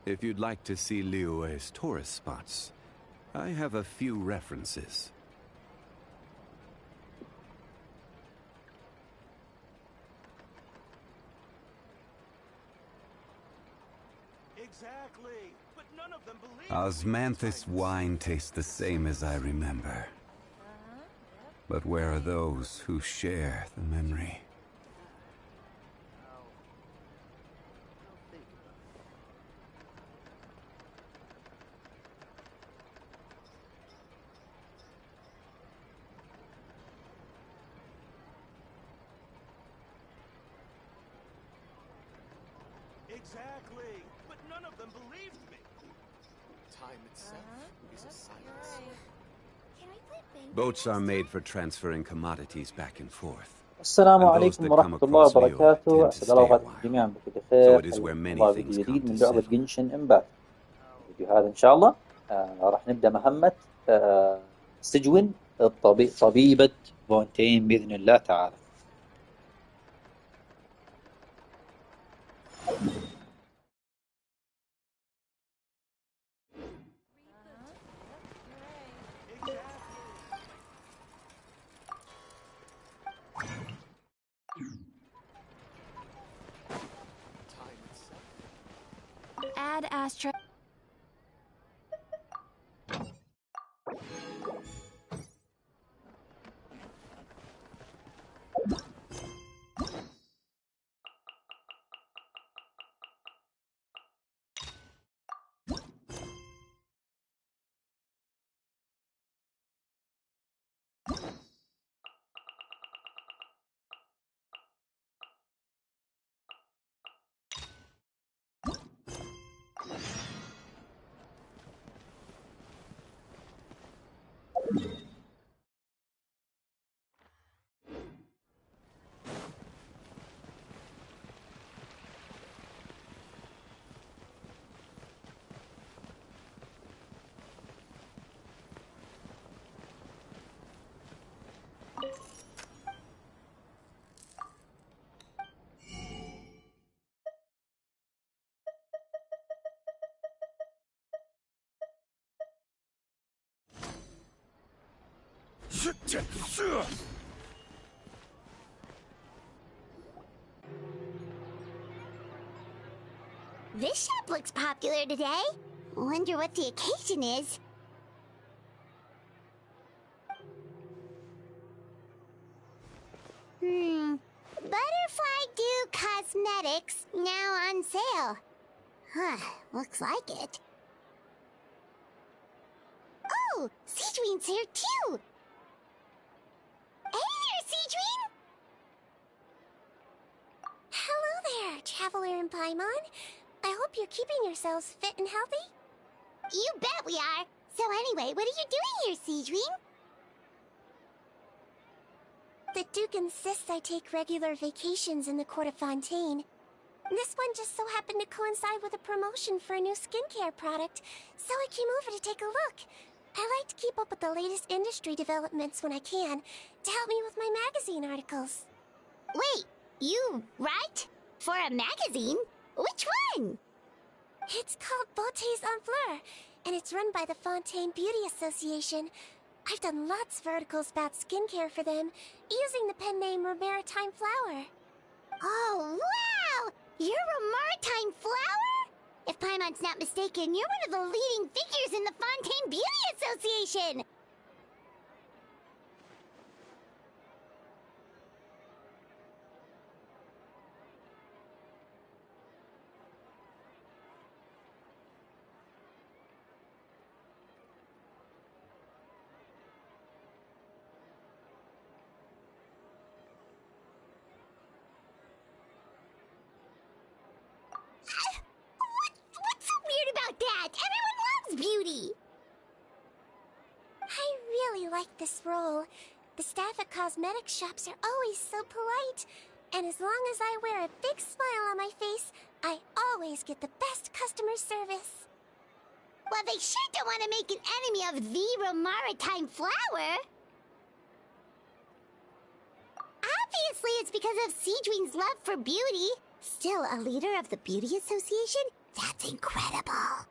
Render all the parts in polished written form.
If you'd like to see Liyue's tourist spots, I have a few references. Exactly, but none of them believe. Osmanthus wine tastes the same as I remember. But where are those who share the memory? Exactly, but none of them believed me. Time itself is a science. Boats are made for transferring commodities back and forth. السلام And those عليكم that come ورحمة الله across Liyue وبركاته. tend to أسعد الله stay a أوقاتكم while. جميعا بكل So خير. it is where many الله things فيديو come جديد to من لعبة settle. جنشن إمباكت. الفيديو هذا إن شاء الله راح نبدأ مهمة سيجوين طبيبة فونتين بإذن الله تعالى. Add Astra. This shop looks popular today. Wonder what the occasion is. Butterfly Dew Cosmetics now on sale. Huh, looks like it. Oh, Seijuin's here too. Hey there, Seijuin! Hello there, Traveler and Paimon. I hope you're keeping yourselves fit and healthy. You bet we are. So anyway, what are you doing here, Seijuin? The Duke insists I take regular vacations in the court of Fontaine. This one just so happened to coincide with a promotion for a new skincare product, so I came over to take a look. I like to keep up with the latest industry developments when I can, to help me with my magazine articles. Wait, you write? For a magazine? Which one? It's called Beautés en Fleur, and it's run by the Fontaine Beauty Association. I've done lots of articles about skincare for them, using the pen name Maritime Flower. Oh, wow! You're a Maritime Flower? If Paimon's not mistaken, you're one of the leading figures in the Fontaine Beauty Association! What's so weird about that? Everyone loves beauty! I really like this role. The staff at cosmetic shops are always so polite. And as long as I wear a big smile on my face, I always get the best customer service. Well, they sure don't want to make an enemy of the Maritime Flower. Obviously, it's because of Seijuin's love for beauty. Still a leader of the Beauty Association? That's incredible.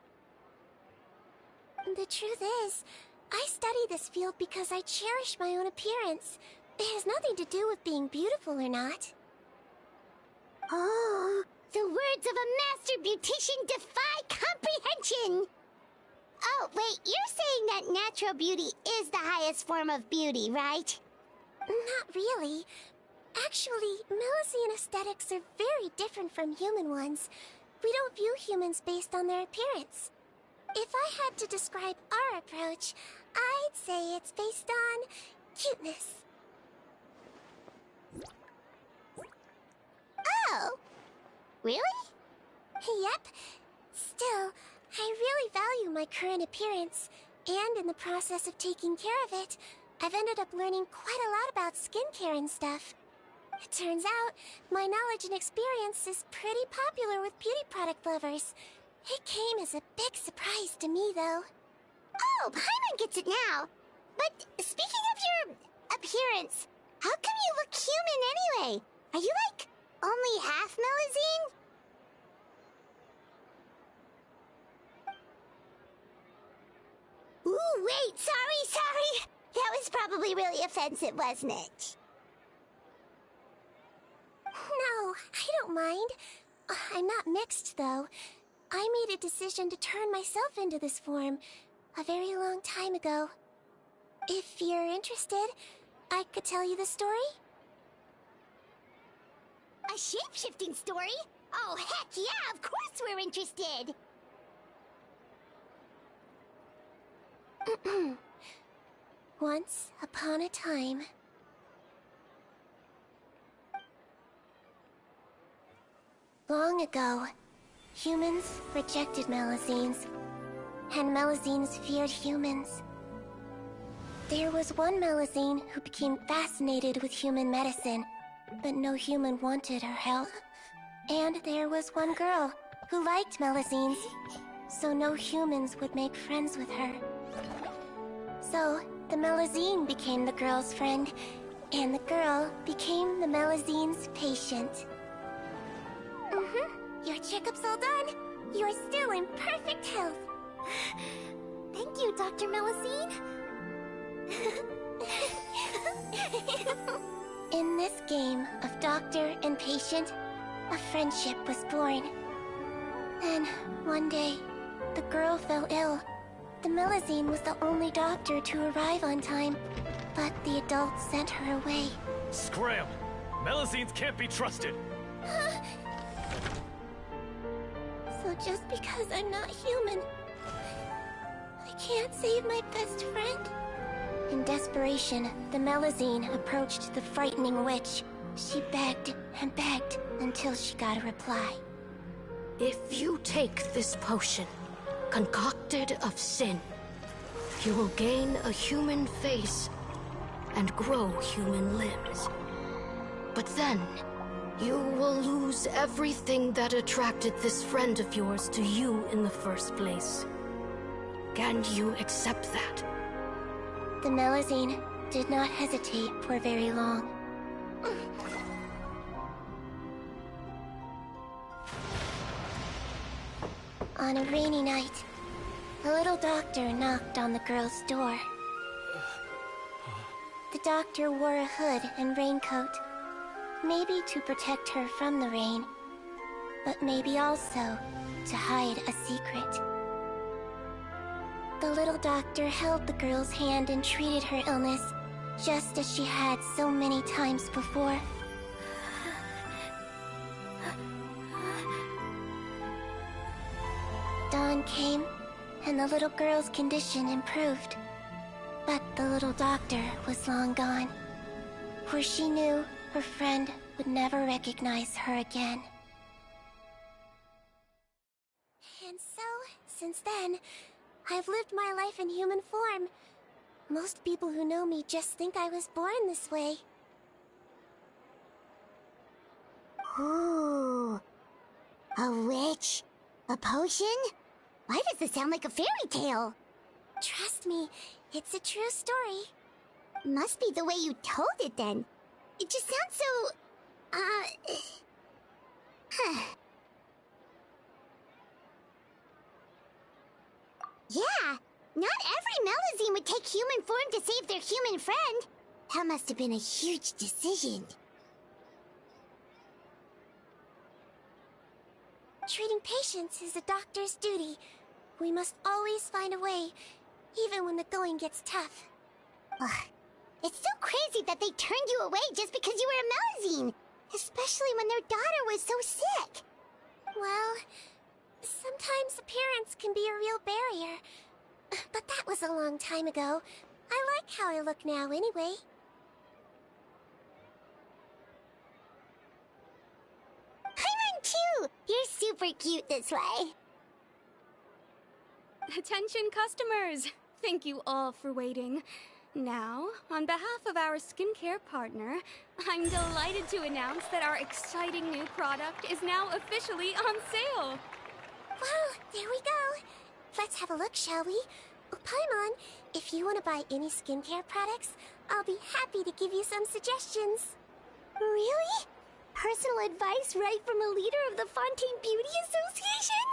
The truth is, I study this field because I cherish my own appearance. It has nothing to do with being beautiful or not. Oh, the words of a master beautician defy comprehension! Oh, wait, you're saying that natural beauty is the highest form of beauty, right? Not really. Actually, Melusine aesthetics are very different from human ones. We don't view humans based on their appearance. If I had to describe our approach, I'd say it's based on cuteness. Oh! Really? Yep. Still, I really value my current appearance, and in the process of taking care of it, I've ended up learning quite a lot about skincare and stuff. It turns out, my knowledge and experience is pretty popular with beauty product lovers. It came as a big surprise to me, though. Oh, Paimon gets it now. But speaking of your appearance, how come you look human anyway? Are you, like, only half Melusine? Ooh, wait, sorry. That was probably really offensive, wasn't it? No, I don't mind. I'm not mixed, though. I made a decision to turn myself into this form a very long time ago. If you're interested, I could tell you the story. A shape-shifting story? Oh, heck yeah, of course we're interested! Once upon a time... Long ago, humans rejected Melusines, and Melusines feared humans. There was one Melusine who became fascinated with human medicine, but no human wanted her help. And there was one girl who liked Melusines, so no humans would make friends with her. So, the Melusine became the girl's friend, and the girl became the Melusine's patient. Your checkup's all done. You're still in perfect health. Thank you, Dr. Melusine. In this game of doctor and patient, a friendship was born. Then, one day, the girl fell ill. The Melusine was the only doctor to arrive on time, but the adults sent her away. Scram! Melusines can't be trusted! So just because I'm not human, I can't save my best friend? In desperation, the Melusine approached the frightening witch. She begged and begged until she got a reply. If you take this potion, concocted of sin, you will gain a human face and grow human limbs. But then, you will lose everything that attracted this friend of yours to you in the first place. Can you accept that? The Melusine did not hesitate for very long. On a rainy night, a little doctor knocked on the girl's door. The doctor wore a hood and raincoat, maybe to protect her from the rain, but maybe also to hide a secret. The little doctor held the girl's hand and treated her illness, just as she had so many times before. Dawn came, and the little girl's condition improved. But the little doctor was long gone, for she knew her friend would never recognize her again. And so, since then, I've lived my life in human form. Most people who know me just think I was born this way. Ooh. A witch? A potion? Why does this sound like a fairy tale? Trust me, it's a true story. Must be the way you told it then. It just sounds so... Yeah, not every Melazine would take human form to save their human friend. That must have been a huge decision. Treating patients is a doctor's duty. We must always find a way, even when the going gets tough. Ugh. It's so crazy that they turned you away just because you were a Melazine, especially when their daughter was so sick. Well, sometimes appearance can be a real barrier. But that was a long time ago. I like how I look now anyway. Paimon too! You're super cute this way. Attention customers! Thank you all for waiting. Now, on behalf of our skincare partner, I'm delighted to announce that our exciting new product is now officially on sale. Wow, there we go. Let's have a look, shall we? Oh, Paimon, if you want to buy any skincare products, I'll be happy to give you some suggestions. Really? Personal advice right from a leader of the Fontaine Beauty Association?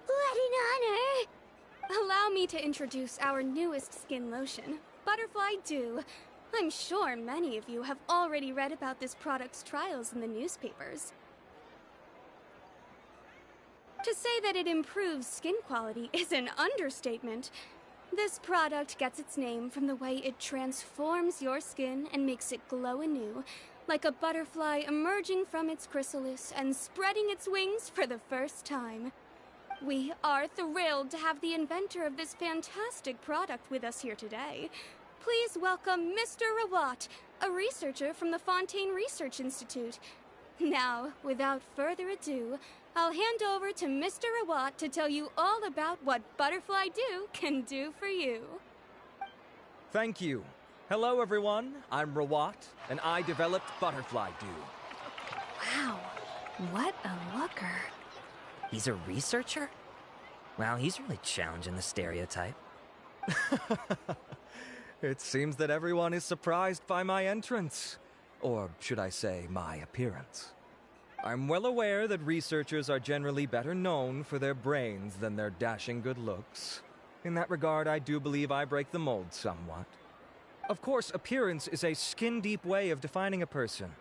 What an honor! Allow me to introduce our newest skin lotion, Butterfly Dew. I'm sure many of you have already read about this product's trials in the newspapers. To say that it improves skin quality is an understatement. This product gets its name from the way it transforms your skin and makes it glow anew, like a butterfly emerging from its chrysalis and spreading its wings for the first time. We are thrilled to have the inventor of this fantastic product with us here today. Please welcome Mr. Rawat, a researcher from the Fontaine Research Institute. Now, without further ado, I'll hand over to Mr. Rawat to tell you all about what Butterfly Dew can do for you. Thank you. Hello, everyone. I'm Rawat, and I developed Butterfly Dew. Wow, what a looker. He's a researcher? Wow, he's really challenging the stereotype. It seems that everyone is surprised by my entrance. Or should I say, my appearance. I'm well aware that researchers are generally better known for their brains than their dashing good looks. In that regard, I do believe I break the mold somewhat. Of course, appearance is a skin-deep way of defining a person.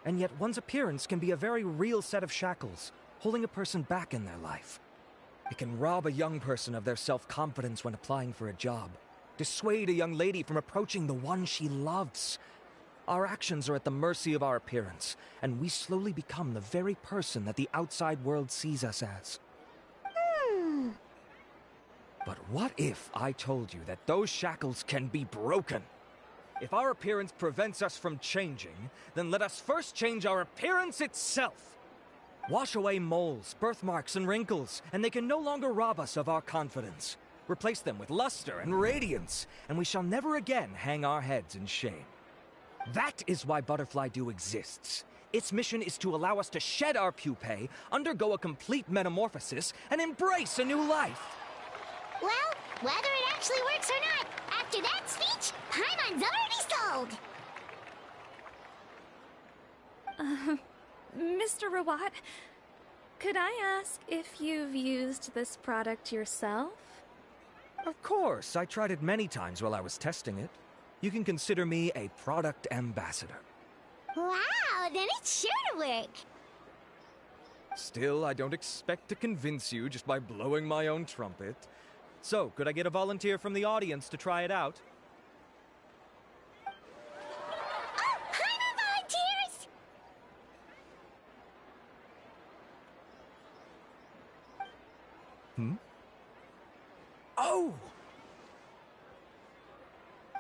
And yet one's appearance can be a very real set of shackles, holding a person back in their life. It can rob a young person of their self-confidence when applying for a job, dissuade a young lady from approaching the one she loves. Our actions are at the mercy of our appearance, and we slowly become the very person that the outside world sees us as. But what if I told you that those shackles can be broken? If our appearance prevents us from changing, then let us first change our appearance itself. Wash away moles, birthmarks, and wrinkles, and they can no longer rob us of our confidence. Replace them with luster and radiance, and we shall never again hang our heads in shame. That is why Butterfly Dew exists. Its mission is to allow us to shed our pupae, undergo a complete metamorphosis, and embrace a new life. Well, whether it actually works or not, after that speech, Paimon's already sold! Mr. Rawat, could I ask if you've used this product yourself? Of course, I tried it many times while I was testing it. You can consider me a product ambassador. Wow, then it's sure to work! Still, I don't expect to convince you just by blowing my own trumpet. So, could I get a volunteer from the audience to try it out? Oh, Paimon volunteers! Oh!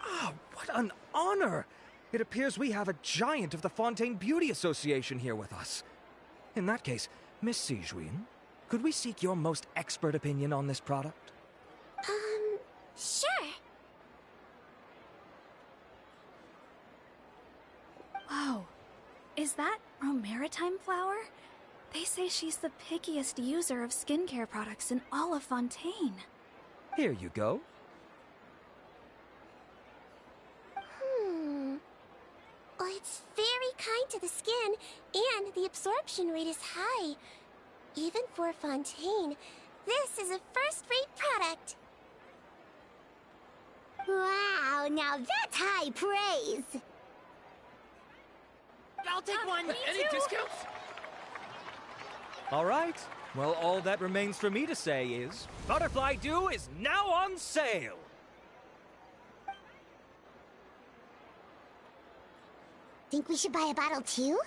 Ah, what an honor! It appears we have a giant of the Fontaine Beauty Association here with us. In that case, Miss Sijouin, could we seek your most expert opinion on this product? Sure. Whoa, is that Maritime flower? They say she's the pickiest user of skincare products in all of Fontaine. Here you go. Well, it's very kind to the skin, and the absorption rate is high. Even for Fontaine, this is a first-rate product. Wow, now that's high praise! I'll take one! Any discounts? All right. Well, all that remains for me to say is, Butterfly Dew is now on sale! Think we should buy a bottle too?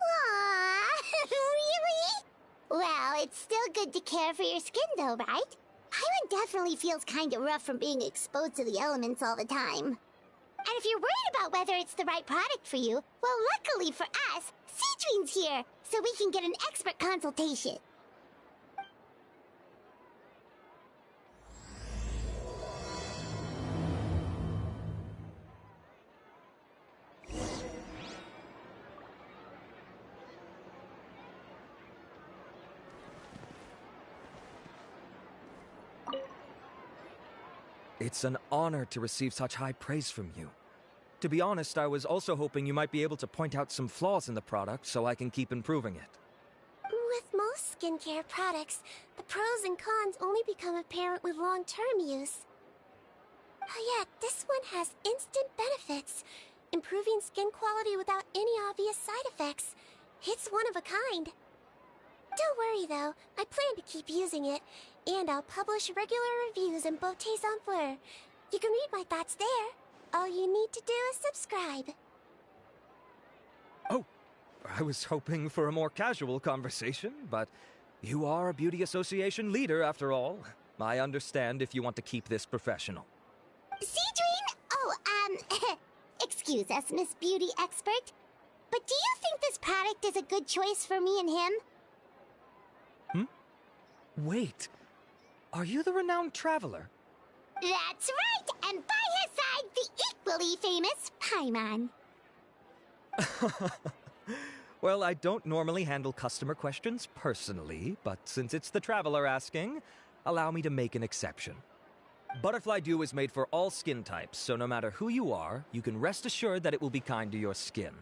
Aww, really? Well, it's still good to care for your skin though, right? Paimon definitely feels kinda rough from being exposed to the elements all the time. And if you're worried about whether it's the right product for you, well, luckily for us, Seijuin's here, so we can get an expert consultation. It's an honor to receive such high praise from you. To be honest, I was also hoping you might be able to point out some flaws in the product so I can keep improving it. With most skincare products, the pros and cons only become apparent with long-term use. Oh yeah, this one has instant benefits, improving skin quality without any obvious side effects. It's one of a kind. Don't worry though, I plan to keep using it, and I'll publish regular reviews in Beautés en Fleur. You can read my thoughts there. All you need to do is subscribe. Oh, I was hoping for a more casual conversation, but you are a beauty association leader after all. I understand if you want to keep this professional. Seedream? Oh, excuse us, Miss Beauty Expert. But do you think this product is a good choice for me and him? Wait, are you the renowned traveler? That's right, and by his side, the equally famous Paimon. Well, I don't normally handle customer questions personally, but since it's the traveler asking, allow me to make an exception. Butterfly Dew is made for all skin types, so no matter who you are, you can rest assured that it will be kind to your skin.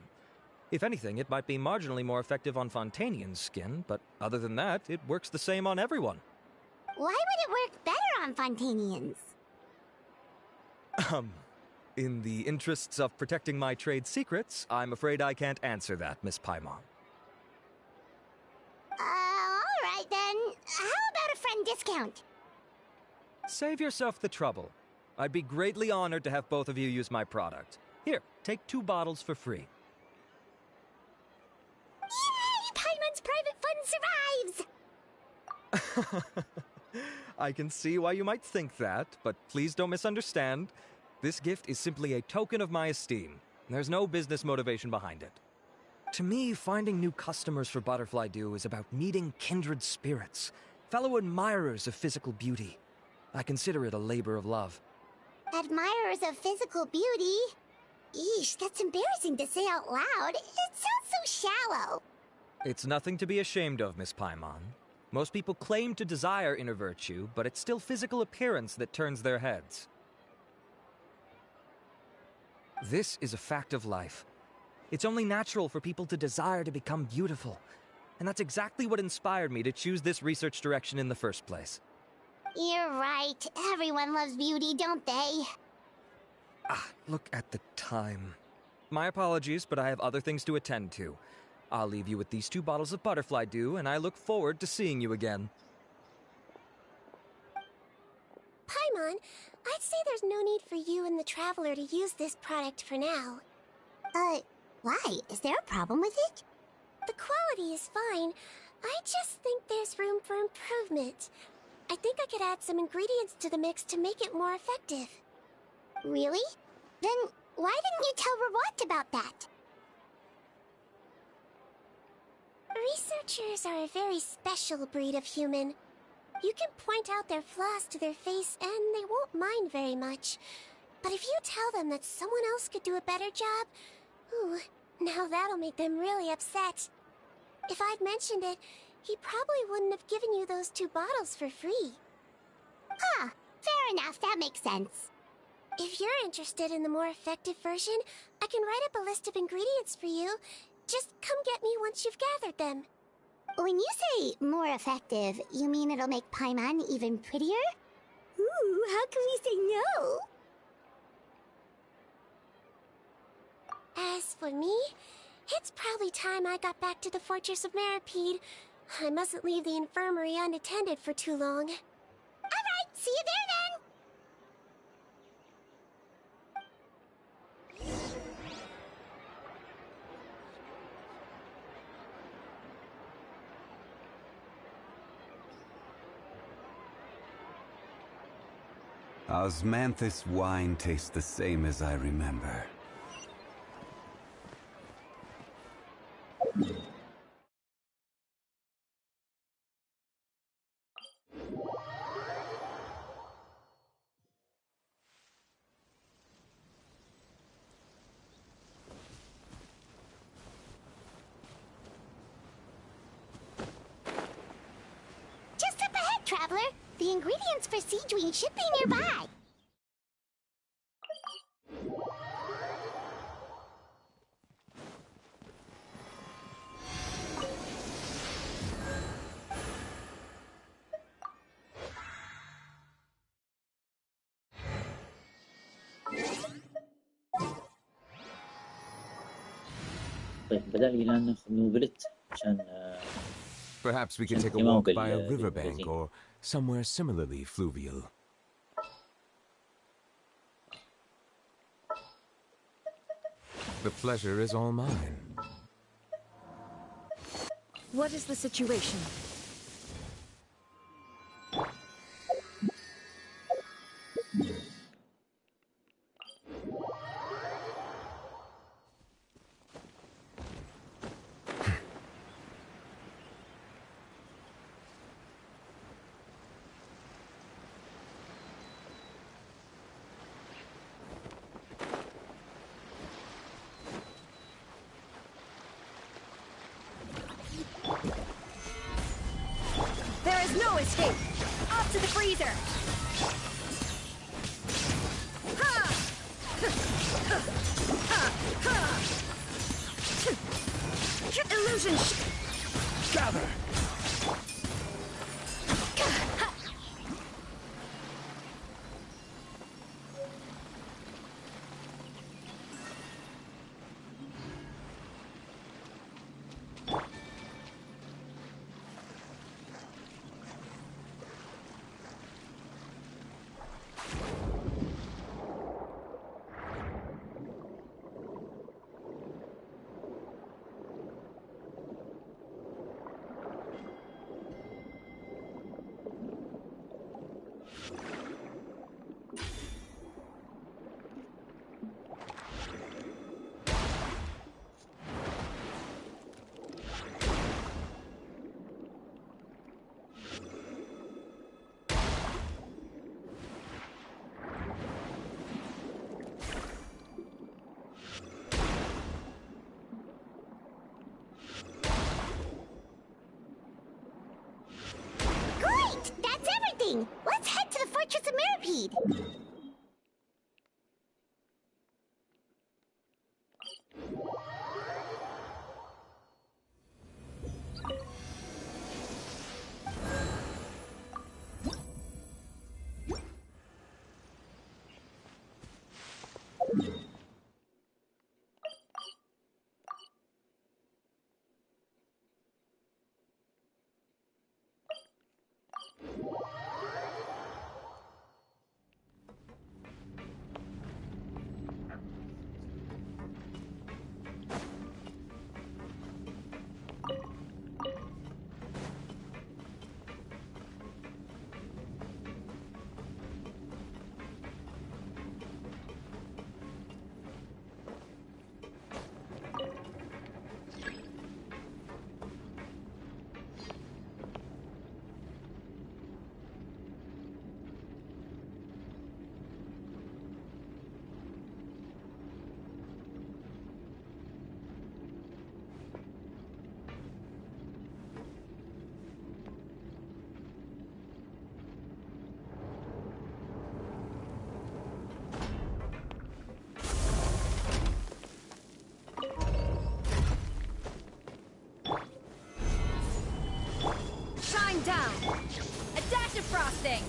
If anything, it might be marginally more effective on Fontanian's skin, but other than that, it works the same on everyone. Why would it work better on Fontanians? In the interests of protecting my trade secrets, I'm afraid I can't answer that, Miss Paimon. Alright then. How about a friend discount? Save yourself the trouble. I'd be greatly honored to have both of you use my product. Here, take 2 bottles for free. Yay! Paimon's private fund survives! I can see why you might think that, but please don't misunderstand. This gift is simply a token of my esteem. There's no business motivation behind it. To me, finding new customers for Butterfly Dew is about meeting kindred spirits, fellow admirers of physical beauty. I consider it a labor of love. Admirers of physical beauty? Eesh, that's embarrassing to say out loud. It sounds so shallow. It's nothing to be ashamed of, Miss Paimon. Most people claim to desire inner virtue, but it's still physical appearance that turns their heads. This is a fact of life. It's only natural for people to desire to become beautiful. And that's exactly what inspired me to choose this research direction in the first place. You're right. Everyone loves beauty, don't they? Look at the time. My apologies, but I have other things to attend to. I'll leave you with these 2 bottles of Butterfly Dew, and I look forward to seeing you again. Paimon, I'd say there's no need for you and the Traveler to use this product for now. Why? Is there a problem with it? The quality is fine. I just think there's room for improvement. I think I could add some ingredients to the mix to make it more effective. Really? Then why didn't you tell Rawat about that? Researchers are a very special breed of human. You can point out their flaws to their face and they won't mind very much. But if you tell them that someone else could do a better job, ooh, now that'll make them really upset. If I'd mentioned it, he probably wouldn't have given you those 2 bottles for free. Ah, fair enough, that makes sense. If you're interested in the more effective version, I can write up a list of ingredients for you. Just come get me once you've gathered them. When you say more effective, you mean it'll make Paimon even prettier? Ooh, how can we say no? As for me, it's probably time I got back to the Fortress of Meripede. I mustn't leave the infirmary unattended for too long. Alright, see you there then! Osmanthus wine tastes the same as I remember. Just up ahead, traveler. The ingredients for Sieguin should be nearby. طيب بدل لي الآن ناخذ موبيلت عشان Perhaps we could take a walk by a riverbank or somewhere similarly fluvial. The pleasure is all mine. What is the situation? There is no escape! Off to the freezer! Illusion! Gather! Great! That's everything! Let's head to the Fortress of Meripede! thing.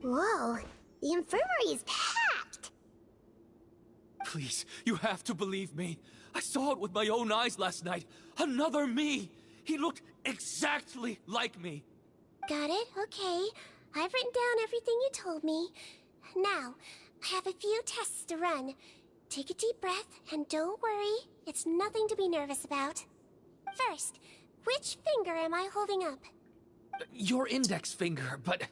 Whoa, the infirmary is packed! Please, you have to believe me. I saw it with my own eyes last night. Another me! He looked exactly like me. Got it? Okay. I've written down everything you told me. Now, I have a few tests to run. Take a deep breath, and don't worry. It's nothing to be nervous about. First, which finger am I holding up? Your index finger, but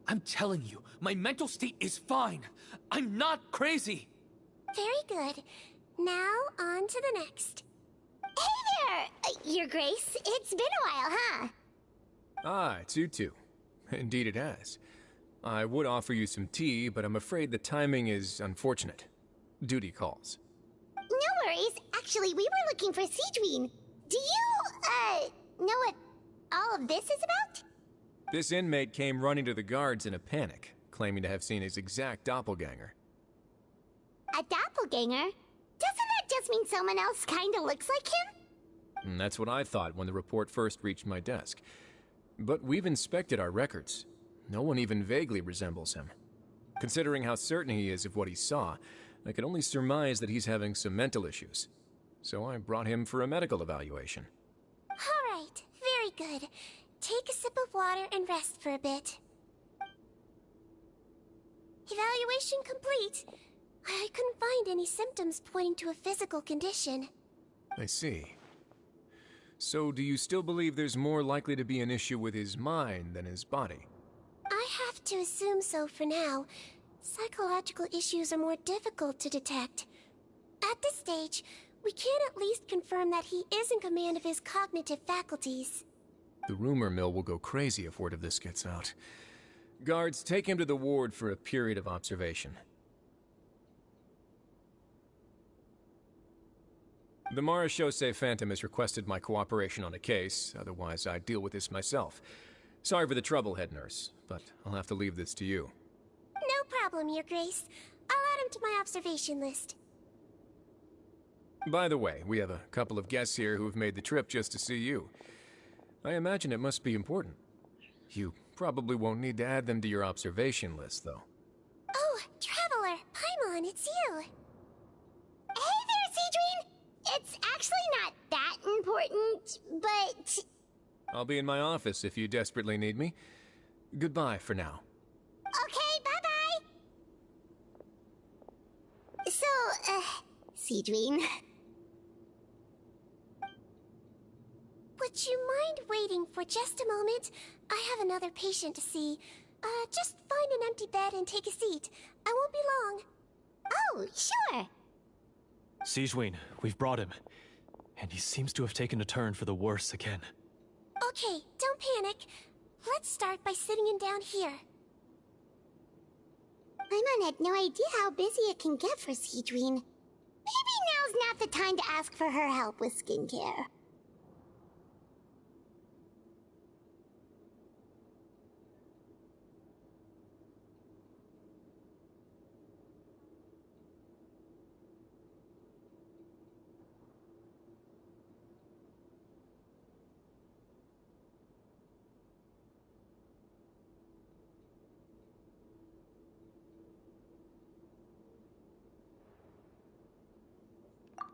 I'm telling you, my mental state is fine. I'm not crazy. Very good. Now, on to the next. Hey there, Your Grace. It's been a while, huh? Ah, it's you two. Indeed it has. I would offer you some tea, but I'm afraid the timing is unfortunate. Duty calls. No worries. Actually, we were looking for Sieguin. Do you, know what all of this is about? This inmate came running to the guards in a panic, claiming to have seen his exact doppelganger. A doppelganger? Doesn't that just mean someone else kinda looks like him? And that's what I thought when the report first reached my desk. But we've inspected our records. No one even vaguely resembles him. Considering how certain he is of what he saw, I can only surmise that he's having some mental issues. So I brought him for a medical evaluation. All right, very good. Take a sip of water and rest for a bit. Evaluation complete. I couldn't find any symptoms pointing to a physical condition. I see. So do you still believe there's more likely to be an issue with his mind than his body? I have to assume so for now. Psychological issues are more difficult to detect. At this stage, we can at least confirm that he is in command of his cognitive faculties. The rumor mill will go crazy if word of this gets out. Guards, take him to the ward for a period of observation. The Marechaussee Phantom has requested my cooperation on a case, otherwise I'd deal with this myself. Sorry for the trouble, head nurse, but I'll have to leave this to you. No problem, Your Grace. I'll add him to my observation list. By the way, we have a couple of guests here who have made the trip just to see you. I imagine it must be important. You probably won't need to add them to your observation list, though. Oh, Traveler, Paimon, it's you. Hey there, Sieguin! It's actually not that important, but... I'll be in my office if you desperately need me. Goodbye for now. Okay, bye-bye! So, Sieguin... Would you mind waiting for just a moment? I have another patient to see. Just find an empty bed and take a seat. I won't be long. Oh, sure. Sijwin, we've brought him. And he seems to have taken a turn for the worse again. Okay, don't panic. Let's start by sitting him down here. Paimon had no idea how busy it can get for Sijwin. Maybe now's not the time to ask for her help with skincare.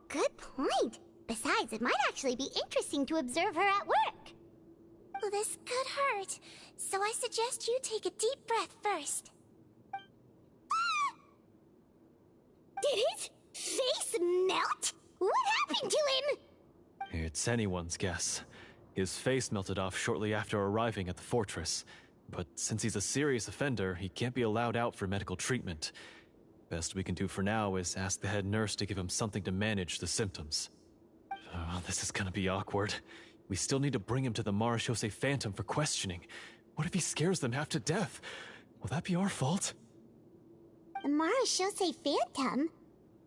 Good point. Besides, it might actually be interesting to observe her at work. Well, this could hurt, so I suggest you take a deep breath first. Did his face melt? What happened to him? It's anyone's guess. His face melted off shortly after arriving at the fortress. But since he's a serious offender, he can't be allowed out for medical treatment. Best we can do for now is ask the head nurse to give him something to manage the symptoms. Oh, this is gonna be awkward. We still need to bring him to the Marechaussee Phantom for questioning. What if he scares them half to death? Will that be our fault? The Marechaussee Phantom?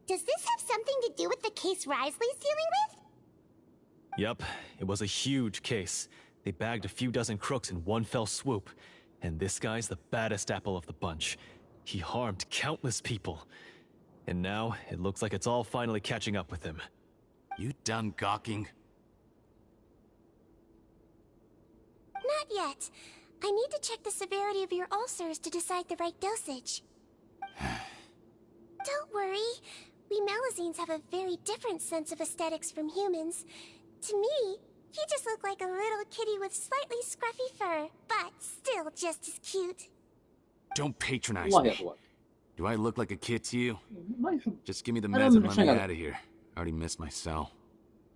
Does this have something to do with the case Risley's dealing with? Yep, it was a huge case. They bagged a few dozen crooks in one fell swoop. And this guy's the baddest apple of the bunch. He harmed countless people. And now, it looks like it's all finally catching up with him. You done gawking? Not yet. I need to check the severity of your ulcers to decide the right dosage. Don't worry. We Melazines have a very different sense of aesthetics from humans. To me, he just looked like a little kitty with slightly scruffy fur, but still just as cute. Don't patronize me. Do I look like a kid to you? Just give me the meds and let me out of here. I already missed my cell.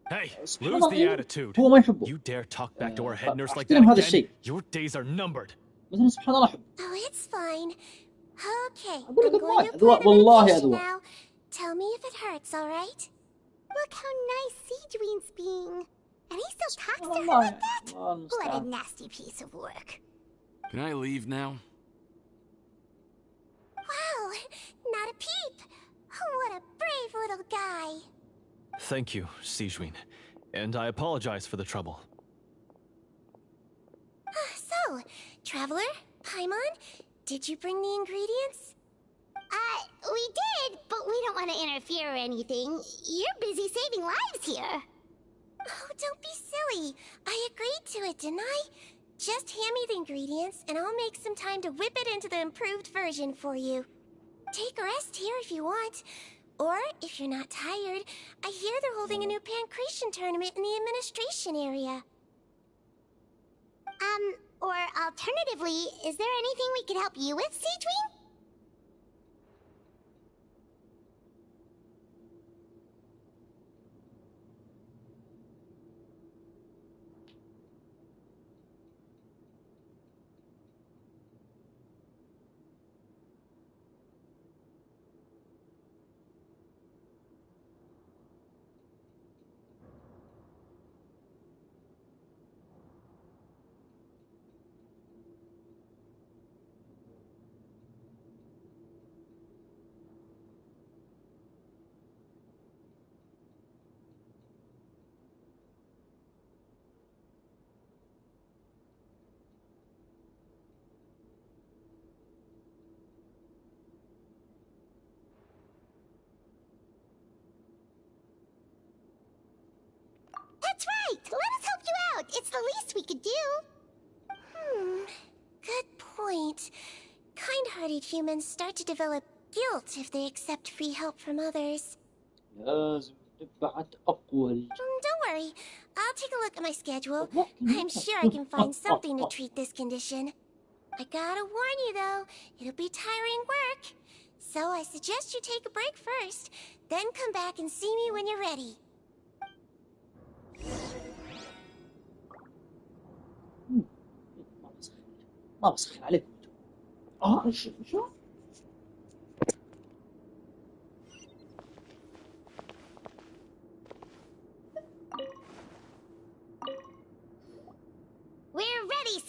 Hey, lose the attitude. You dare talk back to our head nurse like that again? Your days are numbered. Oh, it's fine. Okay, I'm going to apply the medication now. Tell me if it hurts, alright? Look how nice Sijwin's being. And he still talks to her like that? What a nasty piece of work. Can I leave now? Wow, not a peep. What a brave little guy. Thank you, Sijwin. And I apologize for the trouble. So, Traveler, Paimon, did you bring the ingredients? We did, but we don't want to interfere or anything. You're busy saving lives here. Oh, don't be silly. I agreed to it, didn't I? Just hand me the ingredients, and I'll make some time to whip it into the improved version for you. Take a rest here if you want. Or, if you're not tired, I hear they're holding a new pancreation tournament in the administration area. Or alternatively, is there anything we could help you with, Sijwin? That's right! Let us help you out! It's the least we could do! Good point. Kind-hearted humans start to develop guilt if they accept free help from others. لازم نبعت أقوى. Don't worry. I'll take a look at my schedule. I'm sure I can find something to treat this condition. I gotta warn you, though. It'll be tiring work. So I suggest you take a break first, then come back and see me when you're ready. ما بسخن عليكم. شوف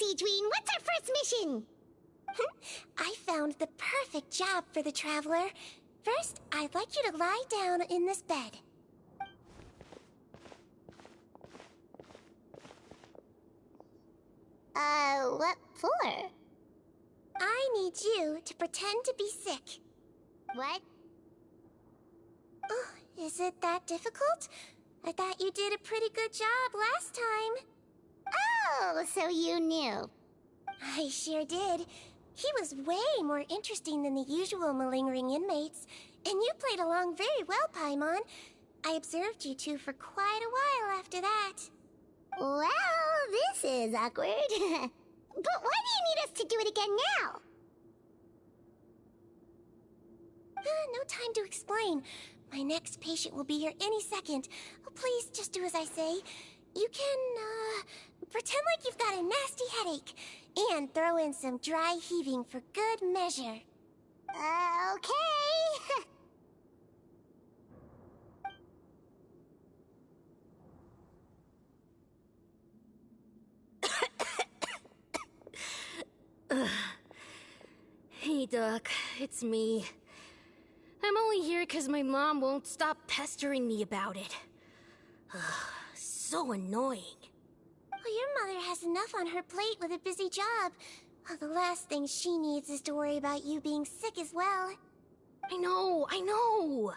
Siegewen. What's our first mission? I found the perfect job for the traveler. First, I'd like you to lie down in this bed. What for? I need you to pretend to be sick. What? Oh, is it that difficult? I thought you did a pretty good job last time. Oh, so you knew. I sure did. He was way more interesting than the usual malingering inmates, and you played along very well, Paimon. I observed you two for quite a while after that. Well, this is awkward. But why do you need us to do it again now? No time to explain. My next patient will be here any second. Oh, please, just do as I say. You can, pretend like you've got a nasty headache, and throw in some dry heaving for good measure. Okay. Hey, Doc. It's me. I'm only here because my mom won't stop pestering me about it. So annoying. Well, your mother has enough on her plate with a busy job. The last thing she needs is to worry about you being sick as well. I know.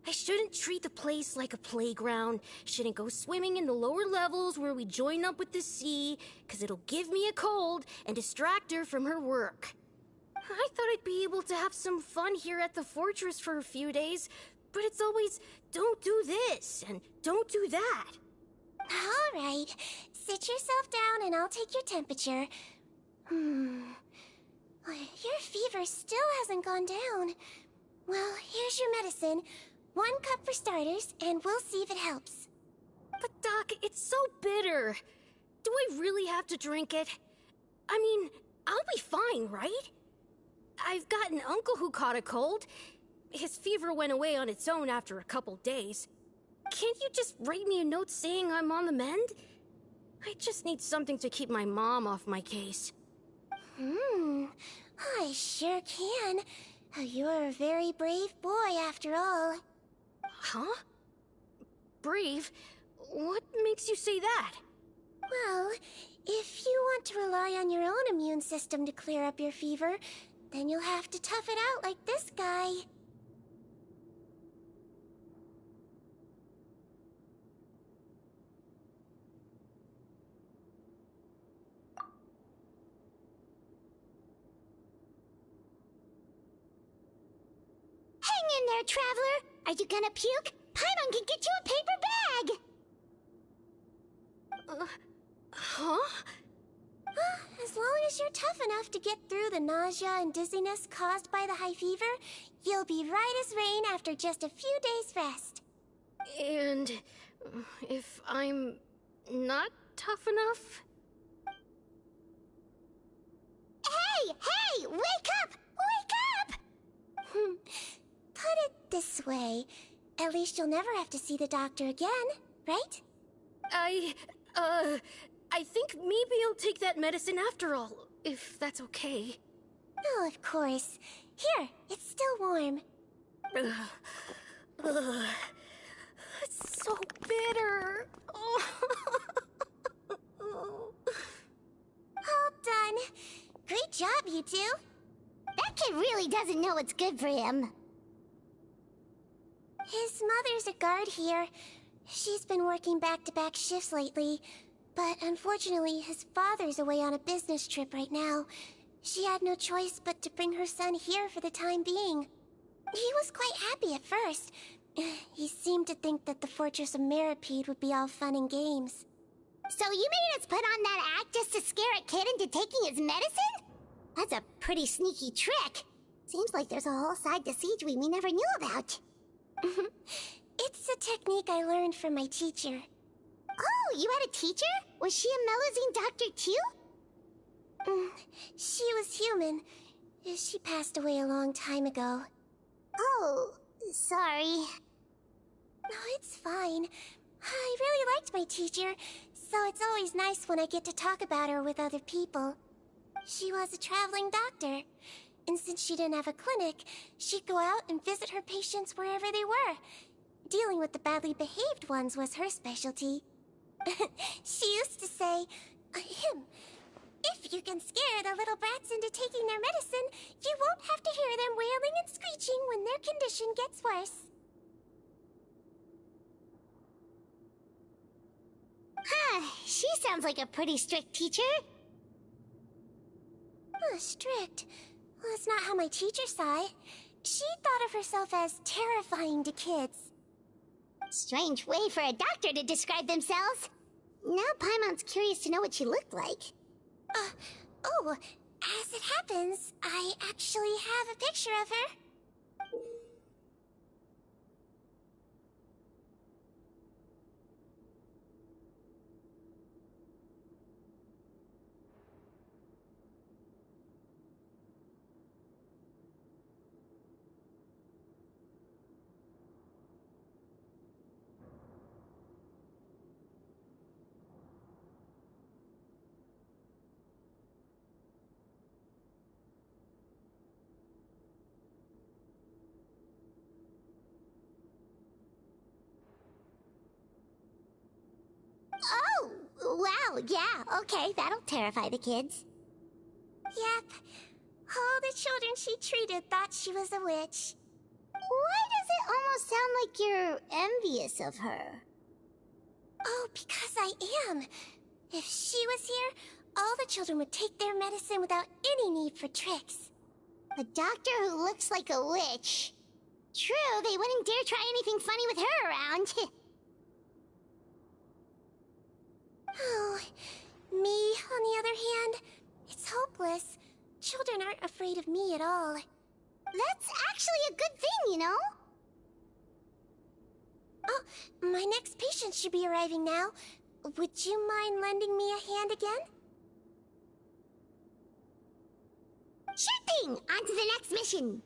I shouldn't treat the place like a playground. Shouldn't go swimming in the lower levels where we join up with the sea, because it'll give me a cold and distract her from her work. I thought I'd be able to have some fun here at the fortress for a few days, but it's always, don't do this and don't do that. All right. Sit yourself down and I'll take your temperature. Your fever still hasn't gone down. Well, here's your medicine. 1 cup for starters, and we'll see if it helps. But Doc, it's so bitter. Do I really have to drink it? I mean, I'll be fine, right? I've got an uncle who caught a cold. His fever went away on its own after a couple days. Can't you just write me a note saying I'm on the mend? I just need something to keep my mom off my case. I sure can. You're a very brave boy, after all. Huh? Brave? What makes you say that? Well, if you want to rely on your own immune system to clear up your fever, then you'll have to tough it out like this guy. Hang in there, traveler. Are you gonna puke? Paimon can get you a paper bag. Huh? As long as you're tough enough to get through the nausea and dizziness caused by the high fever, you'll be right as rain after just a few days' rest. And if I'm not tough enough? Hey! Wake up! Wake up! Put it this way. At least you'll never have to see the doctor again, right? I think maybe I'll take that medicine after all, if that's okay. Oh, of course. Here, it's still warm. It's so bitter. All done. Great job, you two. That kid really doesn't know what's good for him. His mother's a guard here. She's been working back-to-back shifts lately, but unfortunately his father's away on a business trip right now. She had no choice but to bring her son here for the time being. He was quite happy at first. He seemed to think that the Fortress of Meripede would be all fun and games. So you made us put on that act just to scare a kid into taking his medicine? That's a pretty sneaky trick. Seems like there's a whole side to Siegewen we never knew about. It's a technique I learned from my teacher. Oh, you had a teacher? Was she a Melazine doctor too? She was human. She passed away a long time ago. Oh, sorry. No, it's fine. I really liked my teacher. so it's always nice when I get to talk about her with other people. She was a traveling doctor, and since she didn't have a clinic, she'd go out and visit her patients wherever they were. Dealing with the badly behaved ones was her specialty. She used to say, if you can scare the little brats into taking their medicine, you won't have to hear them wailing and screeching when their condition gets worse. Huh, she sounds like a pretty strict teacher. Strict? Well, that's not how my teacher saw it. She thought of herself as terrifying to kids. Strange way for a doctor to describe themselves. Now Paimon's curious to know what she looked like. As it happens, I actually have a picture of her. Oh, wow, yeah, okay, that'll terrify the kids. Yep. All the children she treated thought she was a witch. Why does it almost sound like you're envious of her? Oh, because I am. If she was here, all the children would take their medicine without any need for tricks. A doctor who looks like a witch. True, they wouldn't dare try anything funny with her around. Oh, me, on the other hand, it's hopeless. Children aren't afraid of me at all. That's actually a good thing, you know? Oh, my next patient should be arriving now. Would you mind lending me a hand again? Sure thing! On to the next mission!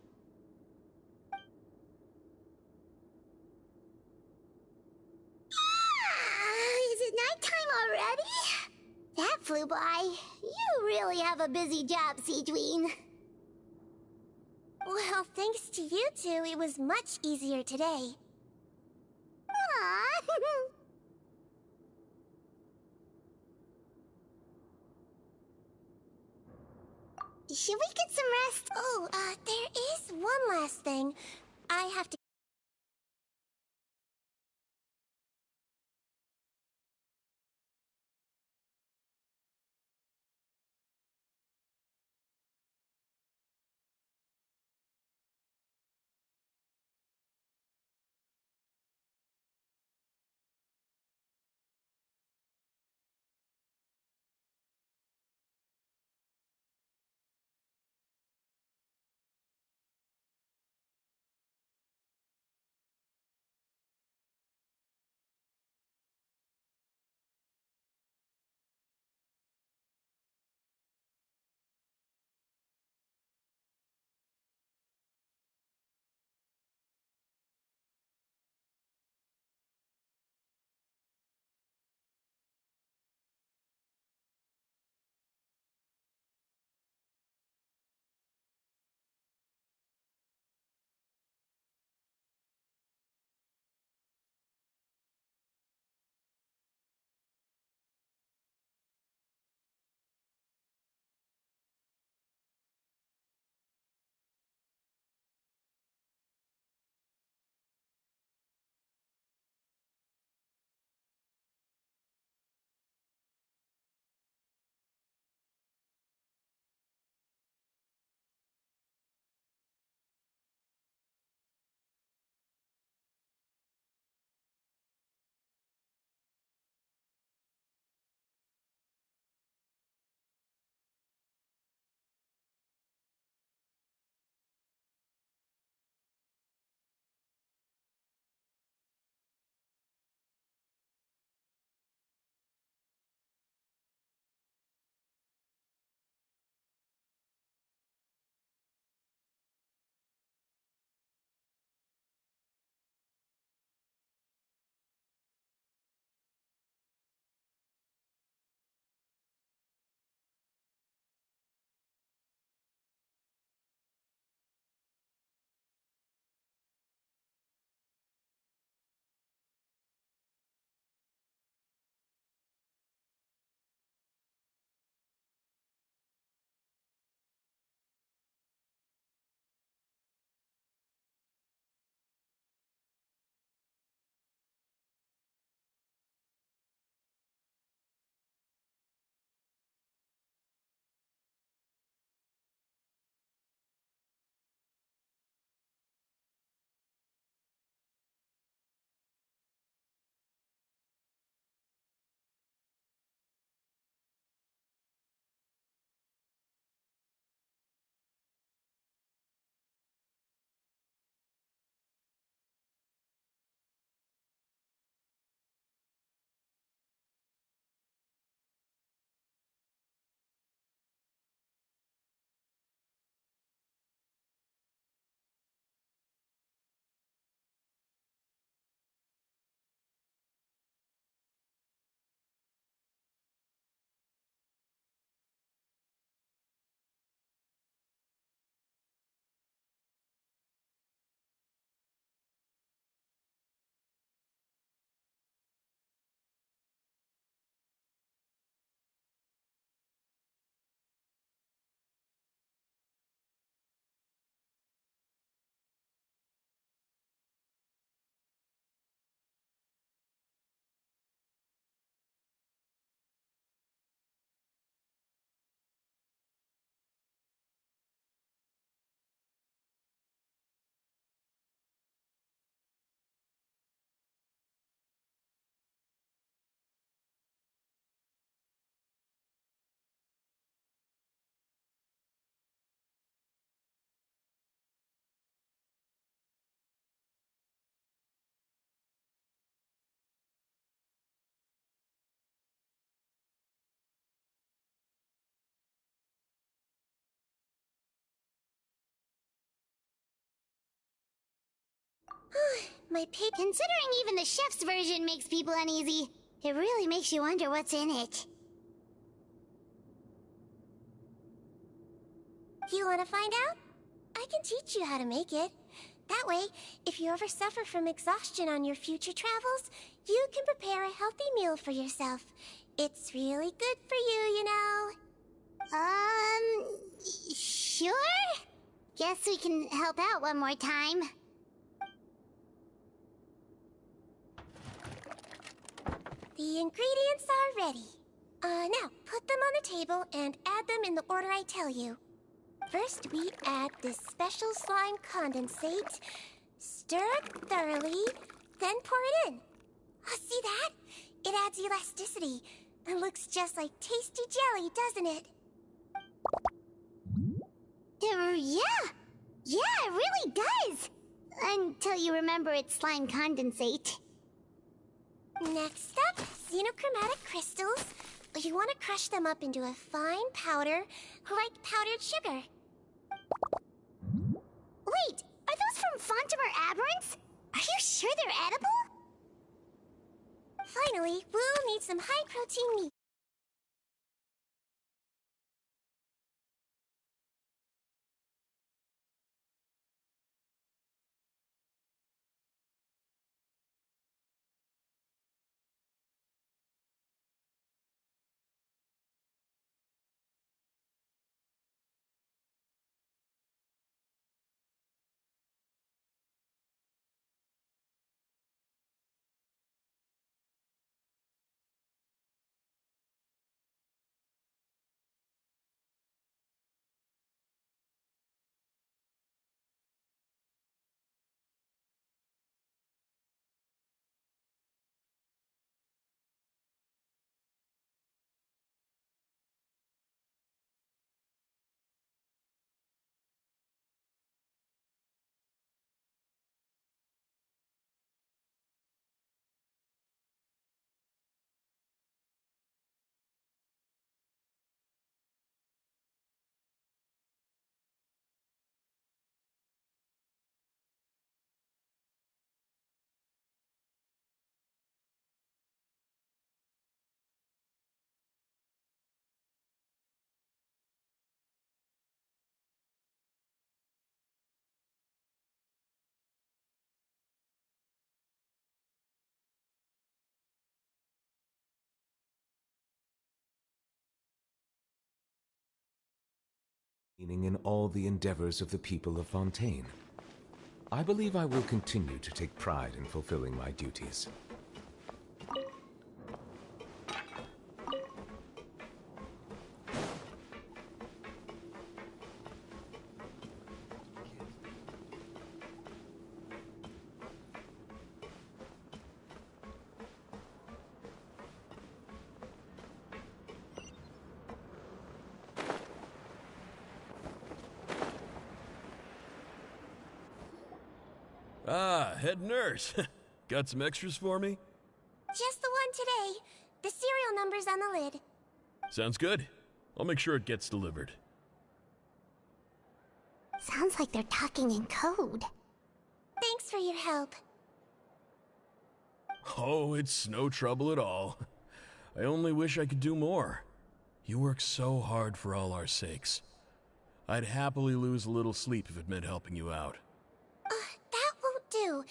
Is it nighttime already? That flew by. You really have a busy job, Seijuin. Well, thanks to you two, it was much easier today. Aww. Should we get some rest? Oh, there is one last thing. I have to My pig. Considering even the chef's version makes people uneasy, it really makes you wonder what's in it. You want to find out? I can teach you how to make it. That way, if you ever suffer from exhaustion on your future travels, you can prepare a healthy meal for yourself. It's really good for you, you know. Sure? Guess we can help out one more time. The ingredients are ready. Now, put them on the table and add them in the order I tell you. First, we add this special slime condensate, stir it thoroughly, then pour it in. Oh, see that? It adds elasticity and looks just like tasty jelly, doesn't it? Yeah, it really does. Until you remember it's slime condensate. Next up, xenochromatic crystals. You want to crush them up into a fine powder, like powdered sugar. Wait, are those from Fontimer Aberrants? Are you sure they're edible? Finally, we'll need some high-protein meat. Meaning in all the endeavors of the people of Fontaine. I believe I will continue to take pride in fulfilling my duties. Ah, head nurse. Got some extras for me? Just the one today. The serial number's on the lid. Sounds good. I'll make sure it gets delivered. Sounds like they're talking in code. Thanks for your help. Oh, it's no trouble at all. I only wish I could do more. You work so hard for all our sakes. I'd happily lose a little sleep if it meant helping you out. That won't do.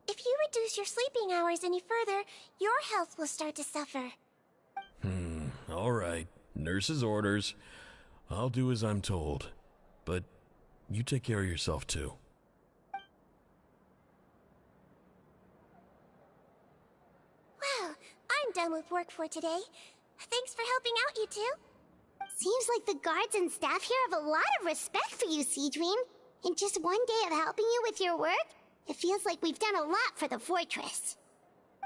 If you reduce your sleeping hours any further, your health will start to suffer. All right. Nurse's orders. I'll do as I'm told. But you take care of yourself too. Well, I'm done with work for today. Thanks for helping out, you two. Seems like the guards and staff here have a lot of respect for you, Sejouin. In just one day of helping you with your work, it feels like we've done a lot for the fortress.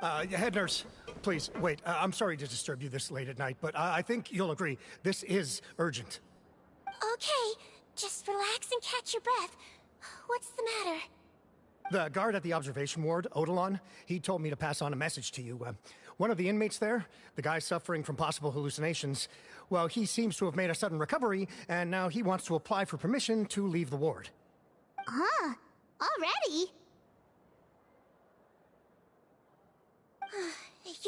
Head nurse, please, wait. I'm sorry to disturb you this late at night, but I think you'll agree, this is urgent. Okay, just relax and catch your breath. What's the matter? The guard at the observation ward, Odilon, he told me to pass on a message to you. One of the inmates there, the guy suffering from possible hallucinations, well, he seems to have made a sudden recovery, and now he wants to apply for permission to leave the ward. Huh? Already?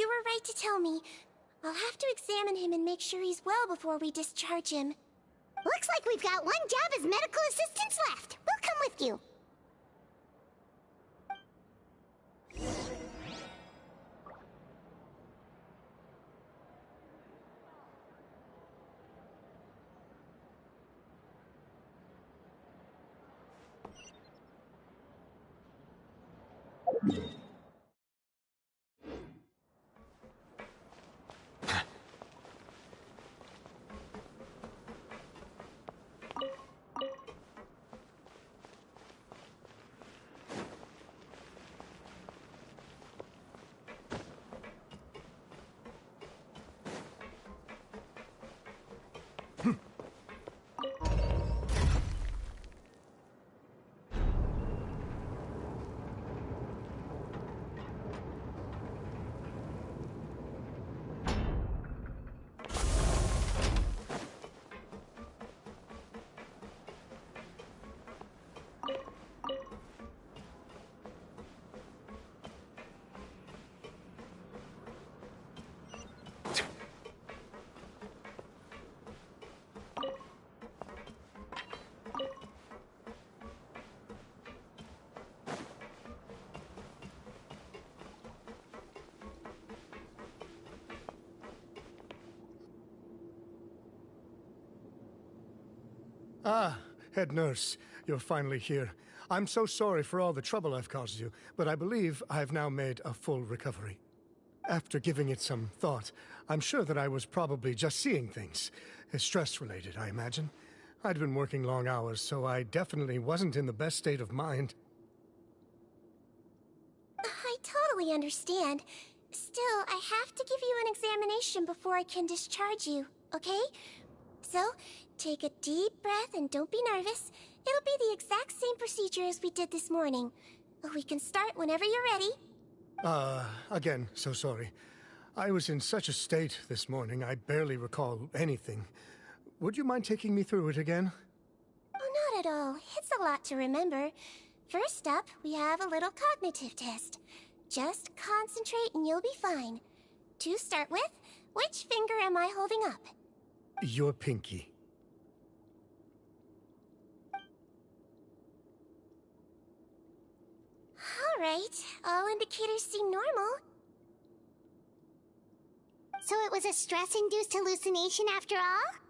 You were right to tell me. I'll have to examine him and make sure he's well before we discharge him. Looks like we've got one job as medical assistants left. We'll come with you. Ah, head nurse, you're finally here. I'm so sorry for all the trouble I've caused you, but I believe I've now made a full recovery. After giving it some thought, I'm sure that I was probably just seeing things. Stress-related, I imagine. I'd been working long hours, so I definitely wasn't in the best state of mind. I totally understand. Still, I have to give you an examination before I can discharge you, okay? So, take a deep breath and don't be nervous. It'll be the exact same procedure as we did this morning. We can start whenever you're ready. Again, so sorry. I was in such a state this morning, I barely recall anything. Would you mind taking me through it again? Oh, not at all. It's a lot to remember. First up, we have a little cognitive test. Just concentrate and you'll be fine. To start with, which finger am I holding up? Your pinky. Alright, all indicators seem normal. So it was a stress-induced hallucination after all?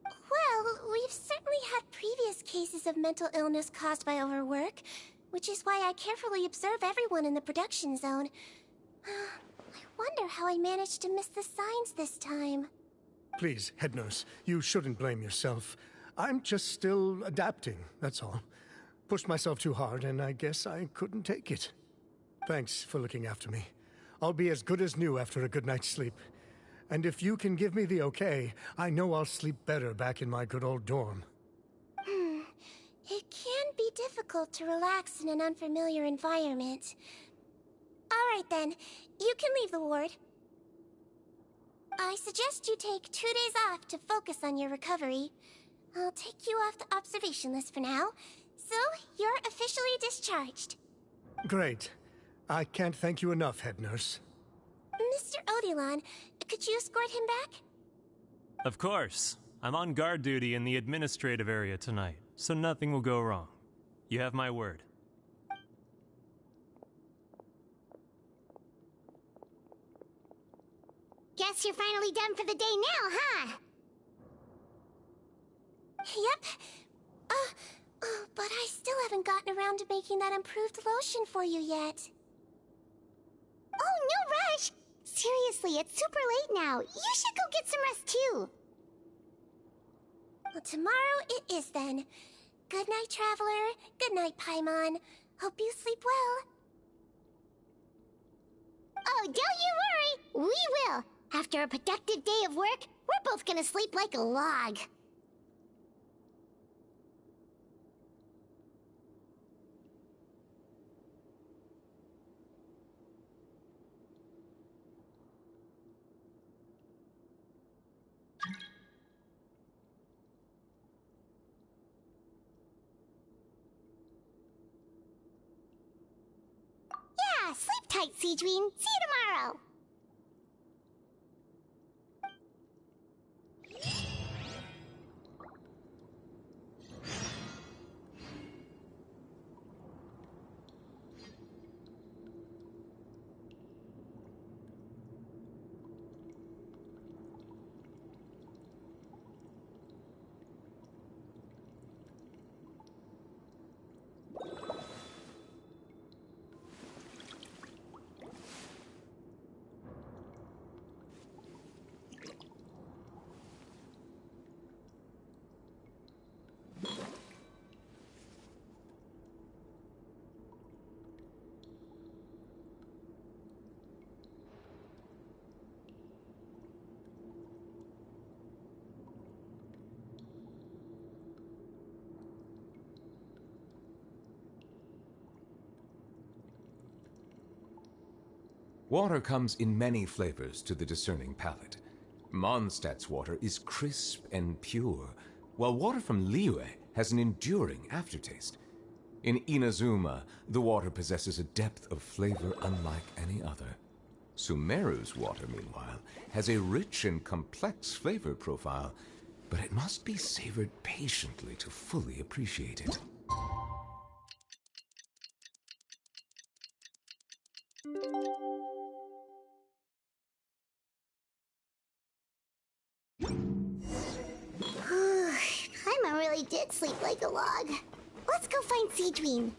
Well, we've certainly had previous cases of mental illness caused by overwork, which is why I carefully observe everyone in the production zone. I wonder how I managed to miss the signs this time. Please, head nurse, you shouldn't blame yourself. I'm just still adapting, that's all. Pushed myself too hard, and I guess I couldn't take it. Thanks for looking after me. I'll be as good as new after a good night's sleep. And if you can give me the okay, I know I'll sleep better back in my good old dorm. It can be difficult to relax in an unfamiliar environment. Alright then, you can leave the ward. I suggest you take 2 days off to focus on your recovery. I'll take you off the observation list for now, so you're officially discharged. Great. I can't thank you enough, head nurse. Mr. Odilon, could you escort him back? Of course. I'm on guard duty in the administrative area tonight, so nothing will go wrong. You have my word. Guess you're finally done for the day now, huh? Yep. But I still haven't gotten around to making that improved lotion for you yet. Oh, no rush! Seriously, it's super late now. You should go get some rest too. Well, tomorrow it is then. Good night, Traveler. Good night, Paimon. Hope you sleep well. Oh, don't you worry! We will! After a productive day of work, we're both gonna sleep like a log. Yeah, sleep tight, Seijuin. See you tomorrow. Water comes in many flavors to the discerning palate. Mondstadt's water is crisp and pure, while water from Liyue has an enduring aftertaste. In Inazuma, the water possesses a depth of flavor unlike any other. Sumeru's water, meanwhile, has a rich and complex flavor profile, but it must be savored patiently to fully appreciate it. Paimon really did sleep like a log. Let's go find Seijuin.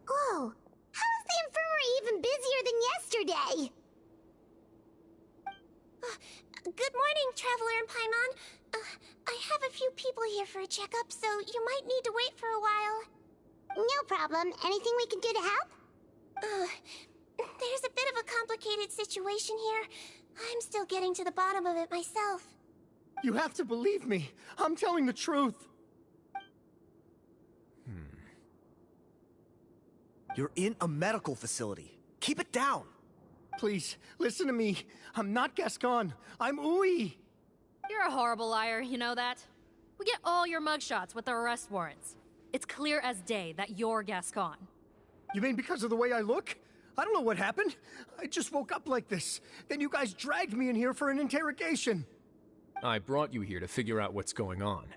Whoa! How is the infirmary even busier than yesterday? Good morning, Traveler and Paimon. I have a few people here for a checkup, so you might need to wait for a while. No problem. Anything we can do to help? There's a bit of a complicated situation here. I'm still getting to the bottom of it myself. You have to believe me. I'm telling the truth. You're in a medical facility. Keep it down. Please, listen to me. I'm not Gascon. I'm Uwe. You're a horrible liar, you know that? We get all your mugshots with the arrest warrants. It's clear as day that you're Gascon. You mean because of the way I look? I don't know what happened. I just woke up like this. Then you guys dragged me in here for an interrogation. I brought you here to figure out what's going on.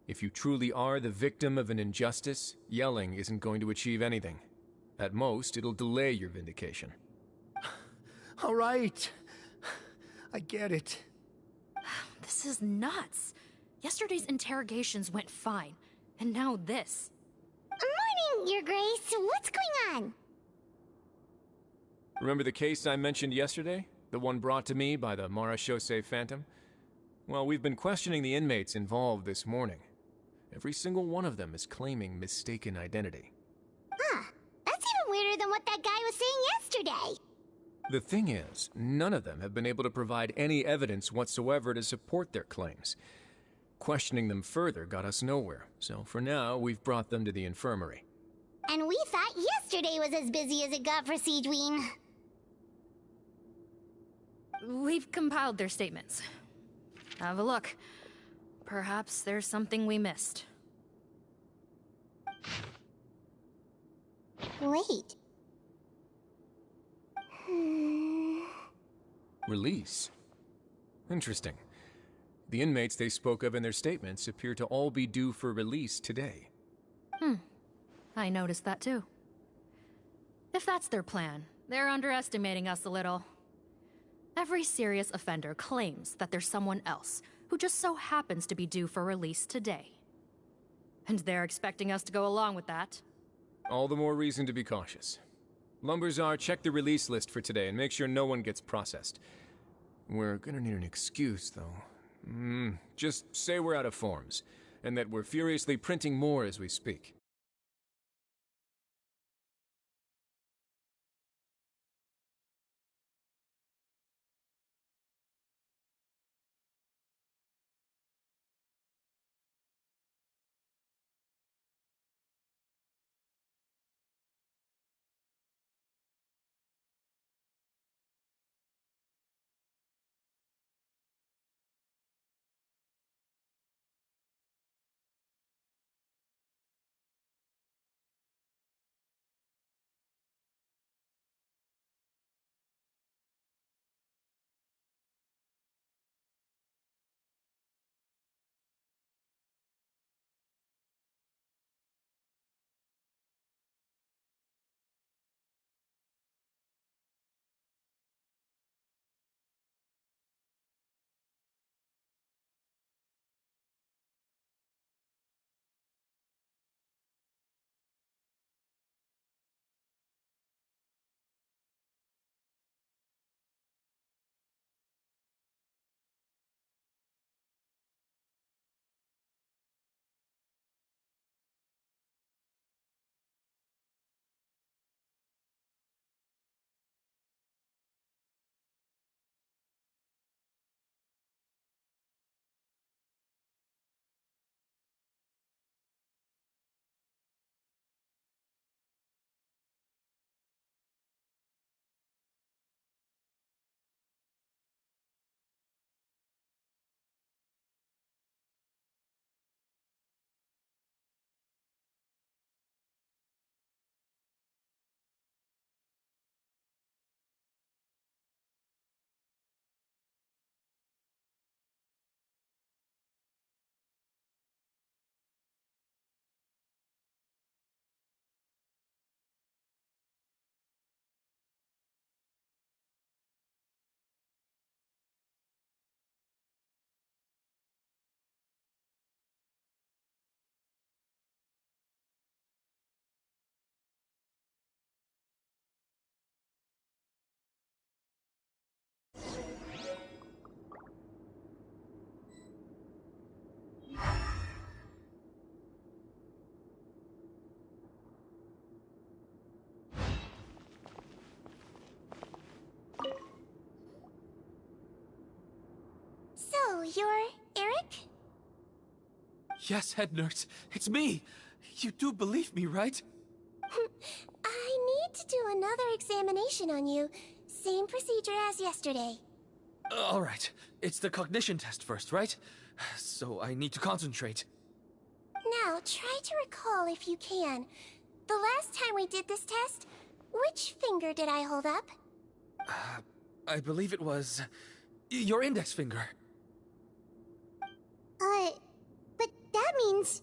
If you truly are the victim of an injustice, yelling isn't going to achieve anything. At most, it'll delay your vindication. All right. I get it. This is nuts. Yesterday's interrogations went fine, and now this. Morning, Your Grace. What's going on? Remember the case I mentioned yesterday? The one brought to me by the Marachose Phantom? Well, we've been questioning the inmates involved this morning. Every single one of them is claiming mistaken identity. Huh. That's even weirder than what that guy was saying yesterday. The thing is, none of them have been able to provide any evidence whatsoever to support their claims. Questioning them further got us nowhere, so for now, we've brought them to the infirmary. And we thought yesterday was as busy as it got for Seijuin. We've compiled their statements. Have a look. Perhaps there's something we missed. Wait. Release? Interesting. The inmates they spoke of in their statements appear to all be due for release today. I noticed that too. If that's their plan, they're underestimating us a little. Every serious offender claims that there's someone else who just so happens to be due for release today. And they're expecting us to go along with that. All the more reason to be cautious. Lumberzar, check the release list for today and make sure no one gets processed. We're gonna need an excuse, though. Just say we're out of forms, and that we're furiously printing more as we speak. So, you're Eric? Yes, head nurse. It's me. You do believe me, right? I need to do another examination on you. Same procedure as yesterday. All right. It's the cognition test first, right? So I need to concentrate. Now, try to recall if you can. The last time we did this test, which finger did I hold up? I believe it was your index finger. But that means...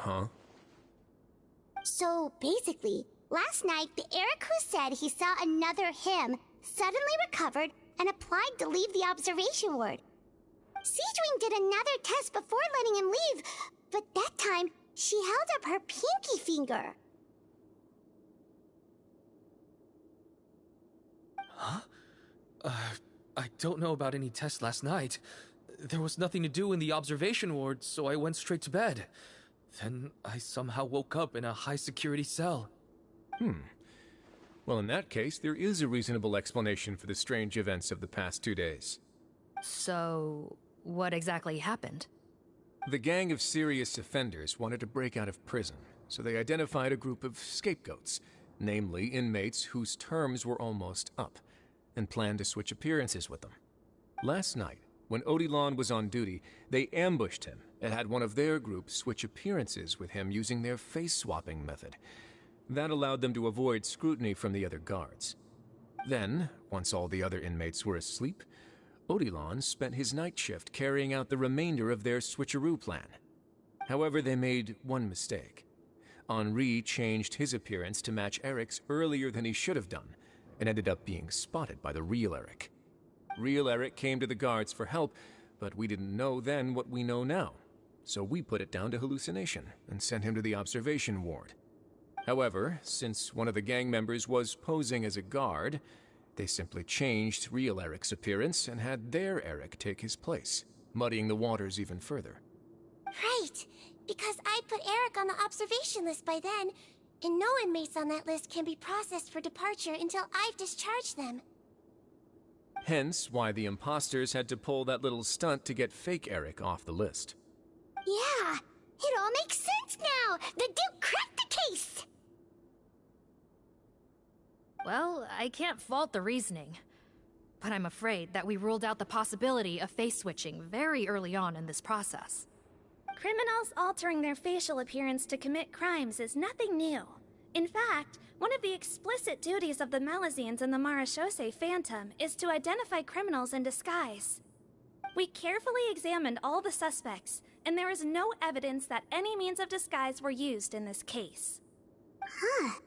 Huh? So, basically, last night, the Eric who said he saw another him suddenly recovered and applied to leave the observation ward. Seijuin did another test before letting him leave, but that time, she held up her pinky finger. Huh? I don't know about any tests last night. There was nothing to do in the observation ward, so I went straight to bed. Then I somehow woke up in a high-security cell. Well, in that case, there is a reasonable explanation for the strange events of the past 2 days. So, what exactly happened? The gang of serious offenders wanted to break out of prison, so they identified a group of scapegoats, namely inmates whose terms were almost up, and planned to switch appearances with them. Last night, when Odilon was on duty, they ambushed him and had one of their group switch appearances with him using their face-swapping method. That allowed them to avoid scrutiny from the other guards. Then, once all the other inmates were asleep, Odilon spent his night shift carrying out the remainder of their switcheroo plan. However, they made one mistake. Henri changed his appearance to match Eric's earlier than he should have done, and ended up being spotted by the real Eric. Real Eric came to the guards for help, but we didn't know then what we know now, so we put it down to hallucination and sent him to the observation ward. However, since one of the gang members was posing as a guard, they simply changed real Eric's appearance and had their Eric take his place, muddying the waters even further. Right, because I put Eric on the observation list by then, and no inmates on that list can be processed for departure until I've discharged them. Hence why the imposters had to pull that little stunt to get fake Eric off the list. Yeah, it all makes sense now! The Duke cracked the case! Well, I can't fault the reasoning. But I'm afraid that we ruled out the possibility of face switching very early on in this process. Criminals altering their facial appearance to commit crimes is nothing new. In fact, one of the explicit duties of the Melazines in the Marechaussee Phantom is to identify criminals in disguise. We carefully examined all the suspects, and there is no evidence that any means of disguise were used in this case. Huh.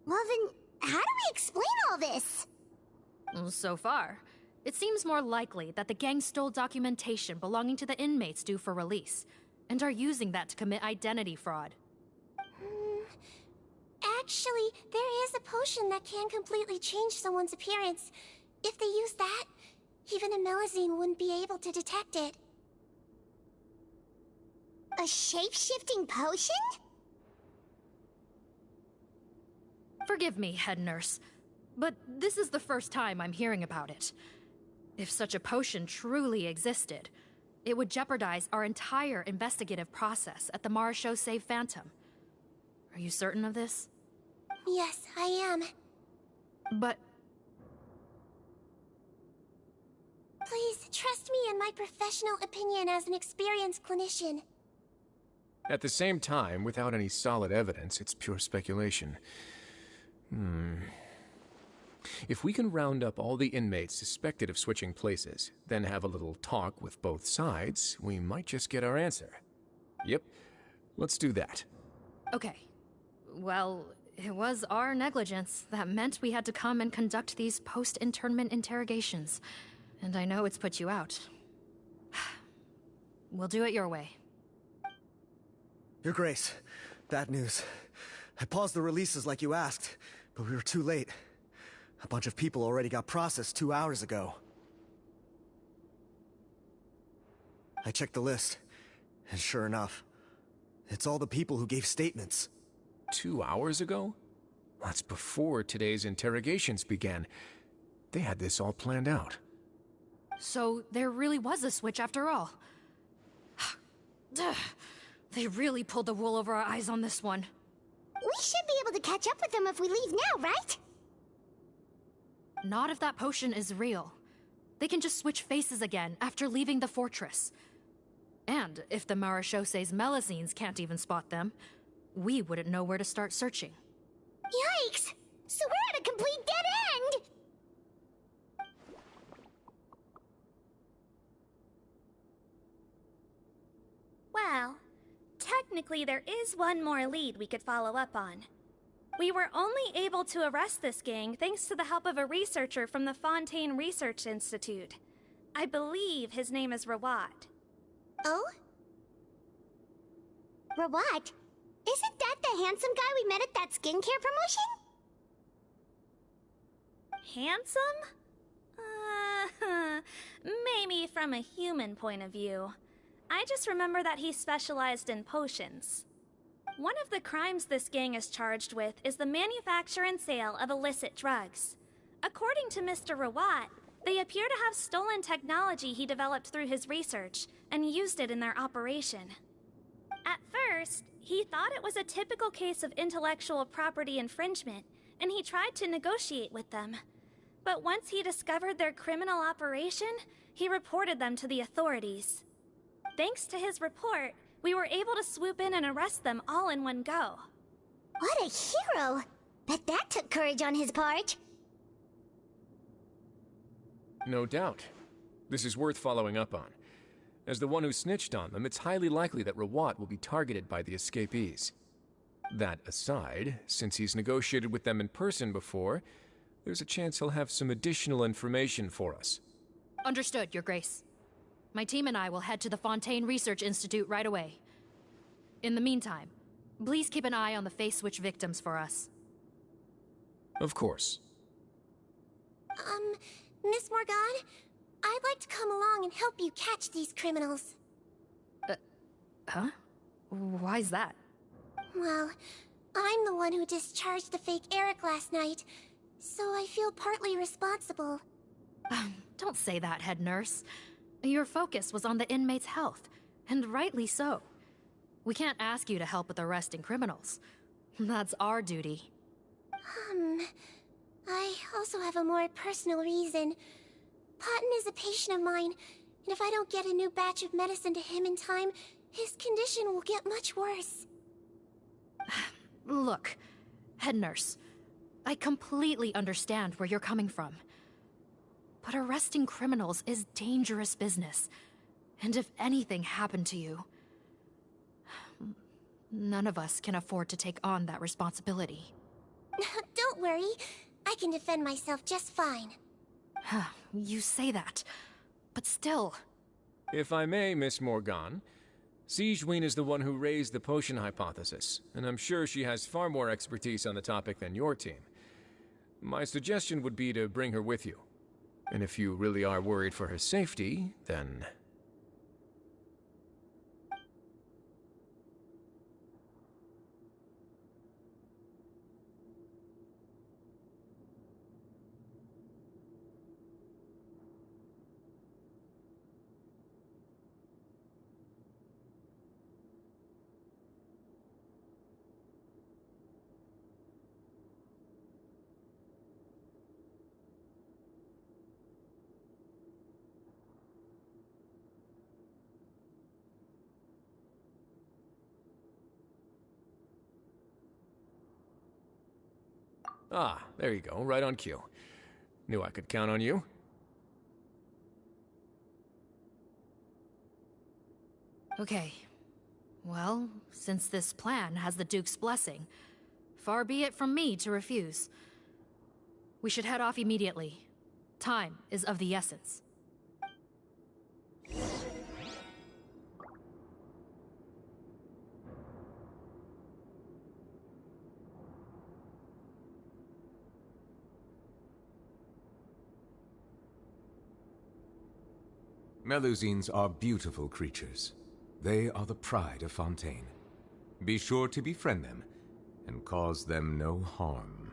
Well then, how do we explain all this? So far, it seems more likely that the gang stole documentation belonging to the inmates due for release, and are using that to commit identity fraud. Actually, there is a potion that can completely change someone's appearance. If they use that, even a Melazine wouldn't be able to detect it. A shape-shifting potion? Forgive me, head nurse, but this is the first time I'm hearing about it. If such a potion truly existed, it would jeopardize our entire investigative process at the Marechaussee Phantom. Are you certain of this? Yes, I am. But... Please, trust me in my professional opinion as an experienced clinician. At the same time, without any solid evidence, it's pure speculation. If we can round up all the inmates suspected of switching places, then have a little talk with both sides, we might just get our answer. Yep, let's do that. Okay. Well, it was our negligence that meant we had to come and conduct these post-internment interrogations. And I know it's put you out. We'll do it your way. Your Grace, bad news. I paused the releases like you asked, but we were too late. A bunch of people already got processed 2 hours ago. I checked the list, and sure enough, it's all the people who gave statements. 2 hours ago? That's before today's interrogations began. They had this all planned out. So there really was a switch after all. They really pulled the wool over our eyes on this one. We should be able to catch up with them if we leave now, right? Not if that potion is real. They can just switch faces again after leaving the fortress. And if the Marechaussee's Melazines can't even spot them, we wouldn't know where to start searching. Yikes! So we're at a complete dead end! Well, technically there is one more lead we could follow up on. We were only able to arrest this gang thanks to the help of a researcher from the Fontaine Research Institute. I believe his name is Rawat. Oh? Rawat? Isn't that the handsome guy we met at that skincare promotion? Handsome? Maybe from a human point of view. I just remember that he specialized in potions. One of the crimes this gang is charged with is the manufacture and sale of illicit drugs. According to Mr. Rawat, they appear to have stolen technology he developed through his research and used it in their operation. At first, he thought it was a typical case of intellectual property infringement, and he tried to negotiate with them. But once he discovered their criminal operation, he reported them to the authorities. Thanks to his report, we were able to swoop in and arrest them all in one go. What a hero! Bet that took courage on his part. No doubt. This is worth following up on. As the one who snitched on them, it's highly likely that Rawat will be targeted by the escapees. That aside, since he's negotiated with them in person before, there's a chance he'll have some additional information for us. Understood, Your Grace. My team and I will head to the Fontaine Research Institute right away. In the meantime, please keep an eye on the face switch victims for us. Of course. Miss Morgan, I'd like to come along and help you catch these criminals. Huh? Why's that? Well, I'm the one who discharged the fake Eric last night, so I feel partly responsible. Don't say that, head nurse. Your focus was on the inmates' health, and rightly so. We can't ask you to help with arresting criminals. That's our duty. I also have a more personal reason. Patton is a patient of mine, and if I don't get a new batch of medicine to him in time, his condition will get much worse. Look, head nurse, I completely understand where you're coming from. But arresting criminals is dangerous business. And if anything happened to you, none of us can afford to take on that responsibility. Don't worry. I can defend myself just fine. You say that, but still... If I may, Miss Morgan, Sieguin is the one who raised the potion hypothesis, and I'm sure she has far more expertise on the topic than your team. My suggestion would be to bring her with you. And if you really are worried for her safety, then... Ah, there you go, right on cue. Knew I could count on you. Okay. Well, since this plan has the Duke's blessing, far be it from me to refuse. We should head off immediately. Time is of the essence. Melusines are beautiful creatures. They are the pride of Fontaine. Be sure to befriend them, and cause them no harm.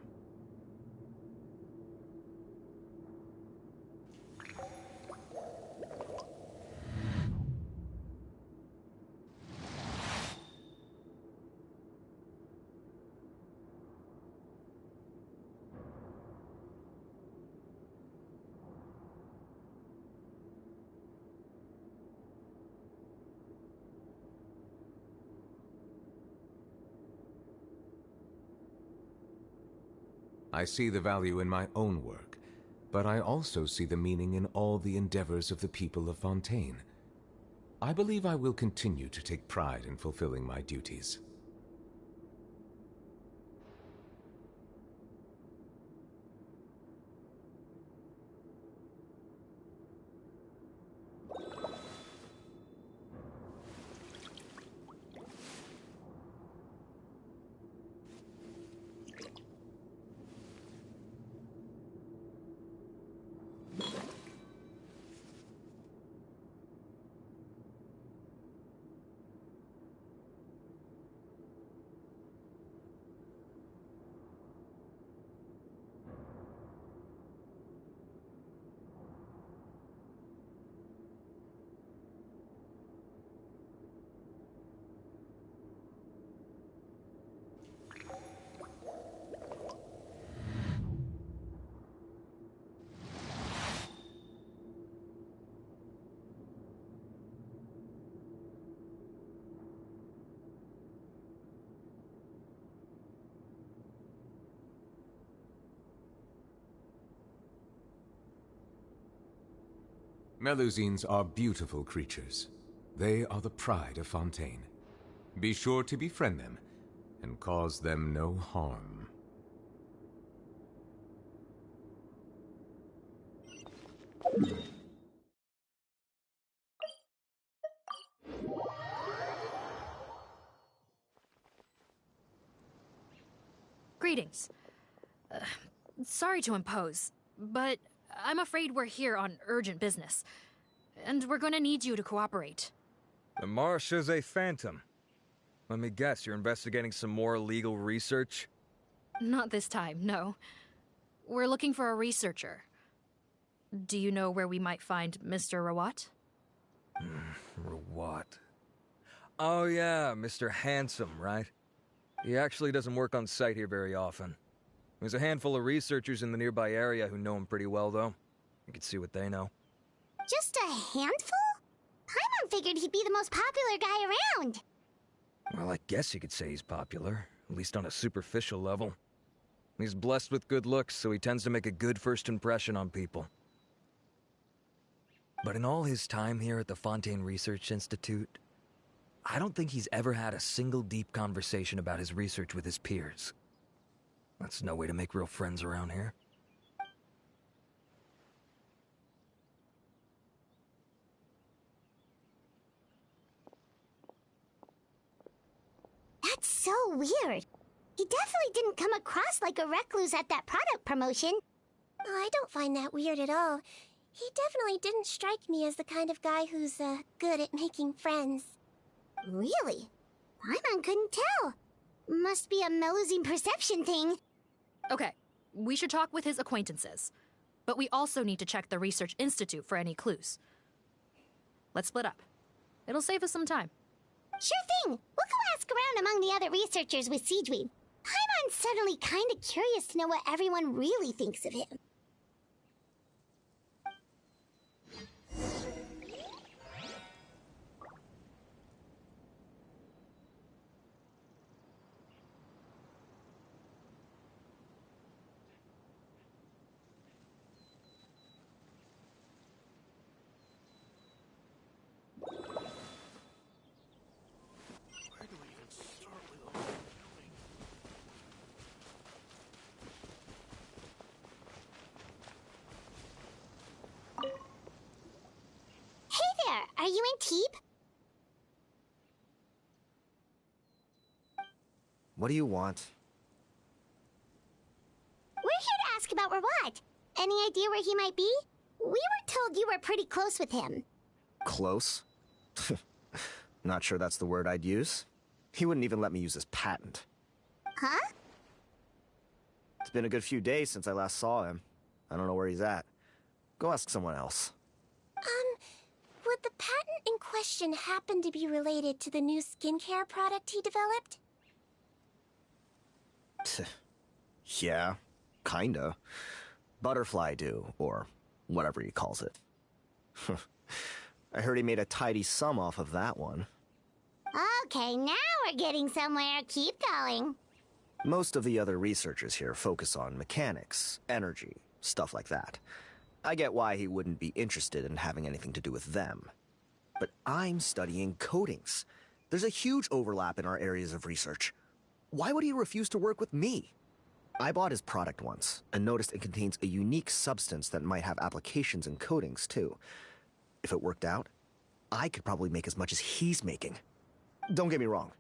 I see the value in my own work, but I also see the meaning in all the endeavors of the people of Fontaine. I believe I will continue to take pride in fulfilling my duties. Melusines are beautiful creatures. They are the pride of Fontaine. Be sure to befriend them and cause them no harm. Greetings. Sorry to impose, but I'm afraid we're here on urgent business, and we're gonna need you to cooperate. The Marechaussee Phantom. Let me guess, you're investigating some more illegal research? Not this time, no. We're looking for a researcher. Do you know where we might find Mr. Rawat? Rawat. Oh yeah, Mr. Handsome, right? He actually doesn't work on site here very often. There's a handful of researchers in the nearby area who know him pretty well, though. You can see what they know. Just a handful? Paimon figured he'd be the most popular guy around. Well, I guess you could say he's popular, at least on a superficial level. He's blessed with good looks, so he tends to make a good first impression on people. But in all his time here at the Fontaine Research Institute, I don't think he's ever had a single deep conversation about his research with his peers. That's no way to make real friends around here. That's so weird. He definitely didn't come across like a recluse at that product promotion. Oh, I don't find that weird at all. He definitely didn't strike me as the kind of guy who's, good at making friends. Really? Paimon couldn't tell. Must be a Melusine perception thing. Okay, we should talk with his acquaintances. But we also need to check the Research Institute for any clues. Let's split up. It'll save us some time. Sure thing. We'll go ask around among the other researchers with Seijuin. Paimon's suddenly kind of curious to know what everyone really thinks of him. Are you in Teep? What do you want? We're here to ask about Rawat. Any idea where he might be? We were told you were pretty close with him. Close? Not sure that's the word I'd use. He wouldn't even let me use his patent. Huh? It's been a good few days since I last saw him. I don't know where he's at. Go ask someone else. Would the patent in question happen to be related to the new skincare product he developed? Yeah, kinda. Butterfly dew, or whatever he calls it. I heard he made a tidy sum off of that one. Okay, now we're getting somewhere. Keep going. Most of the other researchers here focus on mechanics, energy, stuff like that. I get why he wouldn't be interested in having anything to do with them. But I'm studying coatings. There's a huge overlap in our areas of research. Why would he refuse to work with me? I bought his product once, and noticed it contains a unique substance that might have applications in coatings, too. If it worked out, I could probably make as much as he's making. Don't get me wrong.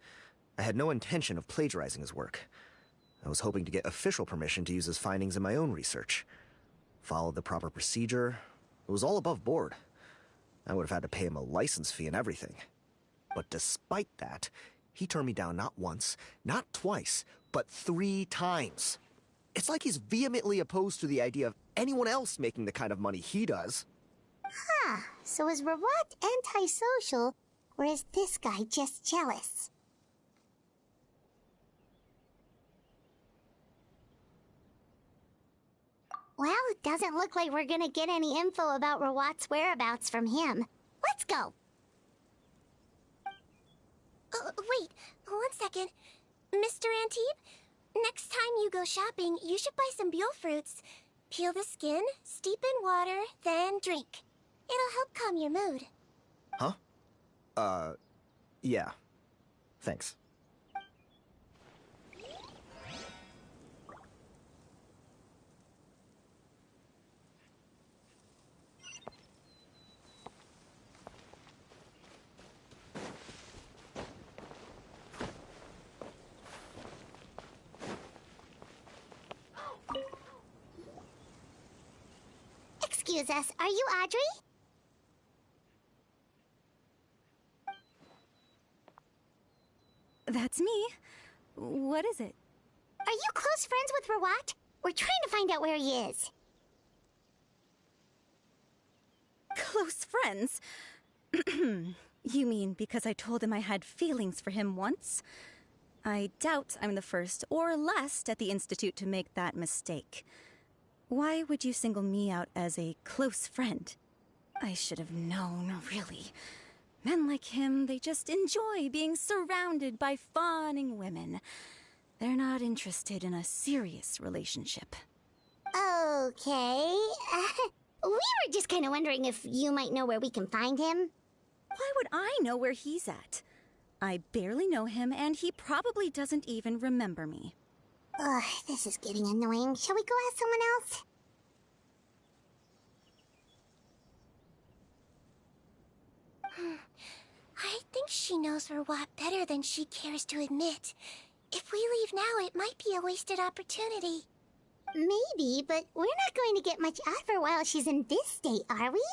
I had no intention of plagiarizing his work. I was hoping to get official permission to use his findings in my own research. Followed the proper procedure. It was all above board. I would have had to pay him a license fee and everything. But despite that, he turned me down not once, not twice, but 3 times. It's like he's vehemently opposed to the idea of anyone else making the kind of money he does. Huh, so is Rawat antisocial, or is this guy just jealous? Well, it doesn't look like we're gonna get any info about Rawat's whereabouts from him. Let's go! Wait, 1 second. Mr. Antibes, next time you go shopping, you should buy some Buell fruits. Peel the skin, steep in water, then drink. It'll help calm your mood. Huh? Yeah. Thanks. Excuse us, are you Audrey? That's me. What is it? Are you close friends with Rawat? We're trying to find out where he is. Close friends? You mean because I told him I had feelings for him once? I doubt I'm the first or last at the Institute to make that mistake. Why would you single me out as a close friend? I should have known, really. Men like him, they just enjoy being surrounded by fawning women. They're not interested in a serious relationship. Okay. We were just kind of wondering if you might know where we can find him. Why would I know where he's at? I barely know him, and he probably doesn't even remember me. Ugh, this is getting annoying. Shall we go ask someone else? I think she knows Rawat better than she cares to admit. If we leave now, it might be a wasted opportunity. Maybe, but we're not going to get much out of her while she's in this state, are we?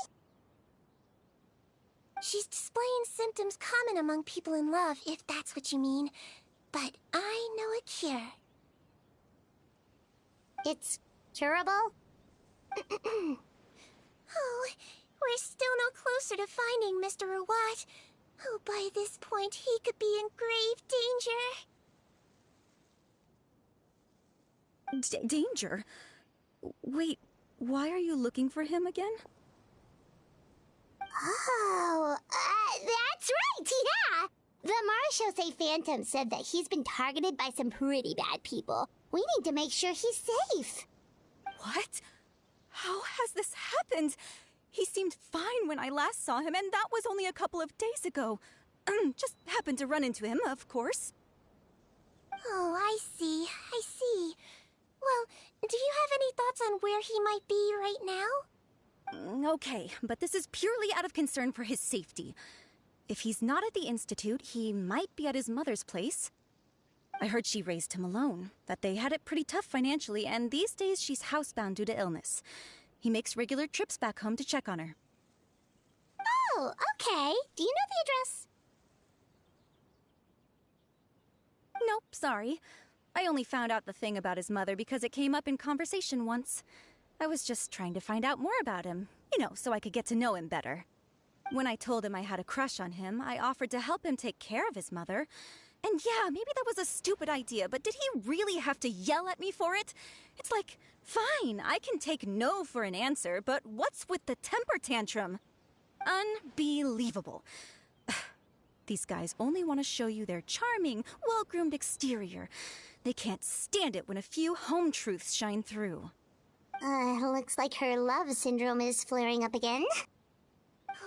She's displaying symptoms common among people in love, if that's what you mean. But I know a cure. It's curable? Oh, we're still no closer to finding Mr. Rawat. Oh, by this point, he could be in grave danger. Danger? Wait, why are you looking for him again? Oh, that's right, yeah! The Marechaussee Phantom said that he's been targeted by some pretty bad people. We need to make sure he's safe. What? How has this happened? He seemed fine when I last saw him, and that was only a couple of days ago. Just happened to run into him, of course. Oh, I see. Well, do you have any thoughts on where he might be right now? Okay, but this is purely out of concern for his safety. If he's not at the Institute, he might be at his mother's place. I heard she raised him alone, that they had it pretty tough financially, and these days she's housebound due to illness. He makes regular trips back home to check on her. Oh, okay. Do you know the address? Nope, sorry. I only found out the thing about his mother because it came up in conversation once. I was just trying to find out more about him, so I could get to know him better. When I told him I had a crush on him, I offered to help him take care of his mother. And yeah, maybe that was a stupid idea, but did he really have to yell at me for it? It's like, fine, I can take no for an answer, but what's with the temper tantrum? Unbelievable. These guys only want to show you their charming, well-groomed exterior. They can't stand it when a few home truths shine through. Looks like her love syndrome is flaring up again.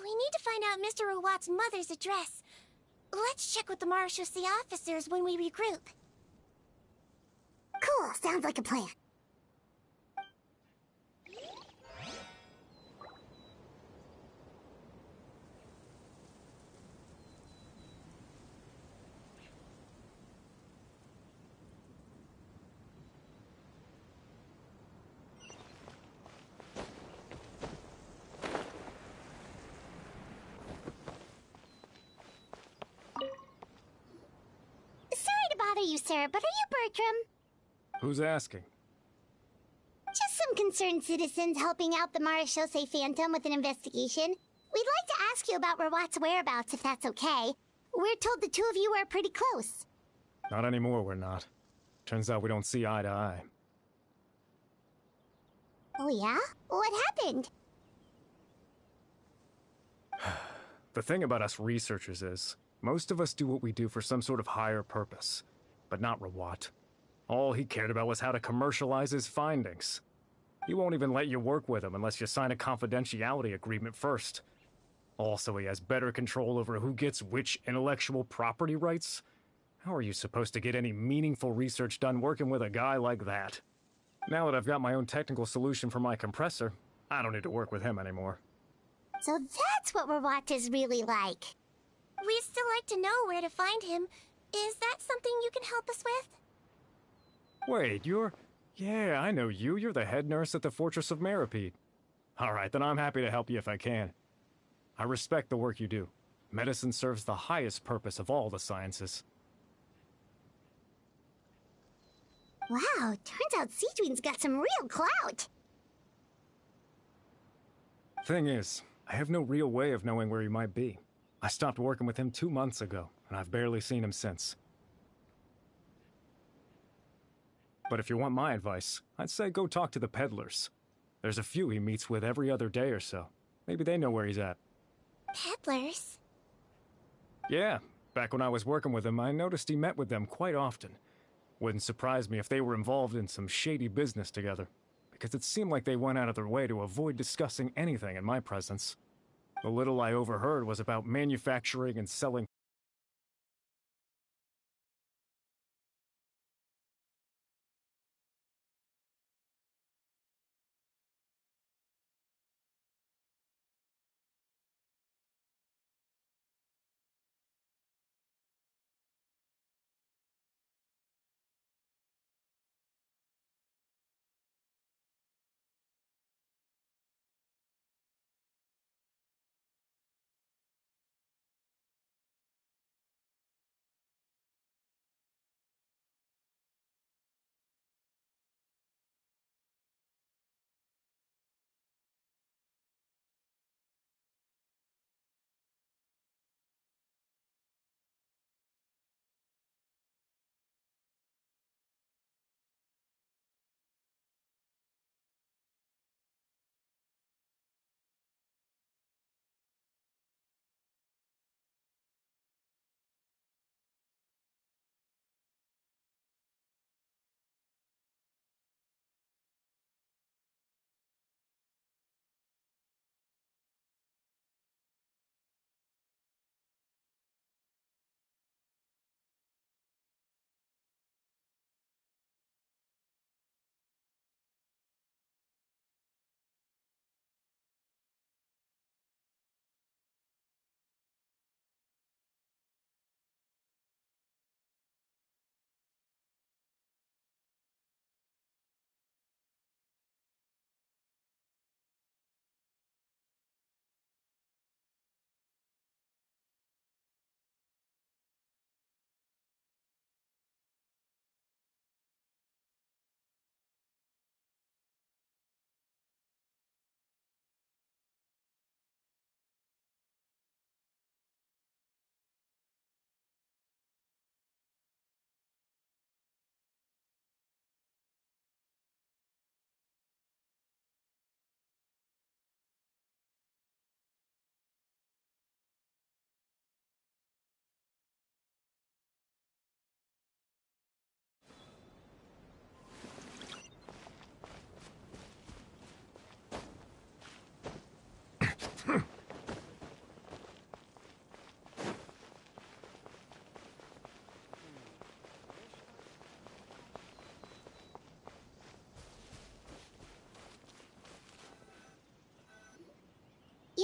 We need to find out Mr. Rawat's mother's address. Let's check with the Marechaussee officers when we regroup. Cool, sounds like a plan. Sorry to bother you, sir, but are you Bertram? Who's asking? Just some concerned citizens helping out the Marechaussee Phantom with an investigation. We'd like to ask you about Rawat's whereabouts, if that's okay. We're told the two of you are pretty close. Not anymore, we're not. Turns out we don't see eye to eye. Oh yeah? What happened? The thing about us researchers is, most of us do what we do for some sort of higher purpose. But not Rawat. All he cared about was how to commercialize his findings. He won't even let you work with him unless you sign a confidentiality agreement first. Also, he has better control over who gets which intellectual property rights. How are you supposed to get any meaningful research done working with a guy like that? Now that I've got my own technical solution for my compressor, I don't need to work with him anymore. So that's what Rawat is really like. We'd still like to know where to find him. Is that something you can help us with? Wait, Yeah, I know you. You're the head nurse at the Fortress of Meripede. Alright, then I'm happy to help you if I can. I respect the work you do. Medicine serves the highest purpose of all the sciences. Wow, turns out Sejuin's got some real clout. Thing is, I have no real way of knowing where he might be. I stopped working with him 2 months ago, and I've barely seen him since. But if you want my advice, I'd say go talk to the peddlers. There's a few he meets with every other day or so. Maybe they know where he's at. Peddlers? Yeah, back when I was working with him, I noticed he met with them quite often. Wouldn't surprise me if they were involved in some shady business together, because it seemed like they went out of their way to avoid discussing anything in my presence. The little I overheard was about manufacturing and selling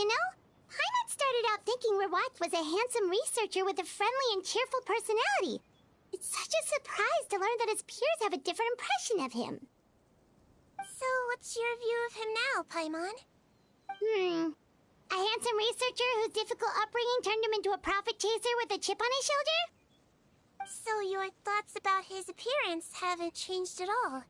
You know, Paimon started out thinking Rawat was a handsome researcher with a friendly and cheerful personality. It's such a surprise to learn that his peers have a different impression of him. So, what's your view of him now, Paimon? A handsome researcher whose difficult upbringing turned him into a profit chaser with a chip on his shoulder? So your thoughts about his appearance haven't changed at all?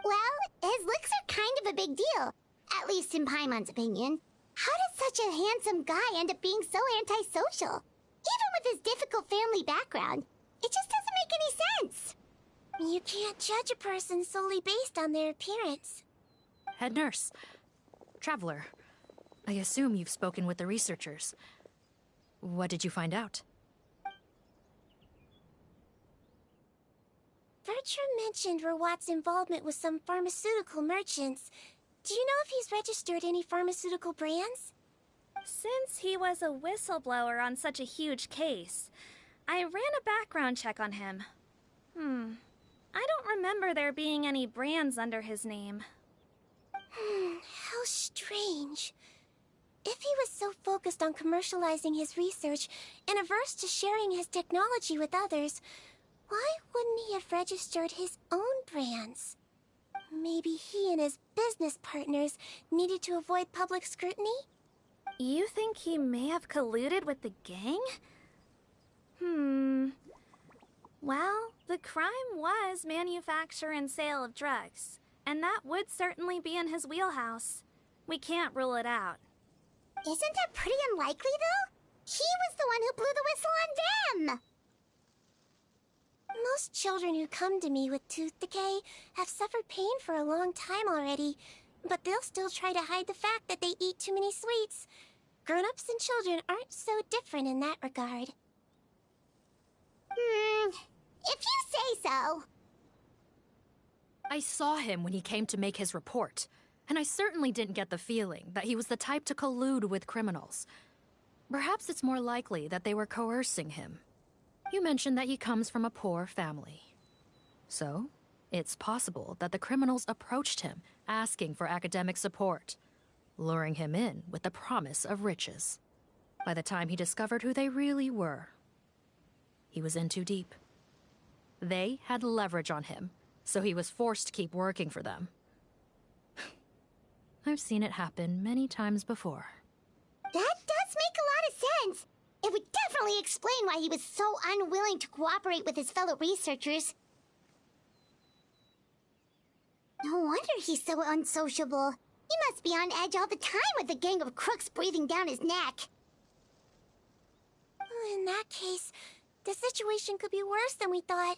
Well, his looks are kind of a big deal. At least in Paimon's opinion. How does such a handsome guy end up being so antisocial? Even with his difficult family background. It just doesn't make any sense. You can't judge a person solely based on their appearance. Head nurse. Traveler. I assume you've spoken with the researchers. What did you find out? Bertram mentioned Rawat's involvement with some pharmaceutical merchants. Do you know if he's registered any pharmaceutical brands? Since he was a whistleblower on such a huge case, I ran a background check on him. I don't remember there being any brands under his name. How strange. If he was so focused on commercializing his research and averse to sharing his technology with others, why wouldn't he have registered his own brands? Maybe he and his business partners needed to avoid public scrutiny? You think he may have colluded with the gang? Well, the crime was manufacture and sale of drugs, and that would certainly be in his wheelhouse. We can't rule it out. Isn't that pretty unlikely, though? He was the one who blew the whistle on them! Most children who come to me with tooth decay have suffered pain for a long time already, but they'll still try to hide the fact that they eat too many sweets. Grown-ups and children aren't so different in that regard. If you say so. I saw him when he came to make his report, and I certainly didn't get the feeling that he was the type to collude with criminals. Perhaps it's more likely that they were coercing him. You mentioned that he comes from a poor family. So, it's possible that the criminals approached him, asking for academic support, luring him in with the promise of riches. By the time he discovered who they really were, he was in too deep. They had leverage on him, so he was forced to keep working for them. I've seen it happen many times before. That does make a lot of sense. It would definitely explain why he was so unwilling to cooperate with his fellow researchers. No wonder he's so unsociable. He must be on edge all the time with a gang of crooks breathing down his neck. In that case, the situation could be worse than we thought.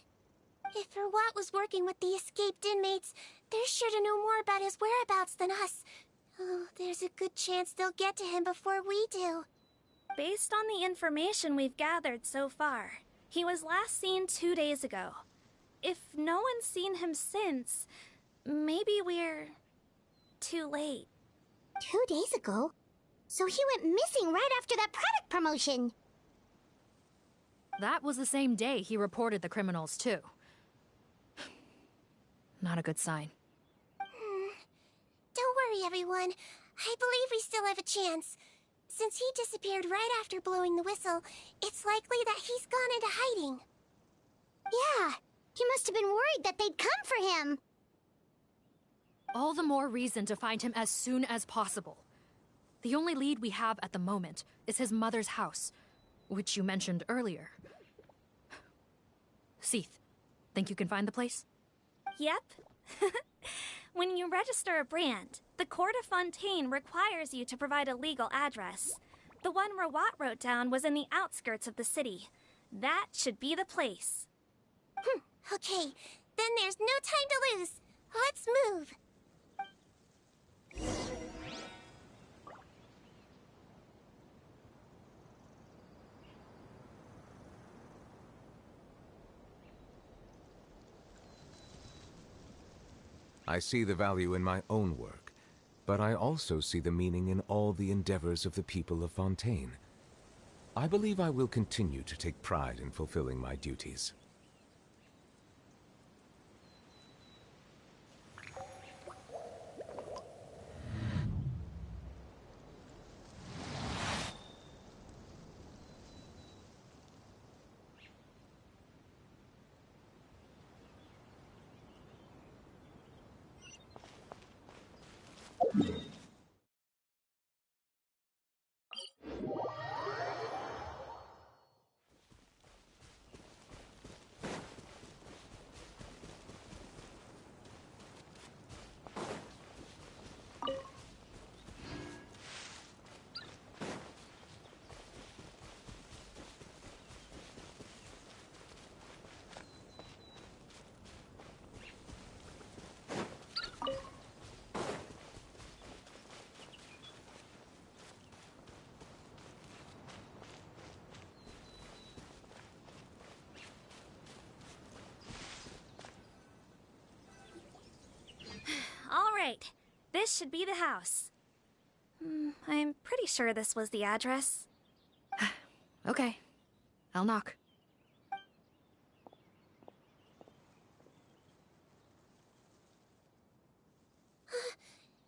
If Rawat was working with the escaped inmates, they're sure to know more about his whereabouts than us. Oh, there's a good chance they'll get to him before we do. Based on the information we've gathered so far, he was last seen 2 days ago. If no one's seen him since, maybe we're too late. 2 days ago? So he went missing right after that product promotion. That was the same day he reported the criminals, too. Not a good sign. Don't worry, everyone. I believe we still have a chance. Since he disappeared right after blowing the whistle, it's likely that he's gone into hiding. Yeah, he must have been worried that they'd come for him. All the more reason to find him as soon as possible. The only lead we have at the moment is his mother's house, which you mentioned earlier. Seath, think you can find the place? Yep. When you register a brand, the Court of Fontaine requires you to provide a legal address. The one Rawat wrote down was in the outskirts of the city. That should be the place. Okay, then there's no time to lose. Let's move. I see the value in my own work, but I also see the meaning in all the endeavors of the people of Fontaine. I believe I will continue to take pride in fulfilling my duties. All right, this should be the house. I'm pretty sure this was the address. Okay, I'll knock.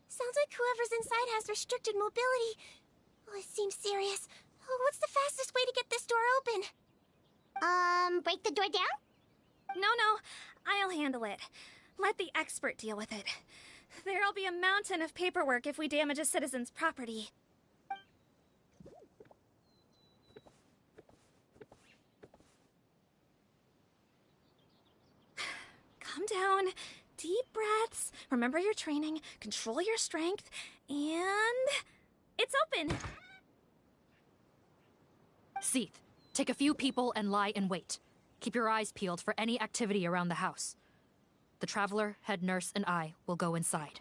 Sounds like whoever's inside has restricted mobility. Oh, it seems serious. Oh, what's the fastest way to get this door open? Break the door down? No, I'll handle it. Let the expert deal with it. There'll be a mountain of paperwork if we damage a citizen's property. Calm down. Deep breaths. Remember your training. Control your strength. And... it's open! Seath, take a few people and lie in wait. Keep your eyes peeled for any activity around the house. The Traveler, head nurse, and I will go inside.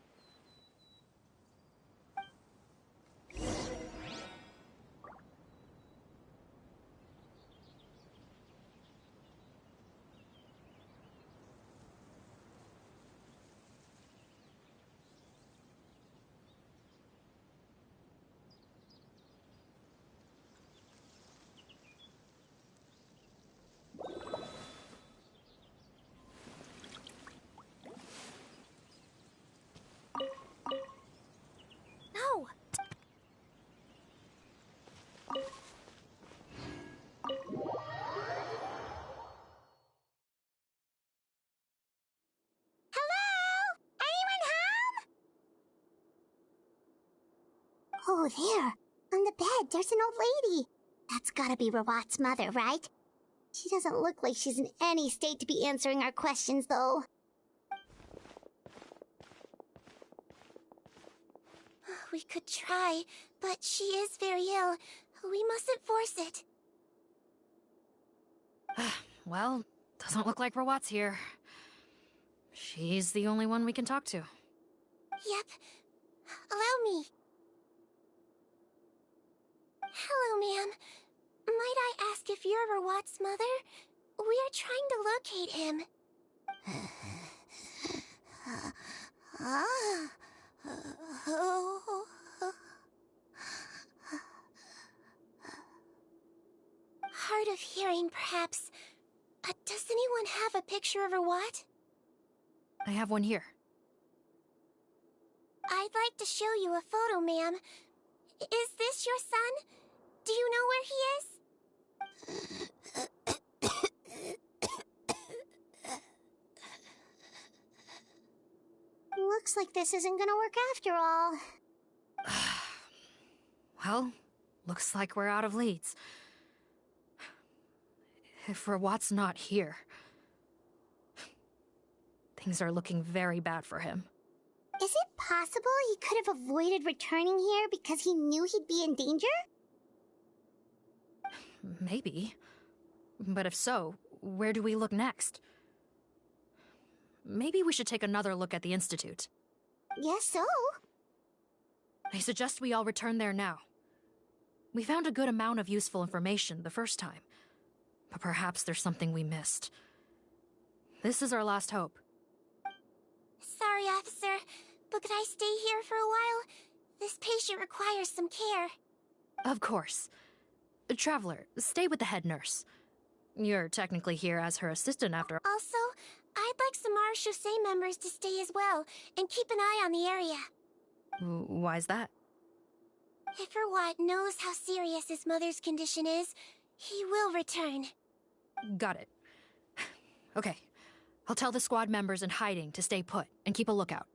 No! Oh, there. On the bed, there's an old lady. That's gotta be Rawat's mother, right? She doesn't look like she's in any state to be answering our questions, though. We could try, but she is very ill. We mustn't force it. Well, doesn't look like Rawat's here. She's the only one we can talk to. Yep. Allow me. Hello, ma'am. Might I ask if you're Rawat's mother? We are trying to locate him. Hard of hearing, perhaps. Does anyone have a picture of Rawat? I have one here. I'd like to show you a photo, ma'am. Is this your son? Do you know where he is? Looks like this isn't gonna work after all. Well, looks like we're out of leads. If Rawat's not here, things are looking very bad for him. Is it possible he could have avoided returning here because he knew he'd be in danger? Maybe. But if so, where do we look next? Maybe we should take another look at the Institute. Yes, so. I suggest we all return there now. We found a good amount of useful information the first time, but perhaps there's something we missed. This is our last hope. Sorry, officer, but could I stay here for a while? This patient requires some care. Of course. Traveler, stay with the head nurse. You're technically here as her assistant after— Also, I'd like some Marechaussee members to stay as well, and keep an eye on the area. Why's that? If Rawat knows how serious his mother's condition is, he will return. Got it. Okay. I'll tell the squad members in hiding to stay put and keep a lookout.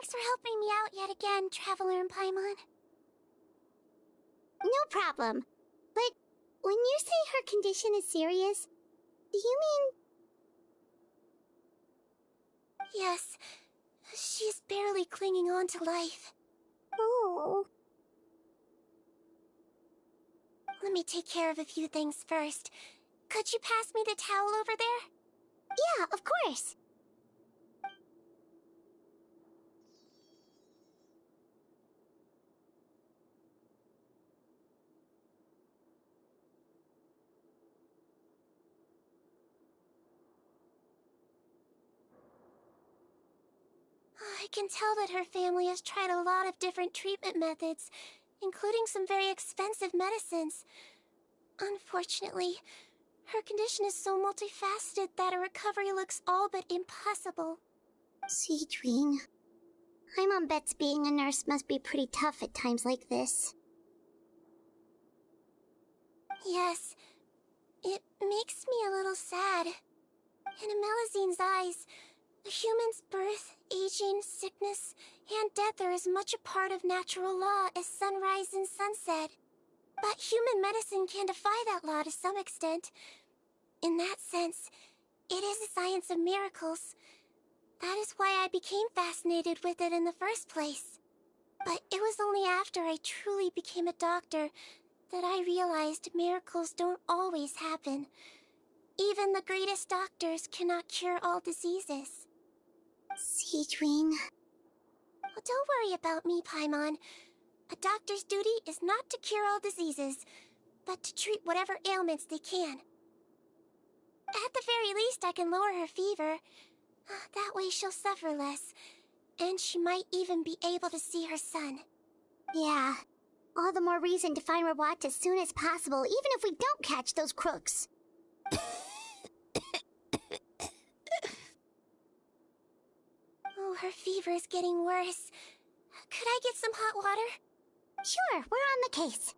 Thanks for helping me out yet again, Traveler and Paimon. No problem. But when you say her condition is serious, do you mean... Yes, she's barely clinging on to life. Oh. Let me take care of a few things first. Could you pass me the towel over there? Yeah, of course. I can tell that her family has tried a lot of different treatment methods, including some very expensive medicines. Unfortunately, her condition is so multifaceted that a recovery looks all but impossible. Siegewen. Paimon bets being a nurse must be pretty tough at times like this. Yes, it makes me a little sad. In Amelizine's eyes, a human's birth, aging, sickness, and death are as much a part of natural law as sunrise and sunset. But human medicine can defy that law to some extent. In that sense, it is a science of miracles. That is why I became fascinated with it in the first place. But it was only after I truly became a doctor that I realized miracles don't always happen. Even the greatest doctors cannot cure all diseases. Siegewen. Oh, don't worry about me, Paimon. A doctor's duty is not to cure all diseases, but to treat whatever ailments they can. At the very least, I can lower her fever. That way she'll suffer less, and she might even be able to see her son. Yeah, all the more reason to find Rawat as soon as possible, even if we don't catch those crooks. Oh, her fever is getting worse. Could I get some hot water? Sure, we're on the case.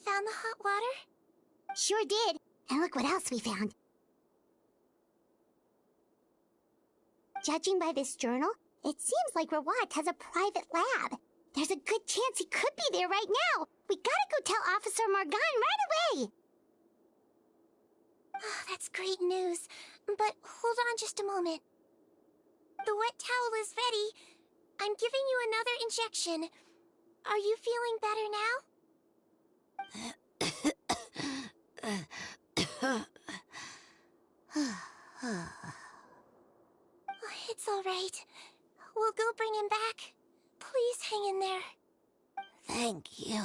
Found the hot water? Sure did. And look what else we found. Judging by this journal, it seems like Rawat has a private lab. There's a good chance he could be there right now. We gotta go tell Officer Morgan right away. Oh, that's great news. But hold on just a moment. The wet towel is ready. I'm giving you another injection. Are you feeling better now? It's all right. We'll go bring him back. Please hang in there. Thank you.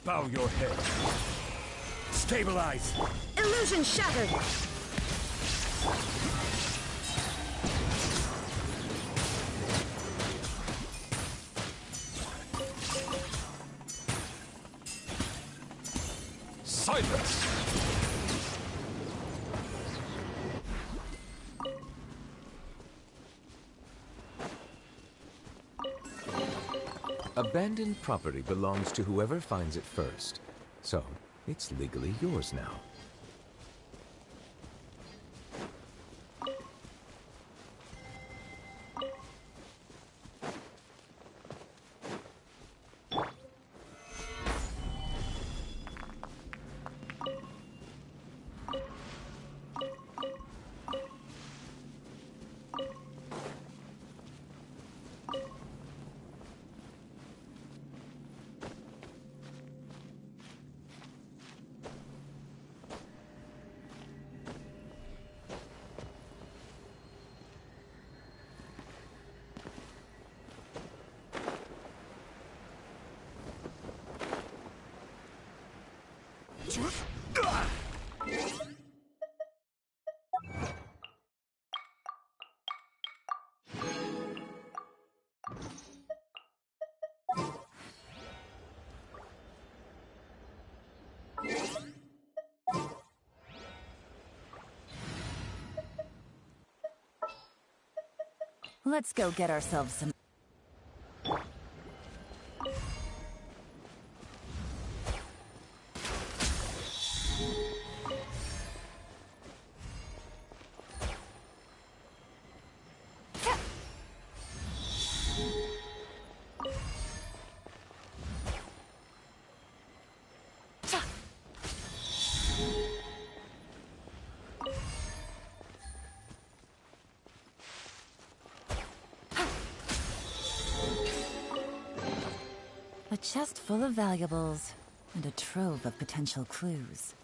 Bow your head. Stabilize! Illusion shattered! Refinements! Abandoned property belongs to whoever finds it first, so it's legally yours now. Let's go get ourselves some... A chest full of valuables, and a trove of potential clues.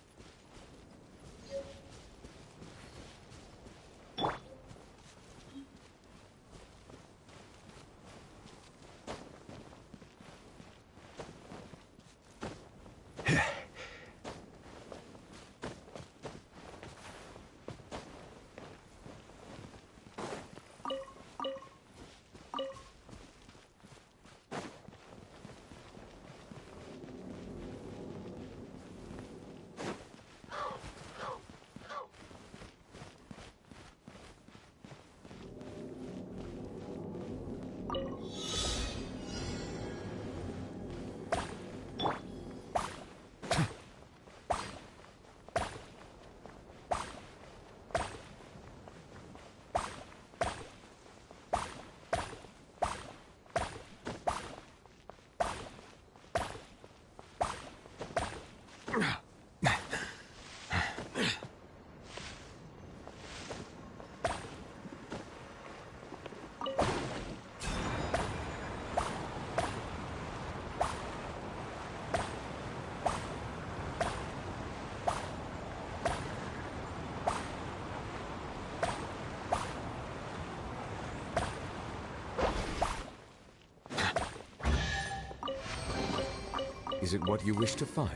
Is it what you wish to find?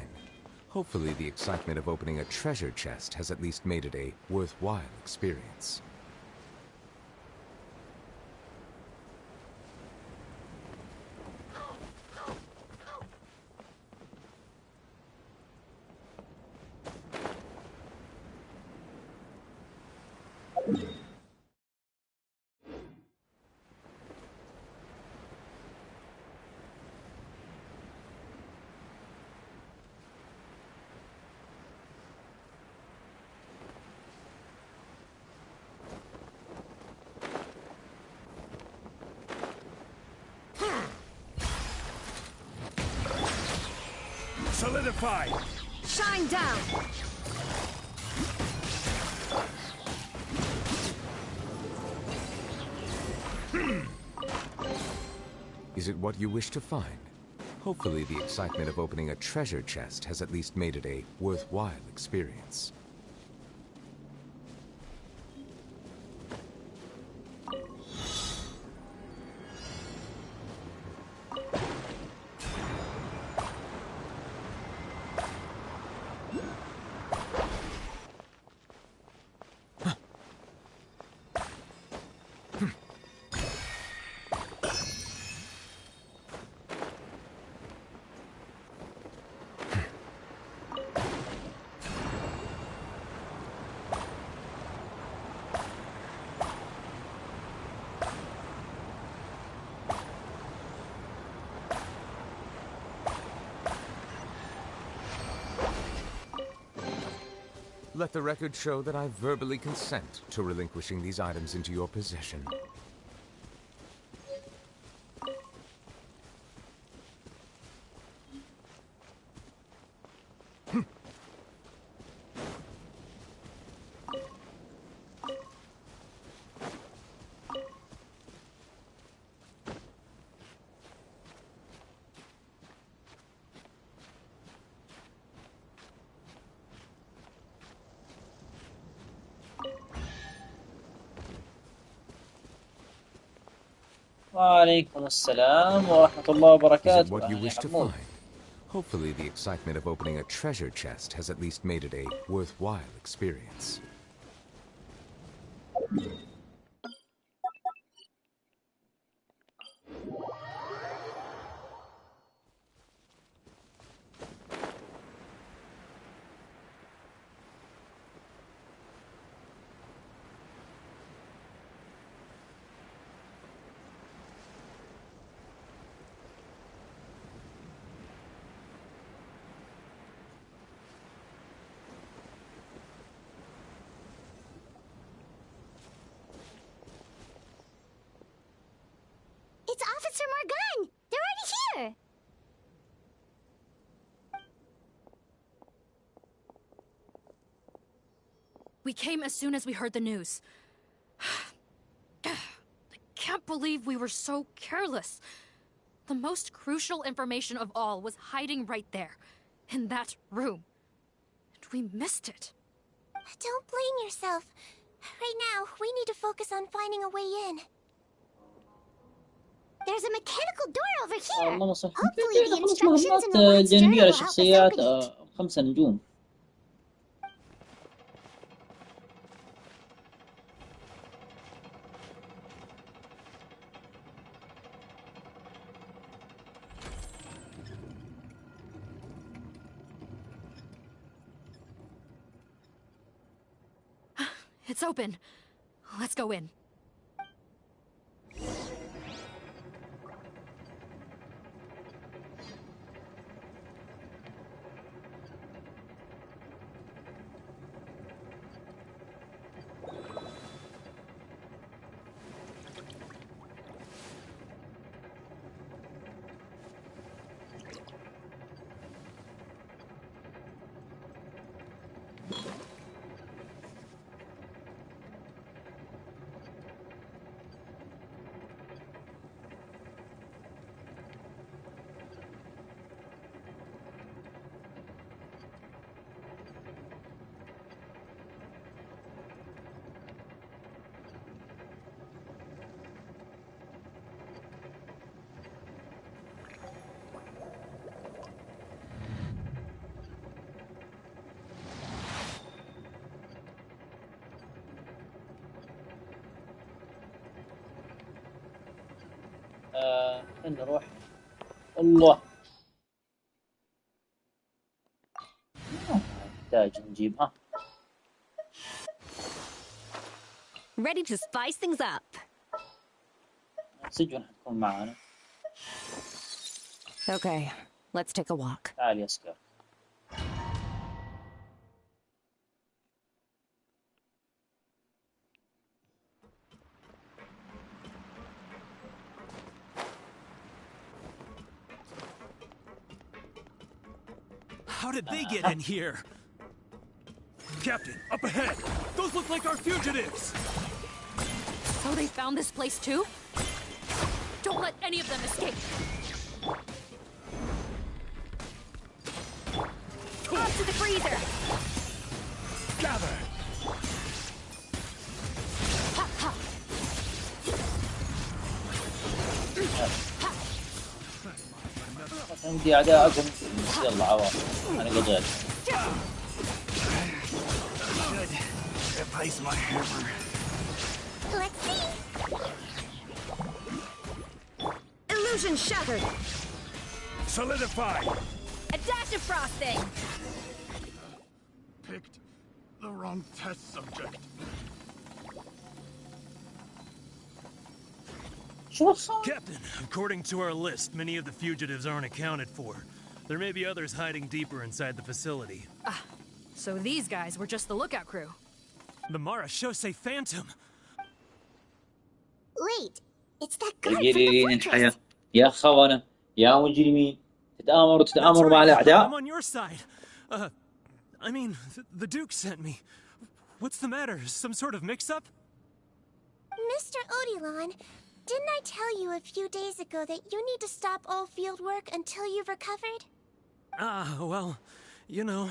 Hopefully the excitement of opening a treasure chest has at least made it a worthwhile experience. Solidify! Shine down! Is it what you wish to find? Hopefully the excitement of opening a treasure chest has at least made it a worthwhile experience. Let the record show that I verbally consent to relinquishing these items into your possession. وعليكم السلام ورحمة الله وبركاته. Is it what you wish to find? Hopefully the excitement of opening a treasure chest has at least made it a worthwhile experience. It's Officer Morgan! They're already here! We came as soon as we heard the news. I can't believe we were so careless. The most crucial information of all was hiding right there, in that room. And we missed it. Don't blame yourself. Right now, we need to focus on finding a way in. There's a mechanical door over here. والله صح. Hopefully the خلص instructions in the مهمات last journal جانبية will help us للشخصيات open it. 5 نجوم. It's open. Let's go in. نروح. الله. نحتاج نجيبها. Ready to spice things up. سيجوين حتكون معانا. Okay, let's take a walk. تعال يا سكار. How did they get in here? Captain, up ahead! Those look like our fugitives! So they found this place too? Don't let any of them escape! Up to the freezer! Gather! Ha ha! عندي أعداء أقوم. يلا عوام. أنا قدرت. Replace my hammer. Let's see. Illusion shattered! Solidify! A dash of frosting! Picked the wrong test subject. Captain, according to our list, many of the fugitives aren't accounted for. There may be others hiding deeper inside the facility. So these guys were just the lookout crew. The Mara Shosei Phantom. Wait, it's that guard from the fortress. يا خونة يا مجرمين تتآمروا مع I'm الأعداء. on your side. I mean, the Duke sent me. What's the matter? Some sort of mix-up? Mr. Odilon, didn't I tell you a few days ago that you need to stop all field work until you've recovered? Well, you know,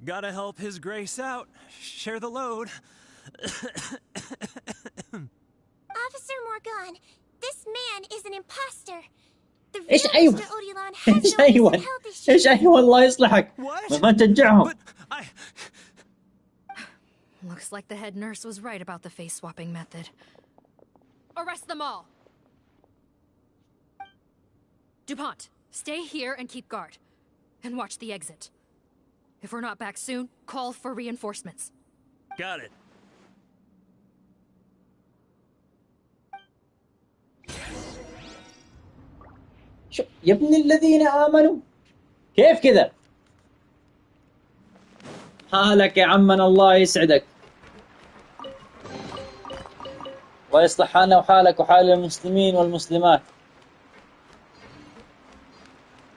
gotta help His Grace out. Share the load. Officer Morgan, this man is an imposter. The real إيش أيوة Mr. Odilon has إيش no أيوة mental health issues. إيش أيوة الله يصلحك ما تشجعهم. Looks like the head nurse was right about the face-swapping method. Arrest them all! DuPont, stay here and keep guard. And watch the exit. If we're not back soon, call for reinforcements. Got it. شو يا ابن الذين آمنوا كيف كذا؟ حالك يا عمنا الله يسعدك. الله يصلح حالنا وحالك وحال المسلمين والمسلمات.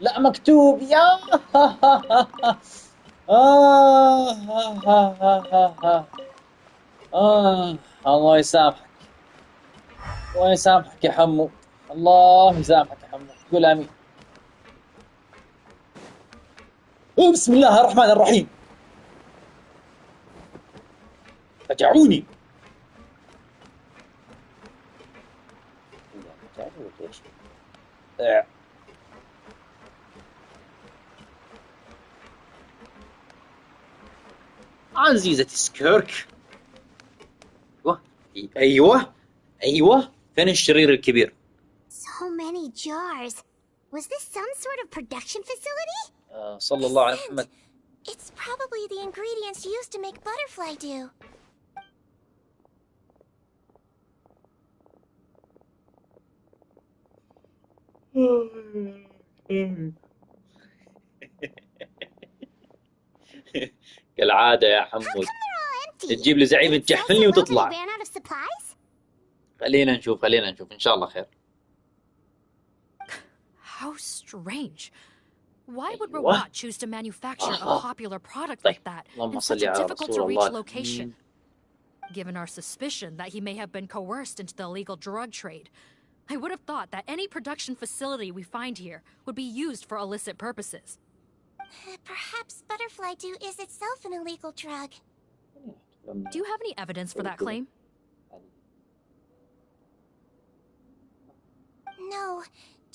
لا مكتوب يا الله يسامحك. الله يسامحك يا حمو. الله يسامحك يا حمو. قول آمين. بسم الله الرحمن الرحيم. رجعوني. عزيزتي سكيرك. ايوه فين الشرير الكبير؟ So many jars. Was this some sort of production facility? صلى الله على محمد. It's probably the ingredients used to make butterfly dew. كالعادة يا حمود تجيب لي زعيم تجحفلني وتطلع. خلينا نشوف إن شاء الله خير. How strange. Why would Rawat choose to manufacture a popular product like that in such a difficult-to-reach location? Given our suspicion that he may have been coerced into the illegal drug trade, I would have thought that any production facility we find here would be used for illicit purposes. Perhaps butterfly dew is itself an illegal drug. Do you have any evidence for that claim? No,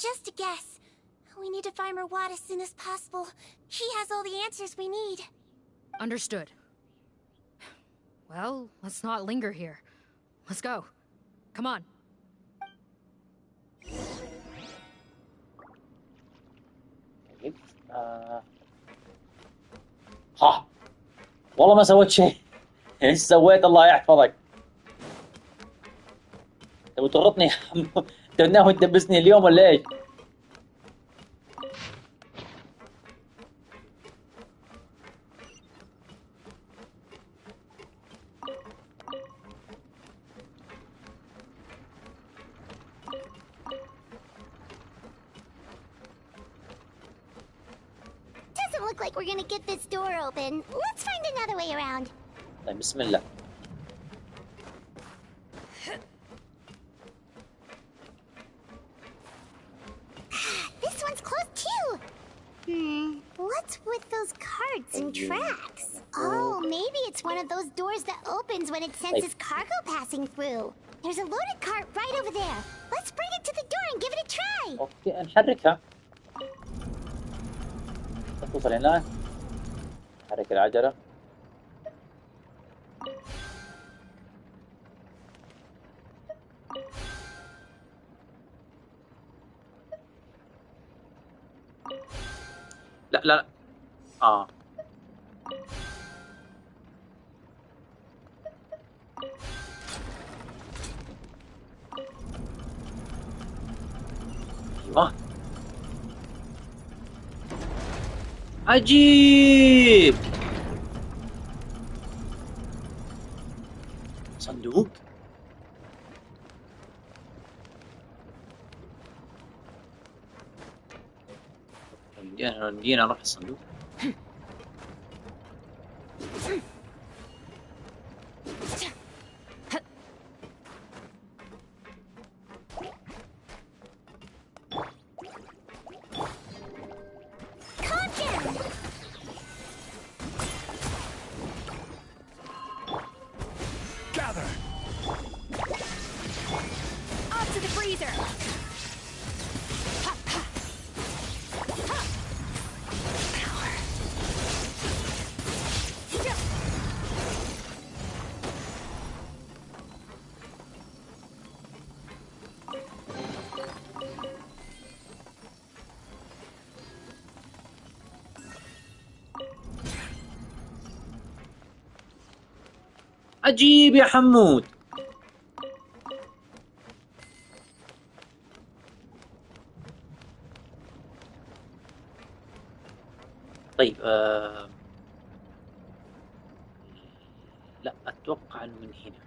just a guess. We need to find Rawat as soon as possible. He has all the answers we need. Understood. Well, let's not linger here. Let's go. Come on. ها والله ما سويت شيء. ايش سويت الله يحفظك؟ تبي تغرطني يا حمو؟ انت ناوي تدبسني اليوم ولا ايش؟ Doesn't look like we're gonna get this door open. Let's find another way around. طيب بسم الله. This one's closed too. What's with those carts and tracks? Oh, maybe it's one of those doors that opens when it senses cargo passing through. There's a loaded cart right over there. Let's bring it to the door and give it a try. اوكي نحركها. توصل هنا. نحرك العجلة. لا لا لا ايوه عجيب دينا نروح الصندوق. عجيب يا حمود. طيب لا اتوقع انه من هنا.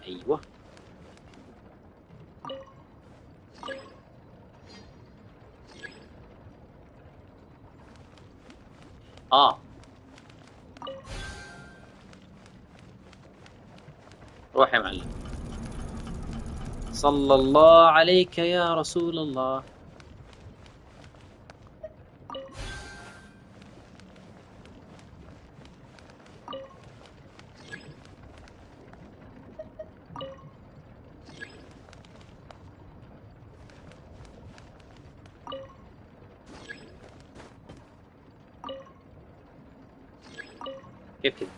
ايوه روح يا معلم. صلى الله عليك يا رسول الله. كيف كذا؟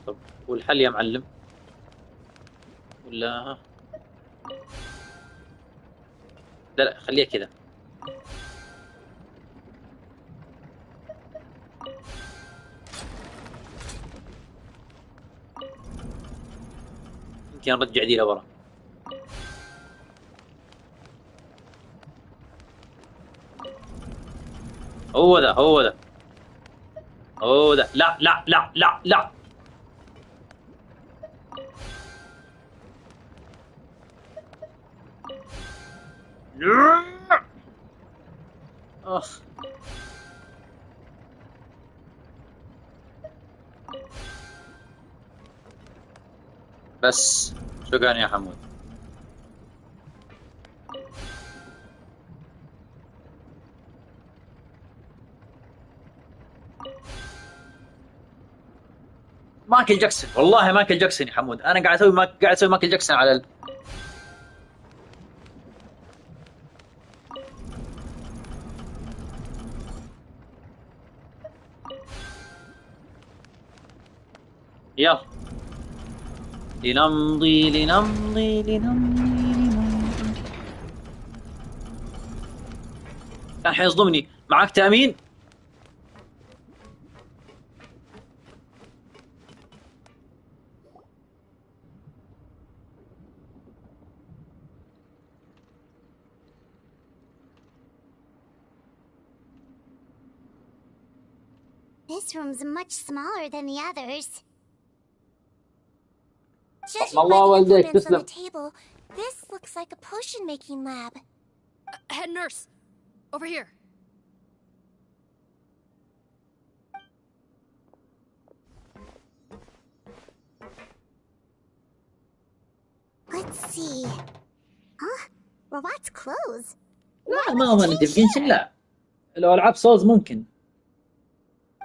طب والحل يا معلم؟ ولا لا خليها كذا. يمكن نرجع دي لورا. هو ذا لا لا لا لا لا. اخ بس شكرا يا حمود. مايكل جاكسون، والله مايكل جاكسون يا حمود. انا قاعد اسوي مايكل جاكسون على يلا لنمضي. كان حيصدمني. معك تأمين؟ This room's much smaller than the others. Judging by the implements on the table, this looks like a potion-making lab. Head nurse, over here. Let's see. Huh? Robot's clothes. لا ما أظن أنت في جنشن. لا لو ألعاب سولز ممكن.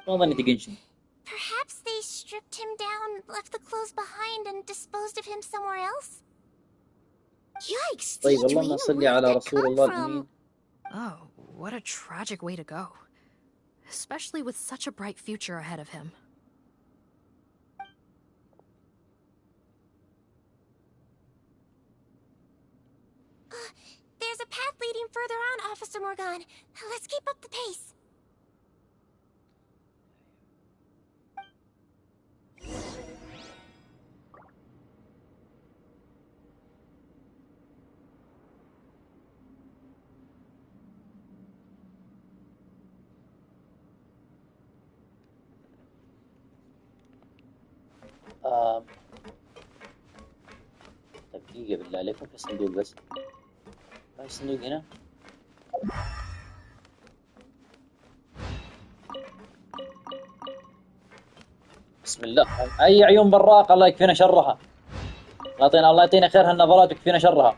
ما أظن أنت جنشن. Perhaps they stripped him down, left the clothes behind, and disposed of him somewhere else? Yikes! طيب اللهم صل على رسول الله الأمين. Oh, what a tragic way to go. Especially with such a bright future ahead of him. There's a path leading further on, Officer Morgan. Let's keep up the pace. دقيقة بالله عليكم، في صندوق بس. في صندوق هنا. بسم الله. اي عيون براق، الله يكفينا شرها. الله يعطينا خير هالنظرات ويكفينا شرها.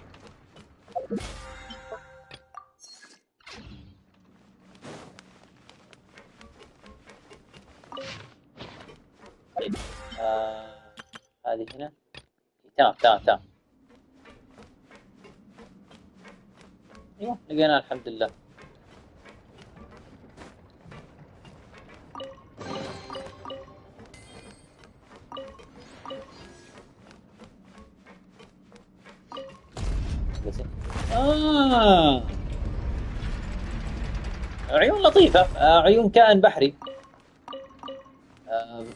طيب هذه هنا. تمام. ايوه لقيناها الحمد لله. عيون لطيفة. عيون كائن بحري.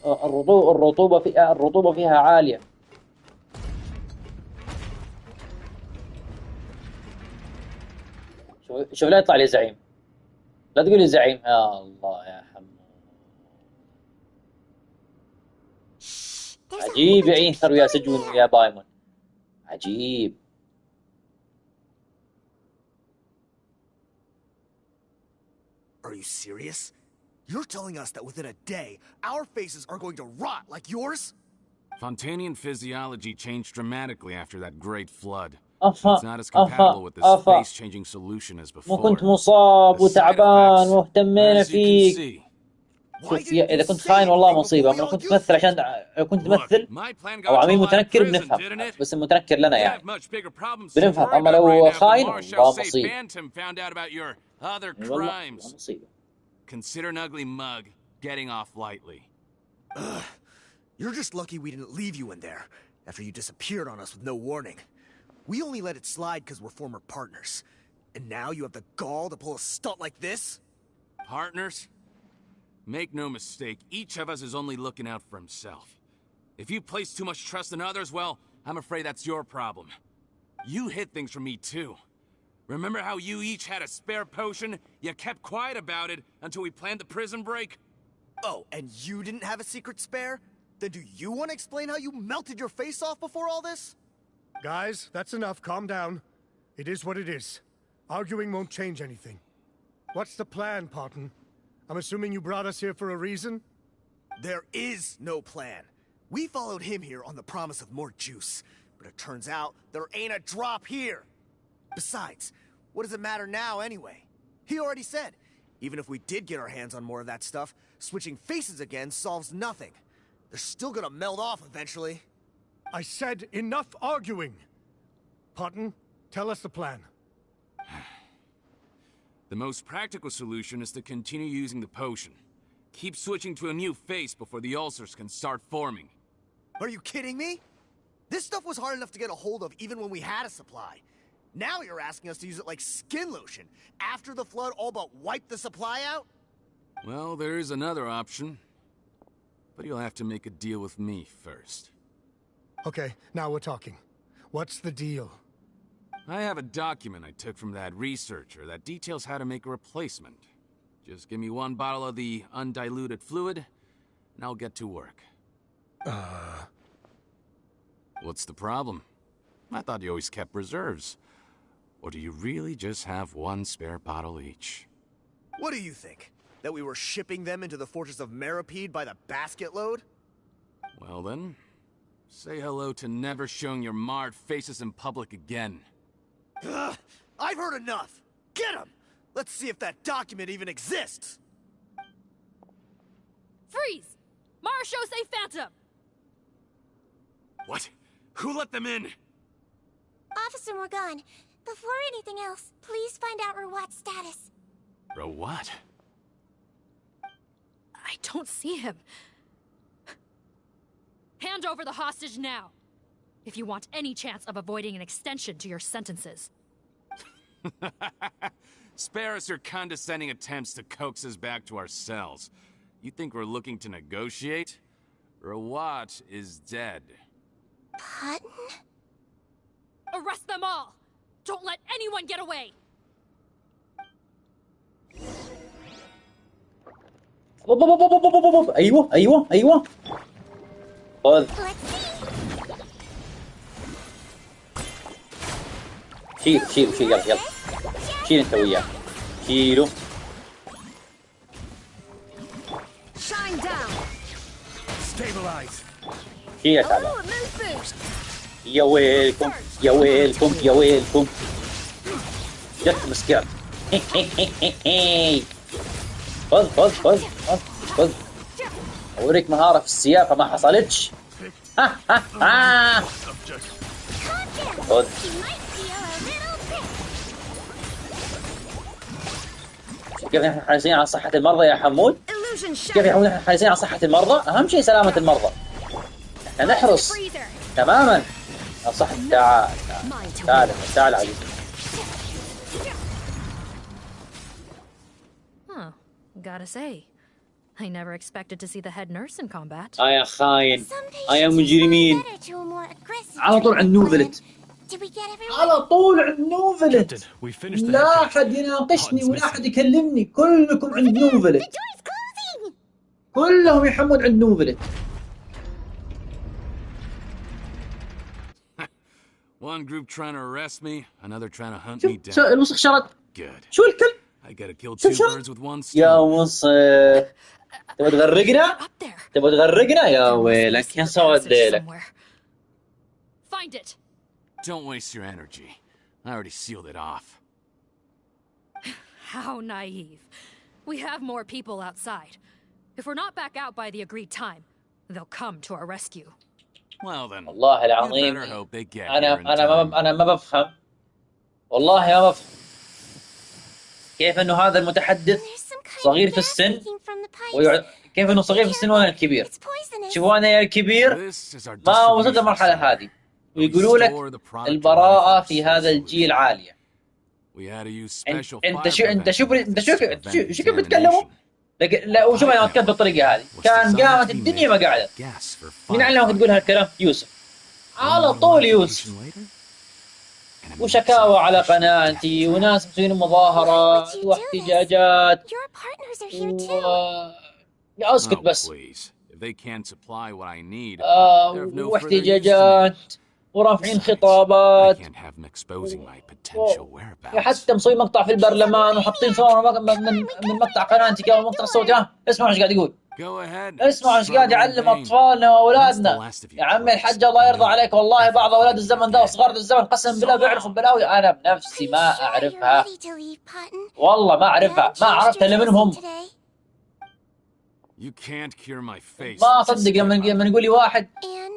الرطوبة فيها عالية. شوف لا يطلع لي زعيم. لا تقول لي زعيم. يا الله يا حمو. عجيب يا إيثر ويا سجون ويا بايمون. عجيب. Are you serious? You're telling us that within a day, our faces are going to rot like yours? Fontanian physiology changed dramatically after that great flood. أفا It's not as compatible with this face-changing solution as before. ما كنت مصاب وتعبان واهتمينا فيك. See. شوف إذا كنت خاين والله مصيبة. أنا كنت تمثل عشان كنت تمثل أو عميل متنكر بنفهم، بس المتنكر لنا يعني بنفهم، أما لو خاين والله مصيبة. والله مصيبة. Consider an ugly mug getting off lightly. You're just lucky we didn't leave you in there after you disappeared on us with no warning. We only let it slide because we're former partners. And now you have the gall to pull a stunt like this? Partners? Make no mistake, each of us is only looking out for himself. If you place too much trust in others, well, I'm afraid that's your problem. You hid things from me too. Remember how you each had a spare potion? You kept quiet about it until we planned the prison break? Oh, and you didn't have a secret spare? Then do you want to explain how you melted your face off before all this? Guys, that's enough. Calm down. It is what it is. Arguing won't change anything. What's the plan, Parton? I'm assuming you brought us here for a reason? There is no plan. We followed him here on the promise of more juice. But it turns out there ain't a drop here. Besides, what does it matter now anyway? He already said, even if we did get our hands on more of that stuff, switching faces again solves nothing. They're still gonna melt off eventually. I said enough arguing! Parton, tell us the plan. The most practical solution is to continue using the potion. Keep switching to a new face before the ulcers can start forming. Are you kidding me? This stuff was hard enough to get a hold of even when we had a supply. Now you're asking us to use it like skin lotion, after the flood all but wiped the supply out? Well, there is another option. But you'll have to make a deal with me first. Okay, now we're talking. What's the deal? I have a document I took from that researcher that details how to make a replacement. Just give me one bottle of the undiluted fluid, and I'll get to work. What's the problem? I thought you always kept reserves. Or do you really just have one spare bottle each? What do you think? That we were shipping them into the fortress of Meripede by the basket load? Well then, say hello to never showing your marred faces in public again. Ugh, I've heard enough! Get him! Let's see if that document even exists! Freeze! Marashosei Phantom! What? Who let them in? Officer Morgan, before anything else, please find out Rawat's status. Rawat? I don't see him. Hand over the hostage now, if you want any chance of avoiding an extension to your sentences. Spare us your condescending attempts to coax us back to our cells. You think we're looking to negotiate? Rawat is dead. Parton? Arrest them all! Don't let anyone get away! أيوة خذ. شيل شيل شيل يلا يلا شيل انت وياه شيله شيل يا تعبان يا ويلكم يا ويلكم يا ويلكم جت مسكين خذ خذ خذ خذ خذ اوريك مهارة في السيافة ما حصلتش ها ها ها خذ كيف نحن حريصين على صحة المرضى يا حمود؟ كيف نحن حريصين على صحة المرضى؟ أهم شيء سلامة المرضى. نحن نحرص تماما على صحة. تعال تعال تعال عزيزي. Gotta say, I never expected to see the head nurse in combat. يا خاين يا مجرمين على طول عند نوفلت على طول عند نوفلت لا أحد يناقشني ولا أحد يكلمني كلكم عند نوفلت كلهم يحمون عند نوفلت. One group trying to arrest me, another trying to hunt me down. شو الوسخ شرط شو الكل I gotta kill two birds with one stone. يا وسخ تبغى تغرقنا؟ تبغى تغرقنا يا ويلك يا سواد ليلك. Find it. Don't waste your energy. I already sealed it off. How naive. We have more people outside. If we're not back out by the agreed time, they'll come to our rescue. Well then. والله العظيم أنا ما بفهم والله ما بفهم كيف إنه هذا المتحدث صغير في السن كيف إنه صغير في السن وأنا الكبير. شوفوا أنا يا الكبير ما وصلت المرحلة هذه ويقولوا لك البراءة في هذا الجيل عالية. انت شوف كيف بتكلموا لا وشوف انا اتكلم بالطريقه هذه كان قامت الدنيا ما قعدت. مين علمك تقول هالكلام؟ يوسف على طول يوسف وشكاوى على قناتي وناس مسوين مظاهرات واحتجاجات اسكت بس واحتجاجات ورافعين خطابات حتى مسوي مقطع في البرلمان وحاطين صور من مقطع قناتي كان مقطع صوتي. اسمعوا ايش قاعد يقول اسمعوا ايش قاعد يعلم اطفالنا واولادنا. يا عمي الحاج الله يرضى عليك والله بعض اولاد الزمن ده وصغار الزمن قسم بالله بيعرفوا بلاوي انا بنفسي ما اعرفها والله ما اعرفها ما عرفتها الا منهم. ما اصدق لما يقول لي واحد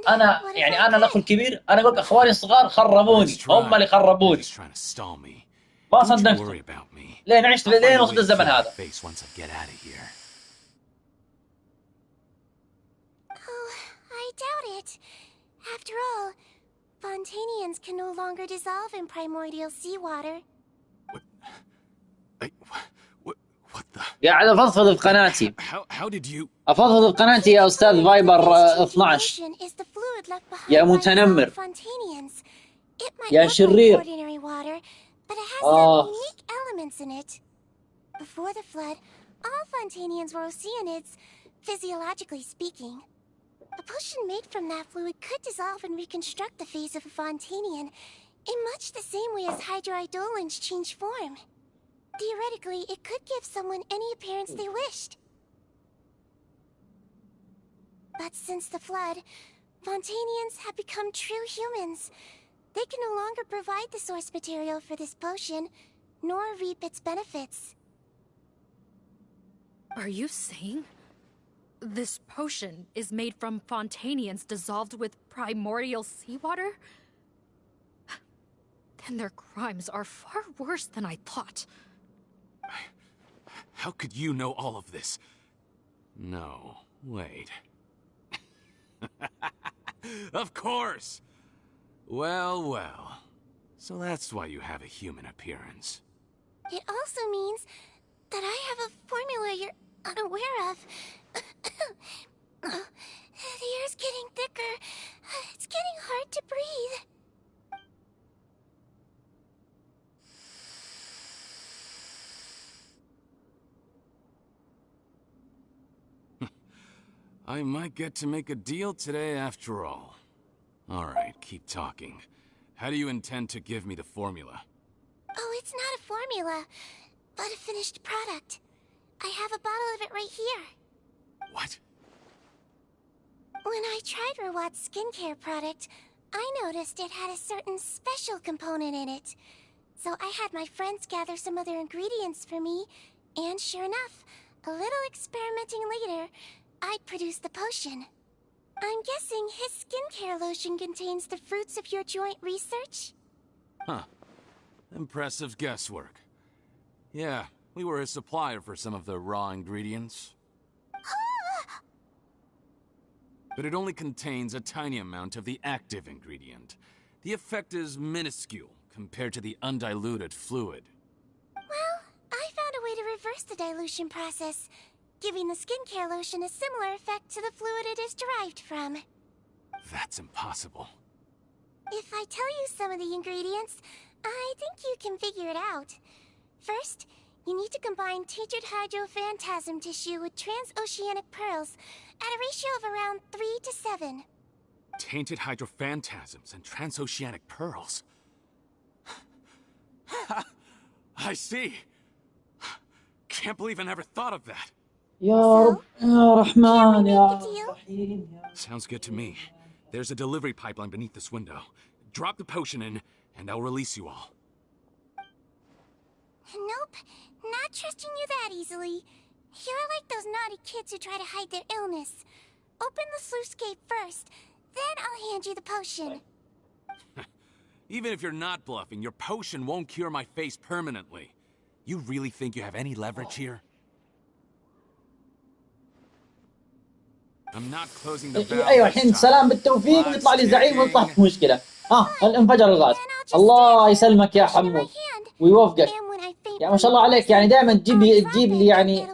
انا يعني انا الاخ الكبير انا اقول اخواني الصغار خربوني هم اللي خربوني ما صدقت لين عشت لين وصلت الزمن هذا. I doubt it. After all, Fontanians can no longer dissolve in primordial seawater. قاعد افضفض بقناتي افضفض بقناتي يا استاذ فايبر 12 يا متنمر يا شرير. Before the flood, all Fontanians were oceanids, physiologically speaking. A potion made from that fluid could dissolve and reconstruct the face of a Fontanian in much the same way as hydroidolins change form. Theoretically, it could give someone any appearance they wished. But since the flood, Fontanians have become true humans. They can no longer provide the source material for this potion, nor reap its benefits. Are you saying this potion is made from Fontanians dissolved with primordial seawater? Then their crimes are far worse than I thought. How could you know all of this? No, wait. Of course! Well, well. So that's why you have a human appearance. It also means that I have a formula you're unaware of. The air's getting thicker. It's getting hard to breathe. I might get to make a deal today after all. Alright, keep talking. How do you intend to give me the formula? It's not a formula, but a finished product. I have a bottle of it right here. What? When I tried Rawat's skincare product, I noticed it had a certain special component in it. So I had my friends gather some other ingredients for me, and sure enough, a little experimenting later, I produced the potion. I'm guessing his skincare lotion contains the fruits of your joint research? Huh. Impressive guesswork. Yeah, we were his supplier for some of the raw ingredients. But it only contains a tiny amount of the active ingredient. The effect is minuscule compared to the undiluted fluid. Well, I found a way to reverse the dilution process, giving the skincare lotion a similar effect to the fluid it is derived from. That's impossible. If I tell you some of the ingredients, I think you can figure it out. First, you need to combine tainted hydrophantasm tissue with transoceanic pearls at a ratio of around 3 to 7. Tainted hydrophantasms and transoceanic pearls. I see. Can't believe I never thought of that. يا رب يا رحمن يا رحيم. Sounds good to me. There's a delivery pipeline beneath this window. Drop the potion in, and I'll release you all. Nope, not trusting you that easily. You're like those naughty kids who try to hide their illness. Open the sluice gate first, then I'll hand you the potion. Even if you're not bluffing, your potion won't cure my face permanently. You really think you have any leverage here? I'm not closing the valve. ايوه الحين سلام بالتوفيق ويطلع لي زعيم ونطلع في مشكله. انفجر الغاز. الله يسلمك يا حمود ويوفقك. يا ما شاء الله عليك، يعني دائما تجيب لي يعني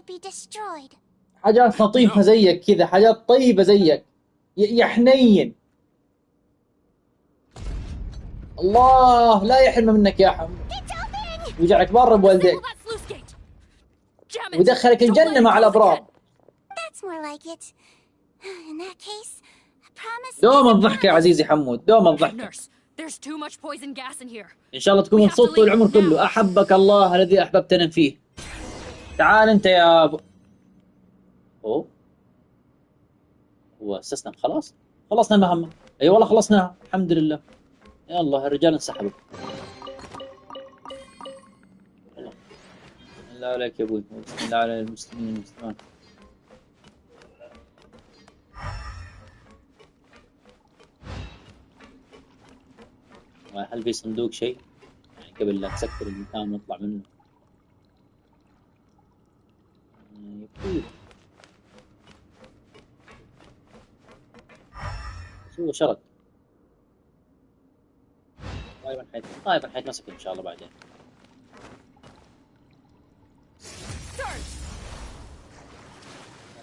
حاجات لطيفه زيك كذا، حاجات طيبه زيك يا حنين. الله لا يحرم منك يا حمود، ويجعلك برا بوالديك ويدخلك الجنه مع الابرار. دوما الضحكه يا عزيزي حمود، دوما الضحكه. ان شاء الله تكون مبسوط طول العمر كله. احبك الله الذي احببتنا فيه. تعال انت يا ابو. اوه هو استسلم خلاص؟ خلصنا المهمه. اي والله خلصناها الحمد لله. يلا الرجال انسحبوا. الله بسم الله عليك يا ابوي، بسم الله على المسلمين والمسلمات. هل في صندوق شيء يعني قبل لا تسكر المكان ونطلع منه؟ يكفي. شو شرط؟ طيب حيتمسك ان شاء الله بعدين.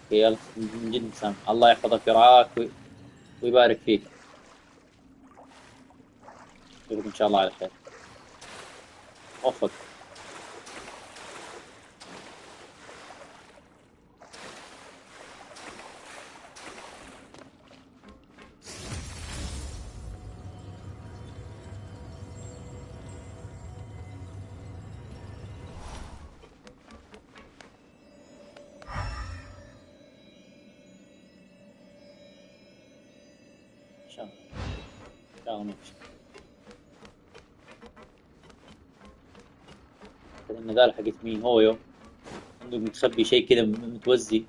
اوكي يلا من جد مسام، الله يحفظك ويرعاك ويبارك فيك. نشوفك ان شاء الله على خير. وفق. ان شاء الله نمشي. النذالة حقت مين؟ هويو عنده متخبي شيء كذا متوزي.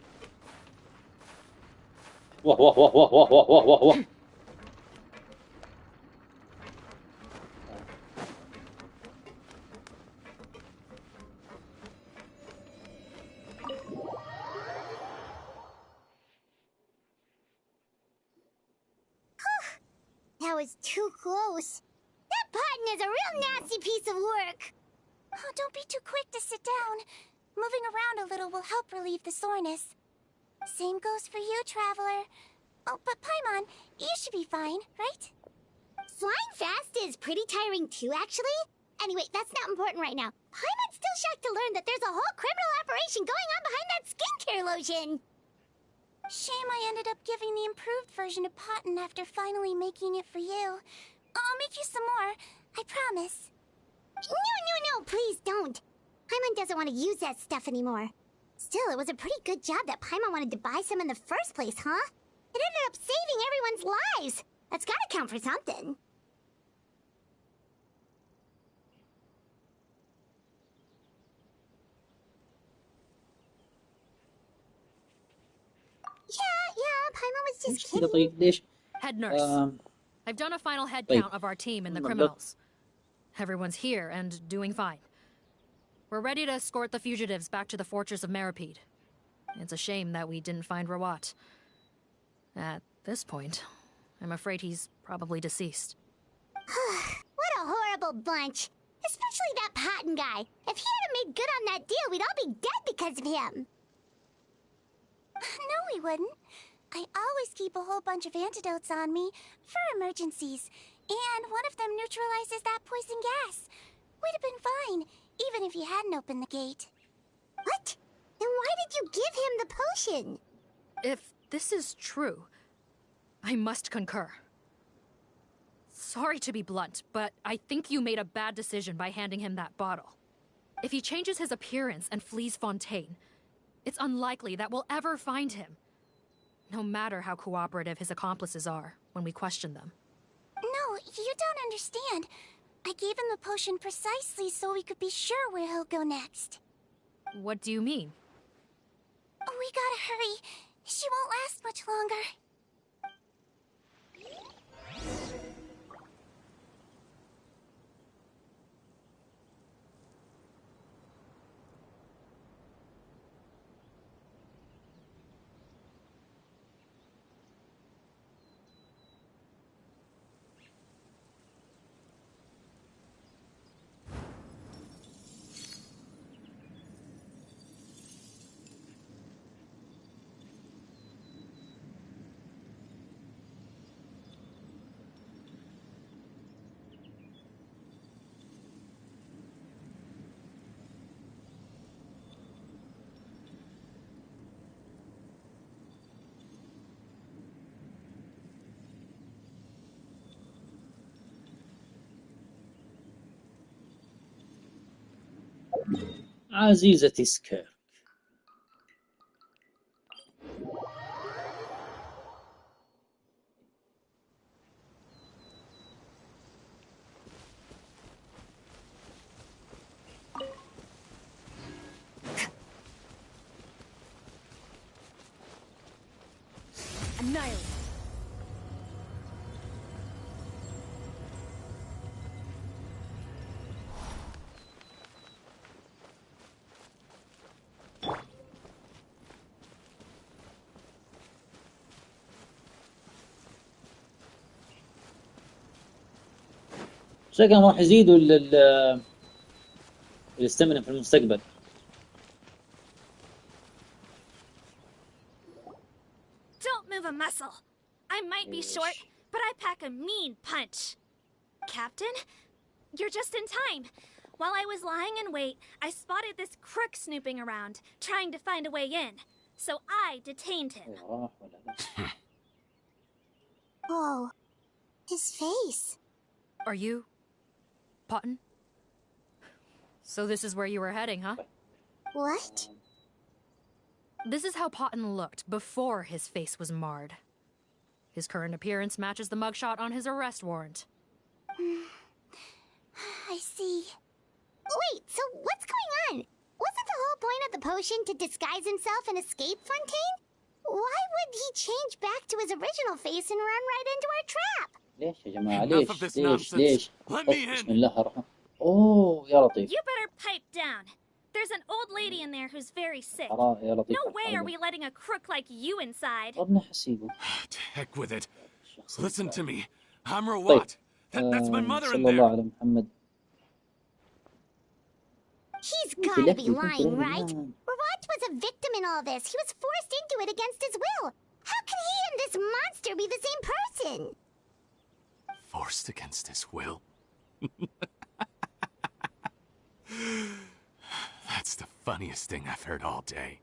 واه واه واه واه واه واه واه واه. That was too close. That button is a real nasty piece of work. Oh, don't be too quick to sit down. Moving around a little will help relieve the soreness. Same goes for you, Traveler. Oh, but Paimon, you should be fine, right? Flying fast is pretty tiring too, actually. Anyway, that's not important right now. Paimon's still shocked to learn that there's a whole criminal operation going on behind that skincare lotion. Shame I ended up giving the improved version to Potten after finally making it for you. I'll make you some more, I promise. No, please don't. Paimon doesn't want to use that stuff anymore. Still, it was a pretty good job that Paimon wanted to buy some in the first place, huh? It ended up saving everyone's lives. That's gotta count for something. Yeah, Paimon was just kidding. طيب ليش؟ Head nurse. I've done a final head count of our team and the criminals. Everyone's here and doing fine. We're ready to escort the fugitives back to the fortress of Meripede. It's a shame that we didn't find Rawat. At this point, I'm afraid he's probably deceased. What a horrible bunch. Especially that Patton guy. If he hadn't made good on that deal, we'd all be dead because of him. No, we wouldn't. I always keep a whole bunch of antidotes on me for emergencies, and one of them neutralizes that poison gas. We'd have been fine, even if you hadn't opened the gate. What? Then why did you give him the potion? If this is true, I must concur. Sorry to be blunt, but I think you made a bad decision by handing him that bottle. If he changes his appearance and flees Fontaine, it's unlikely that we'll ever find him. No matter how cooperative his accomplices are when we question them. No, you don't understand. I gave him the potion precisely so we could be sure where he'll go next. What do you mean? We gotta hurry. She won't last much longer. عزيزتي سكير. Annihilate. شكلهم راح يزيدوا الاستمنة في المستقبل. Don't move a muscle. I might be short, but I pack a mean punch. Captain, you're just in time. While I was lying in wait, I spotted this crook snooping around, trying to find a way in. So I detained him. Oh, his face. Are you... Potton? So this is where you were heading, huh? What? This is how Potton looked before his face was marred. His current appearance matches the mugshot on his arrest warrant. I see. Wait, so what's going on? Wasn't the whole point of the potion to disguise himself and escape Fontaine? Why would he change back to his original face and run right into our trap? ليش يا جماعة؟ ليش؟ بسم الله الرحمن. أوه يا لطيف. You better pipe down. There's an old lady in there who's very sick. يا لطيف. No way are we letting a crook like you inside. ربنا حسيبه. To heck with it. Listen to me. I'm Rawat. That's my mother in there. صلى الله على محمد. He's gotta be lying, right? Rawat was a victim in all this. He was forced into it against his will. How can he and this monster be the same person? Forced against his will? That's the funniest thing I've heard all day.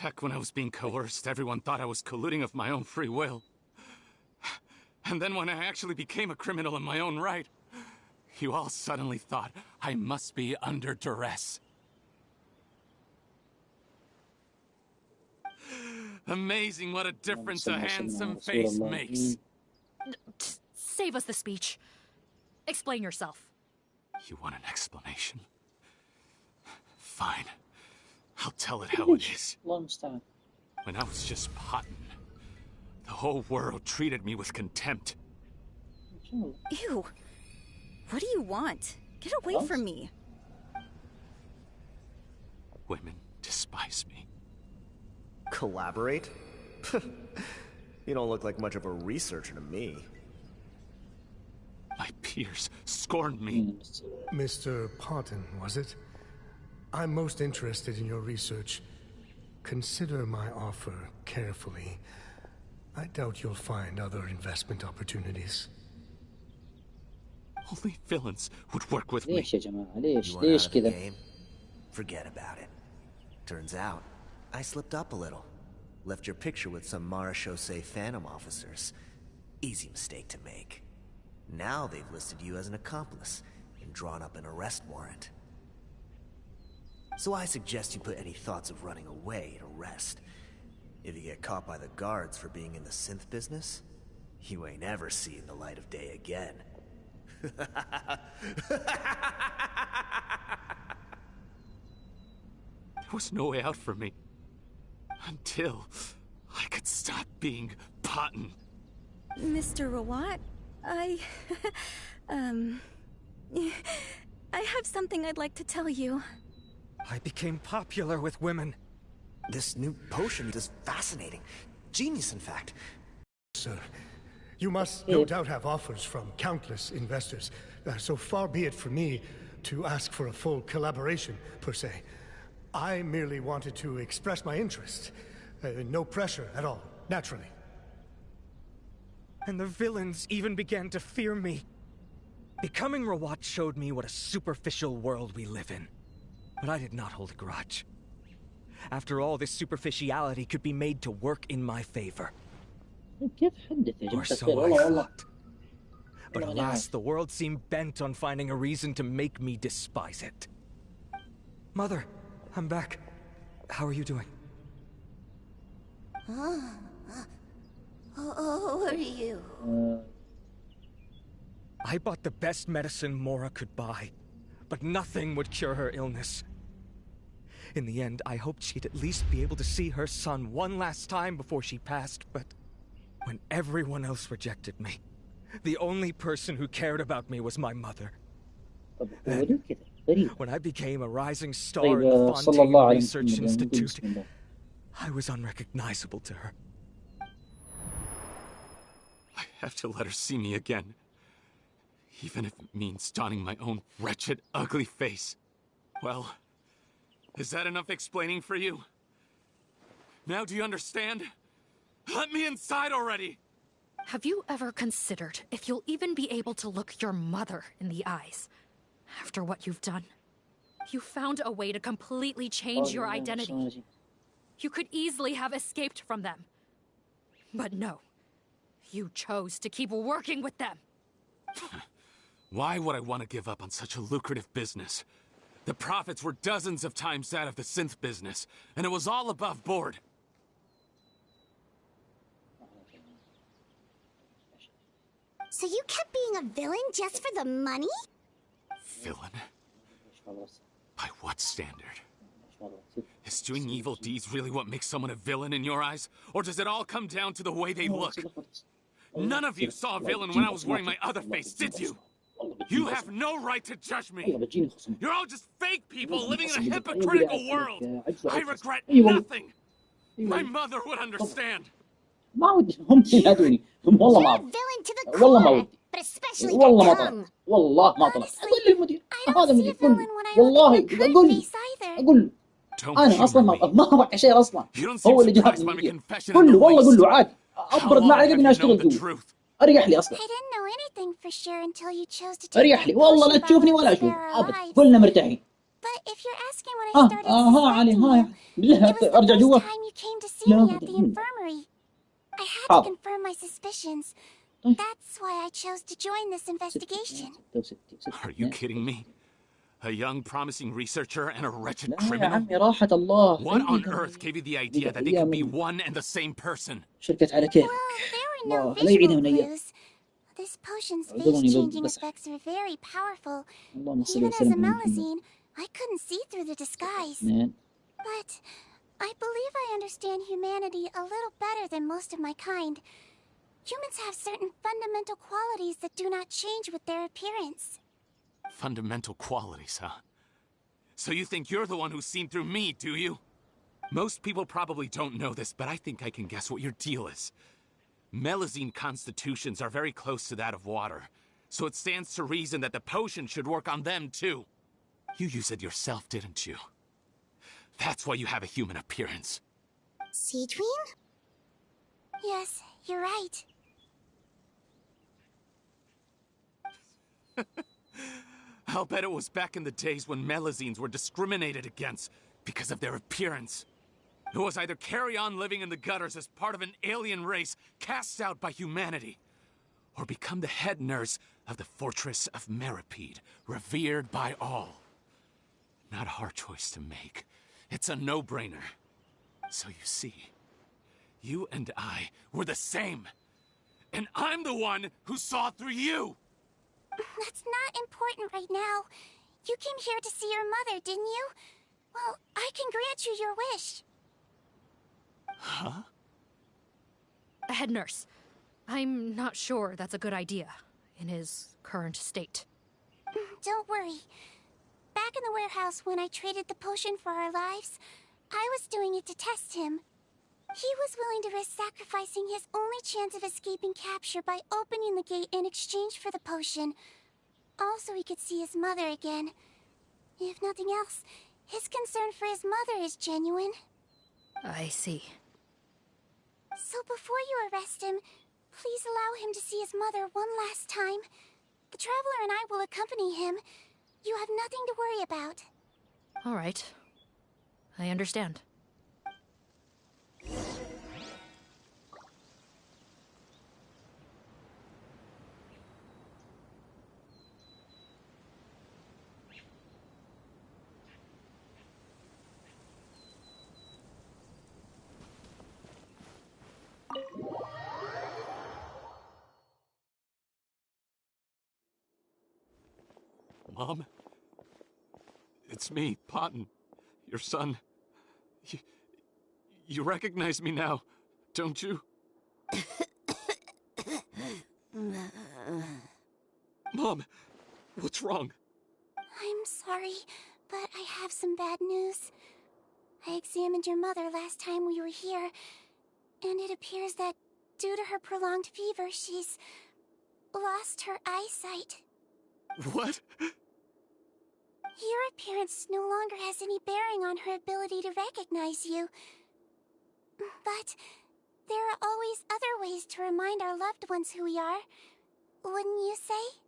Back when I was being coerced, everyone thought I was colluding of my own free will. And then when I actually became a criminal in my own right, you all suddenly thought I must be under duress. Amazing what a difference a handsome face makes. Save us the speech. Explain yourself. You want an explanation? Fine. I'll tell it how it is. When I was just potting, the whole world treated me with contempt. Ew. What do you want? Get away from me. Women despise me. Collaborate? You don't look like much of a researcher to me. My peers scorned me. Mr. Parton, was it? I'm most interested in your research. Consider my offer carefully. I doubt you'll find other investment opportunities. Only villains would work with me. ليش يا جماعة؟ ليش ليش كذا؟ Forget about it. Turns out, I slipped up a little. Left your picture with some Marechaussee Phantom officers. Easy mistake to make. Now they've listed you as an accomplice and drawn up an arrest warrant. So I suggest you put any thoughts of running away to rest. If you get caught by the guards for being in the synth business, you ain't ever seeing the light of day again. There was no way out for me. Until I could stop being Potton. Mr. Rawat, I have something I'd like to tell you. I became popular with women. This new potion is fascinating. Genius, in fact. Sir, you must no doubt have offers from countless investors. So far be it for me to ask for a full collaboration, per se. I merely wanted to express my interest. No pressure at all, naturally. And the villains even began to fear me. Becoming Rawat showed me what a superficial world we live in. But I did not hold a grudge. After all, this superficiality could be made to work in my favor. Or so I thought. But alas, the world seemed bent on finding a reason to make me despise it. Mother, I'm back. How are you doing? Who are you? I bought the best medicine Mora could buy, but nothing would cure her illness. In the end, I hoped she'd at least be able to see her son one last time before she passed, but when everyone else rejected me, the only person who cared about me was my mother. Then, when I became a rising star in the Fontaine Research Institute, I was unrecognizable to her. I have to let her see me again. Even if it means donning my own wretched, ugly face. Well, is that enough explaining for you? Now do you understand? Let me inside already! Have you ever considered if you'll even be able to look your mother in the eyes after what you've done? You found a way to completely change your identity. You could easily have escaped from them. But no. You chose to keep working with them. Why would I want to give up on such a lucrative business? The profits were dozens of times that of the synth business, and it was all above board. So you kept being a villain just for the money? Villain? By what standard? Is doing evil deeds really what makes someone a villain in your eyes? Or does it all come down to the way they look? None of you saw a villain when I was wearing my other face, did you? You have no right to judge me! You're all just fake people living in a hypocritical world! I regret nothing! My mother would understand! ما ودي هم ينادوني هم والله ما ودي والله ما ودي والله ما طلع والله ما طلع اقول للمدير هذا المدير قول والله اقول انا اصلا ما ابغى شيء اصلا هو اللي جابني المدير قول له والله قول له عادي ابرد ما عليك اني اشتغل جوا اريح لي اصلا اريح لي والله لا تشوفني ولا اشوف ابد كلنا مرتاحين ها علي ها بالله ارجع جوا لا I had to confirm my suspicions. That's why I chose to join this investigation. Are you kidding me? A young, promising researcher and a wretched لا يا criminal? عمي راحة الله. What on earth gave you the idea that they could be one and the same person? شركة على كيفك. No الله لا يعيدها من أيام. clues. This potion's اعذروني face-changing بس. effects are very powerful. اللهم صل Even as a وسلم على محمد. Melusine, I couldn't see through the disguise. اثنين. But I believe I understand humanity a little better than most of my kind. Humans have certain fundamental qualities that do not change with their appearance. Fundamental qualities, huh? So you think you're the one who's seen through me, do you? Most people probably don't know this, but I think I can guess what your deal is. Melusine constitutions are very close to that of water, so it stands to reason that the potion should work on them too. You use it yourself, didn't you? That's why you have a human appearance. Seijuin? Yes, you're right. I'll bet it was back in the days when Melusines were discriminated against because of their appearance. It was either carry on living in the gutters as part of an alien race cast out by humanity, or become the head nurse of the fortress of Meripede, revered by all. Not a hard choice to make. It's a no-brainer. So you see, you and I were the same. And I'm the one who saw through you! That's not important right now. You came here to see your mother, didn't you? Well, I can grant you your wish. Huh? Head nurse, I'm not sure that's a good idea in his current state. Don't worry. Back in the warehouse when I traded the potion for our lives, I was doing it to test him. He was willing to risk sacrificing his only chance of escaping capture by opening the gate in exchange for the potion. Also, he could see his mother again. If nothing else, his concern for his mother is genuine. I see. So before you arrest him, please allow him to see his mother one last time. The Traveler and I will accompany him. You have nothing to worry about. All right. I understand. Mom? It's me, Potton, your son. You recognize me now, don't you? Mom, what's wrong? I'm sorry, but I have some bad news. I examined your mother last time we were here, and it appears that due to her prolonged fever, she's lost her eyesight. What? Your appearance no longer has any bearing on her ability to recognize you. But there are always other ways to remind our loved ones who we are. Wouldn't you say?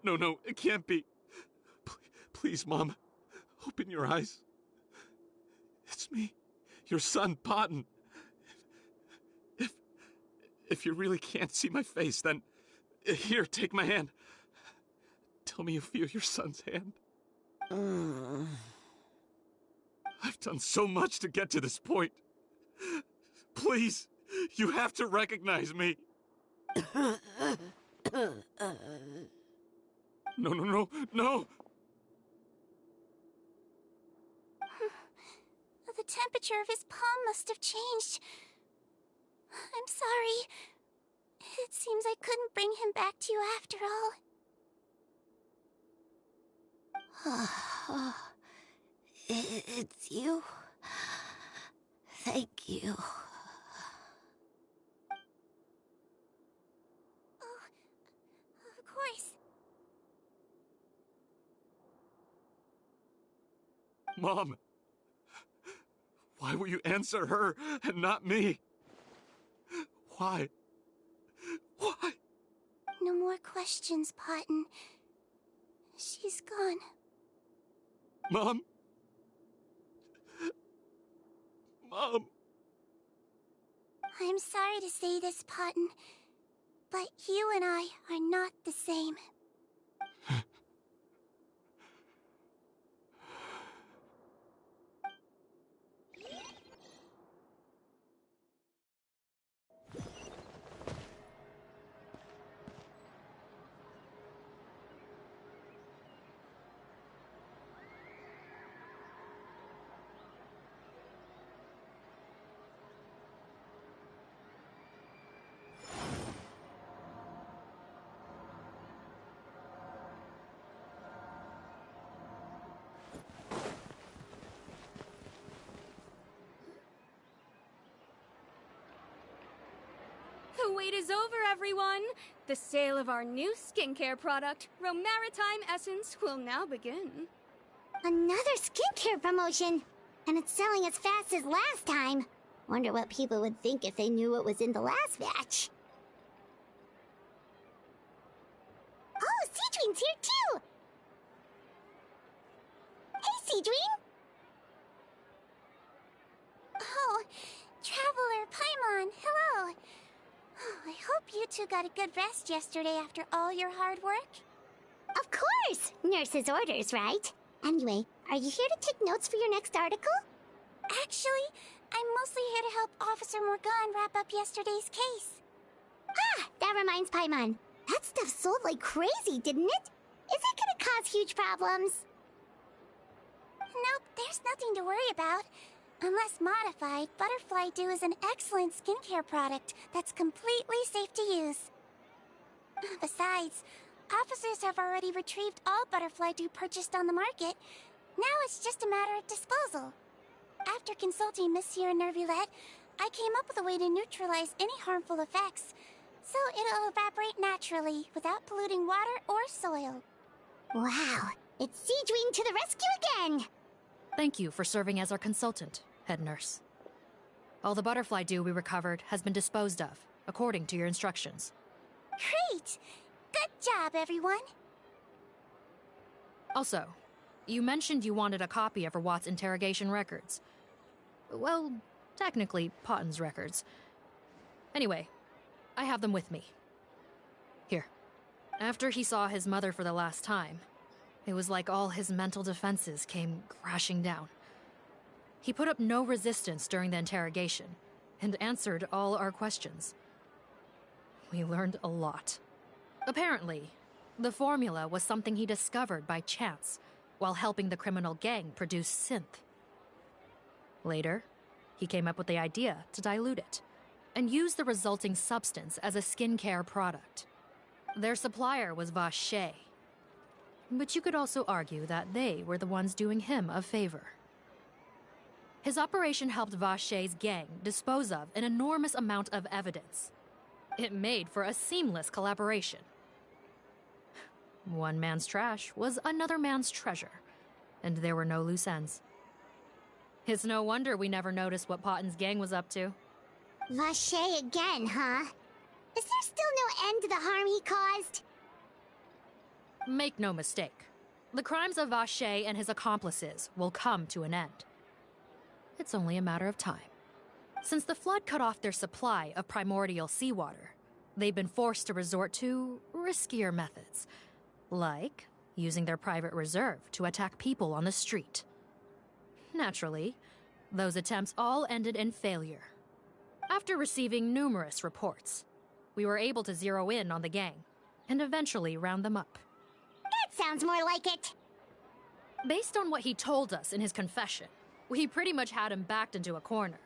No, it can't be. Please, Mom, open your eyes. It's me, your son, Potton. If you really can't see my face, then here, take my hand. Tell me you feel your son's hand. I've done so much to get to this point. Please, you have to recognize me. No. The temperature of his palm must have changed. I'm sorry. It seems I couldn't bring him back to you after all. It's you. Thank you. Oh, of course. Mom, why will you answer her and not me? Why? No more questions, Potton. She's gone. Mom? I'm sorry to say this, Potton, but you and I are not the same. The wait is over, everyone! The sale of our new skincare product, Maritime Essence, will now begin. Another skincare promotion! And it's selling as fast as last time. Wonder what people would think if they knew what was in the last batch. Oh, Sejuin's here too! Hey, Sejouin! Oh, Traveler Paimon, hello! Oh, I hope you two got a good rest yesterday after all your hard work. Of course! Nurse's orders, right? Anyway, are you here to take notes for your next article? Actually, I'm mostly here to help Officer Morgan wrap up yesterday's case. Ah, that reminds Paimon. That stuff sold like crazy, didn't it? Is it gonna cause huge problems? Nope, there's nothing to worry about. Unless modified, Butterfly Dew is an excellent skincare product that's completely safe to use. Besides, officers have already retrieved all Butterfly Dew purchased on the market. Now it's just a matter of disposal. After consulting Monsieur Nervulette, I came up with a way to neutralize any harmful effects, so it'll evaporate naturally without polluting water or soil. Wow, it's Sejuin to the rescue again! Thank you for serving as our consultant, head nurse. All the Butterfly Dew we recovered has been disposed of, according to your instructions. Great! Good job, everyone! Also, you mentioned you wanted a copy of Rawat's interrogation records. Well, technically, Potten's records. Anyway, I have them with me. Here. After he saw his mother for the last time, it was like all his mental defenses came crashing down. He put up no resistance during the interrogation, and answered all our questions. We learned a lot. Apparently, the formula was something he discovered by chance, while helping the criminal gang produce synth. Later, he came up with the idea to dilute it, and use the resulting substance as a skincare product. Their supplier was Vache, but you could also argue that they were the ones doing him a favor. His operation helped Vache's gang dispose of an enormous amount of evidence. It made for a seamless collaboration. One man's trash was another man's treasure, and there were no loose ends. It's no wonder we never noticed what Potten's gang was up to. Vache again, huh? Is there still no end to the harm he caused? Make no mistake. The crimes of Vache and his accomplices will come to an end. It's only a matter of time. Since the flood cut off their supply of primordial seawater, they've been forced to resort to riskier methods, like using their private reserve to attack people on the street. Naturally, those attempts all ended in failure. After receiving numerous reports, we were able to zero in on the gang and eventually round them up. That sounds more like it. Based on what he told us in his confession, we pretty much had him backed into a corner,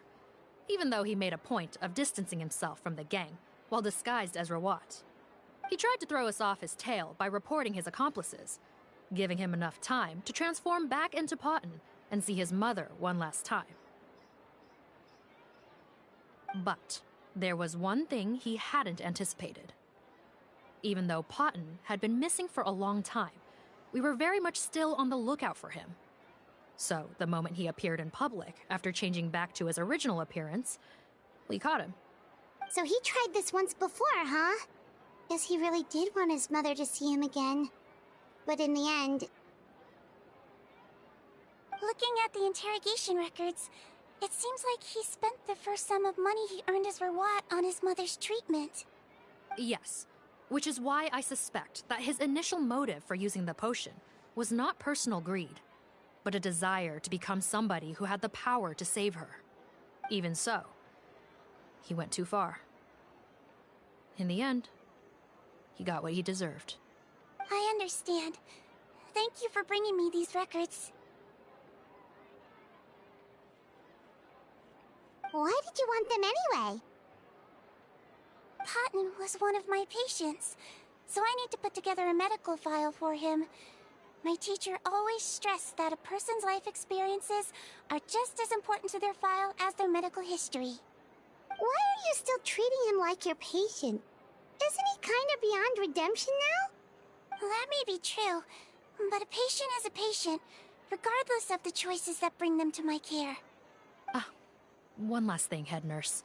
even though he made a point of distancing himself from the gang while disguised as Rawat. He tried to throw us off his tail by reporting his accomplices, giving him enough time to transform back into Potten and see his mother one last time. But there was one thing he hadn't anticipated. Even though Potten had been missing for a long time, we were very much still on the lookout for him. So, the moment he appeared in public, after changing back to his original appearance, we caught him. So he tried this once before, huh? Guess he really did want his mother to see him again. But in the end... Looking at the interrogation records, it seems like he spent the first sum of money he earned as Rawat on his mother's treatment. Yes, which is why I suspect that his initial motive for using the potion was not personal greed, but a desire to become somebody who had the power to save her. Even so, he went too far. In the end, he got what he deserved. I understand. Thank you for bringing me these records. Why did you want them anyway? Potten was one of my patients, so I need to put together a medical file for him. My teacher always stressed that a person's life experiences are just as important to their file as their medical history. Why are you still treating him like your patient? Isn't he kind of beyond redemption now? That may be true, but a patient is a patient, regardless of the choices that bring them to my care. One last thing, head nurse.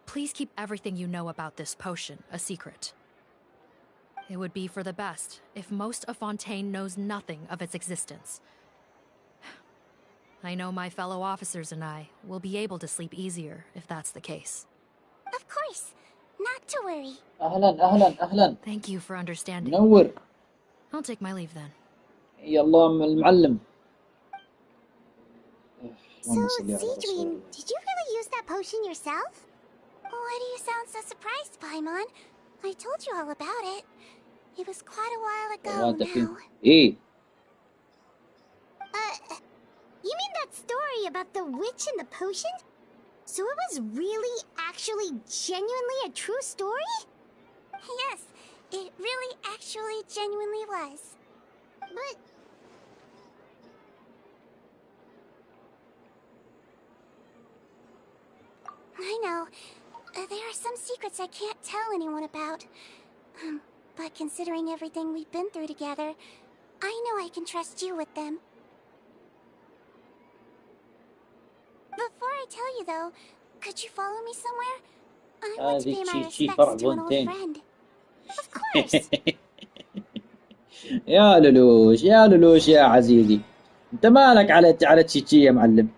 Please keep everything you know about this potion a secret. It would be for the best if most of Fontaine knows nothing of its existence. I know my fellow officers and I will be able to sleep easier if that's the case. Of course. Not to worry. أهلا. Thank you for understanding. منور. I'll take my leave then. يلا المعلم. So, Seijuin, did you really use that potion yourself? Why do you sound so surprised, Paimon? I told you all about it. It was quite a while ago now. إيه. You mean that story about the witch and the potion? So it was really, actually, genuinely a true story? Yes, it really, actually, genuinely was. But... I know. There are some secrets I can't tell anyone about. But considering everything we've been through together, I know I can trust you with them. Before I tell you though, could you follow me somewhere? I want to pay my respects to an old friend. Of course. يا لولوش يا عزيزي. انت مالك على تشيتشي يا معلم.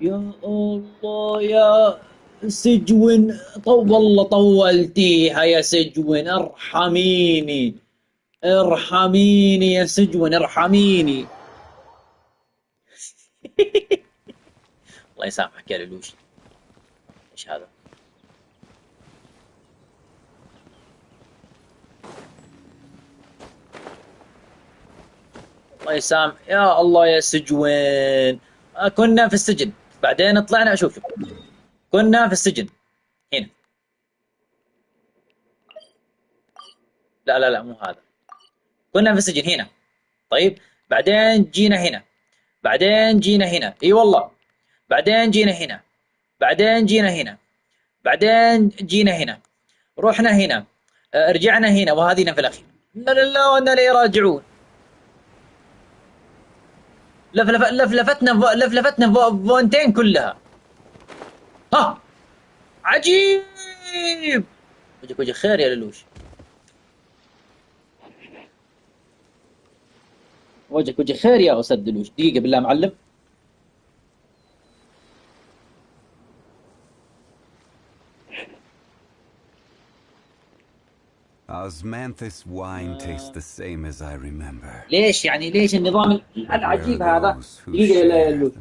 يا الله يا سجون والله طولتيها يا سجون ارحميني يا سجون ارحميني. الله يسامحك يا لولوش. ايش هذا؟ الله يسامح يا الله يا سجوين. كنا في السجن بعدين طلعنا. شوف كنا في السجن هنا. لا مو هذا. كنا في السجن هنا. طيب بعدين جينا هنا. بعدين جينا هنا. اي والله. بعدين جينا هنا. بعدين جينا هنا. بعدين جينا هنا. رحنا هنا. رجعنا هنا وهذه في الأخير. لا وانا لي راجعون. لفلفتنا فونتين كلها. ها عجيب. وجهك خير يا لولوش. وجهك خير يا أستاذ لولوش. دقيقة بالله معلم. Osmanthus wine tastes the same as I remember. ليش يعني ليش النظام العجيب هذا؟ دقيقة يا لولوش.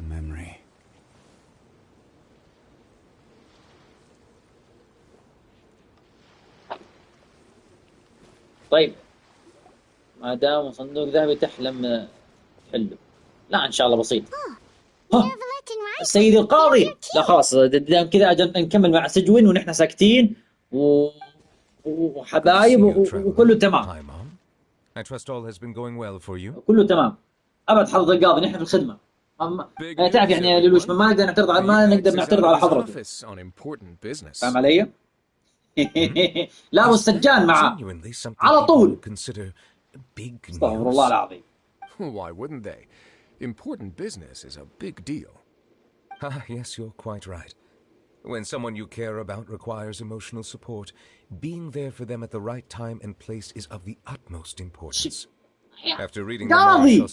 طيب ما دام صندوق ذهبي تحلم تحله. لا ان شاء الله بسيط. السيد القاضي. لا خلاص دام كذا اجل نكمل مع سجوين ونحن ساكتين وحبايب وكله تمام. I trust all has been going well for you. كله تمام. ابد حضرة القاضي نحن في الخدمة. تعرف يعني يا لولوش ما نقدر نعترض على حضرته. فاهم علي؟ لا والسجان معه على طول. استغفر الله العظيم. Why wouldn't they? Important business is a big deal. Yes, you're quite right. When someone you care about requires emotional support, being there for them at the right time and place is of the utmost importance. After reading the Marshal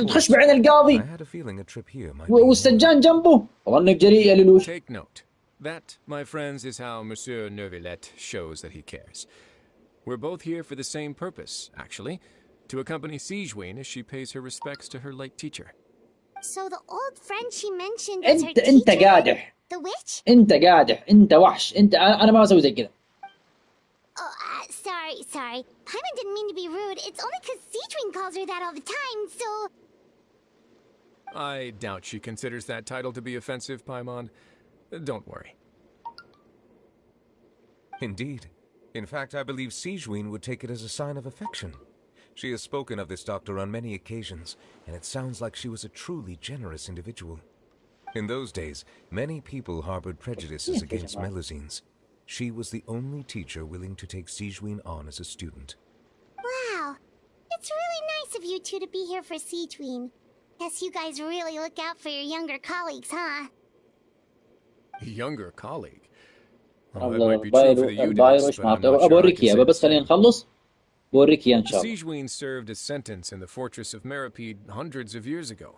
تخش بعين القاضي. I had a feeling a trip here might be. والسجان جنبه. ظنك جريء يا لولوش. Take note. That, my friends, is how Monsieur Neuvillette shows that he cares. We're both here for the same purpose, actually, to accompany Seijuin as she pays her respects to her late teacher. So the old friend she mentioned was her teacher? انت قادح. The witch? انت قادح. انت وحش. انا ما اسوي زي كذا. Oh, sorry. Paimon didn't mean to be rude. It's only because Seijuin calls her that all the time, so... I doubt she considers that title to be offensive, Paimon. Don't worry. Indeed. In fact, I believe Seijuin would take it as a sign of affection. She has spoken of this doctor on many occasions, and it sounds like she was a truly generous individual. In those days, many people harbored prejudices against Melusines. She was the only teacher willing to take Sijouin on as a student. Wow. It's really nice of you two to be here for Sijouin. Guess you guys really look out for your younger colleagues, huh? Younger colleague? Well, that might be true for the Udix, but I'm not sure I can say بس خلينا نخلص بوريك إياه إن شاء الله. Sijouin served a sentence in the fortress of Meripede hundreds of years ago,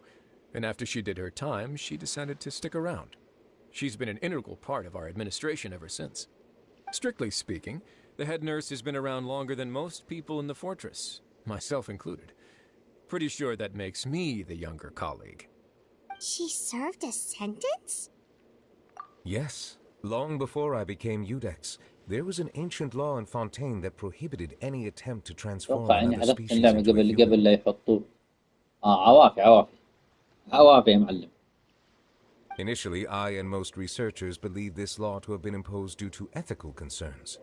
and after she did her time, she decided to stick around. She's been an integral part of our administration ever since. Strictly speaking, the head nurse has been around longer than most people in the fortress, myself included. Pretty sure that makes me the younger colleague. She served a sentence? Yes. Long before I became Udix, there was an ancient law in Fontaine that prohibited any attempt to transform another species into a human. قبل لا يحطوه. عوافي يا معلم. Initially, I and most researchers believed this law to have been imposed due to ethical concerns.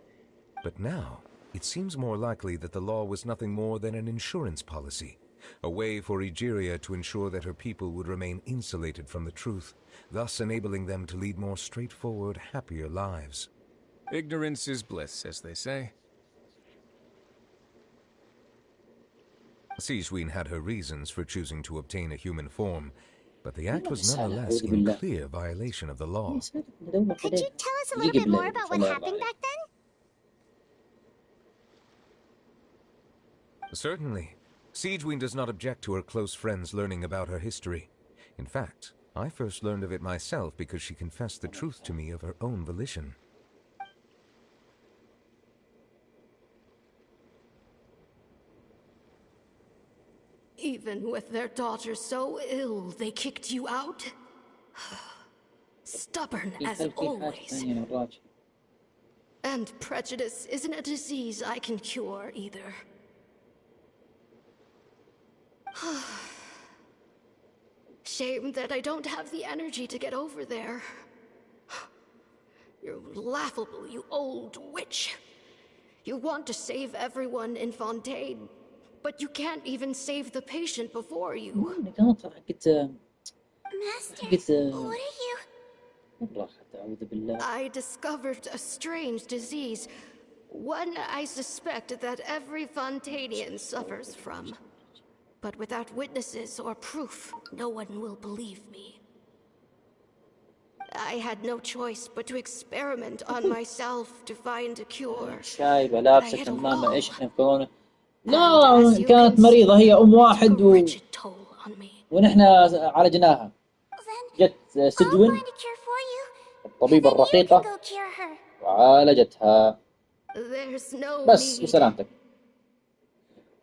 But now, it seems more likely that the law was nothing more than an insurance policy, a way for Egeria to ensure that her people would remain insulated from the truth, thus enabling them to lead more straightforward, happier lives. Ignorance is bliss, as they say. Sijouin had her reasons for choosing to obtain a human form, but the act was nonetheless in clear violation of the law. Could you tell us a little bit more about what happened back then? Certainly. Sijouin does not object to her close friends learning about her history. In fact, I first learned of it myself because she confessed the truth to me of her own volition. Even with their daughter so ill, they kicked you out? Stubborn as always. And prejudice isn't a disease I can cure either. Shame that I don't have the energy to get over there. You're laughable, you old witch. You want to save everyone in Fontaine, but you can't even save the patient before you. Master, what are you? I discovered a strange disease. One I suspect that every Fontainian suffers from. But without witnesses or proof, no one will believe me. I had no choice but to experiment on myself to find a cure. شايبة لابسة كمامة ايش احنا في كورونا؟ لا كانت مريضة هي واحد ونحن عالجناها. جت سيجوين الطبيبة الرقيقة وعالجتها. بس بسلامتك.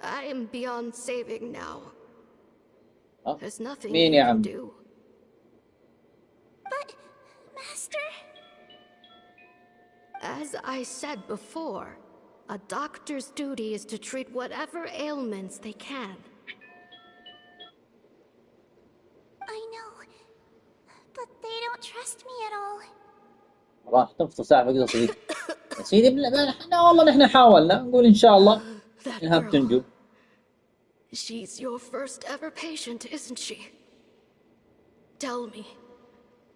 I am beyond saving now. There's nothing مين you يا can عم؟ do. But, Master... As I said before, a doctor's duty is to treat whatever ailments they can. I know, but they don't trust me at all. راح تنفصل ساعة في قصة سيدي. سيدي لا والله نحن حاولنا نقول إن شاء الله إنها بتنجو. She's your first ever patient, isn't she? Tell me,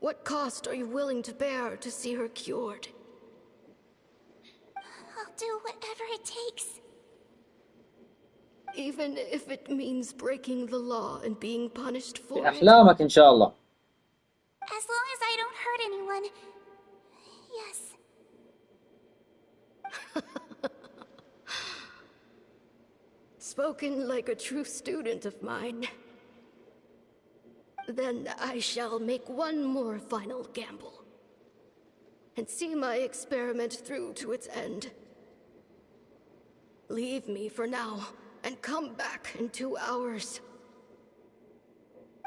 what cost are you willing to bear to see her cured? I'll do whatever it takes. Even if it means breaking the law and being punished for في it? أحلامك إن شاء الله. As long as I don't hurt anyone, yes. Spoken like a true student of mine. Then I shall make one more final gamble. And see my experiment through to its end. Leave me for now, and come back in 2 hours.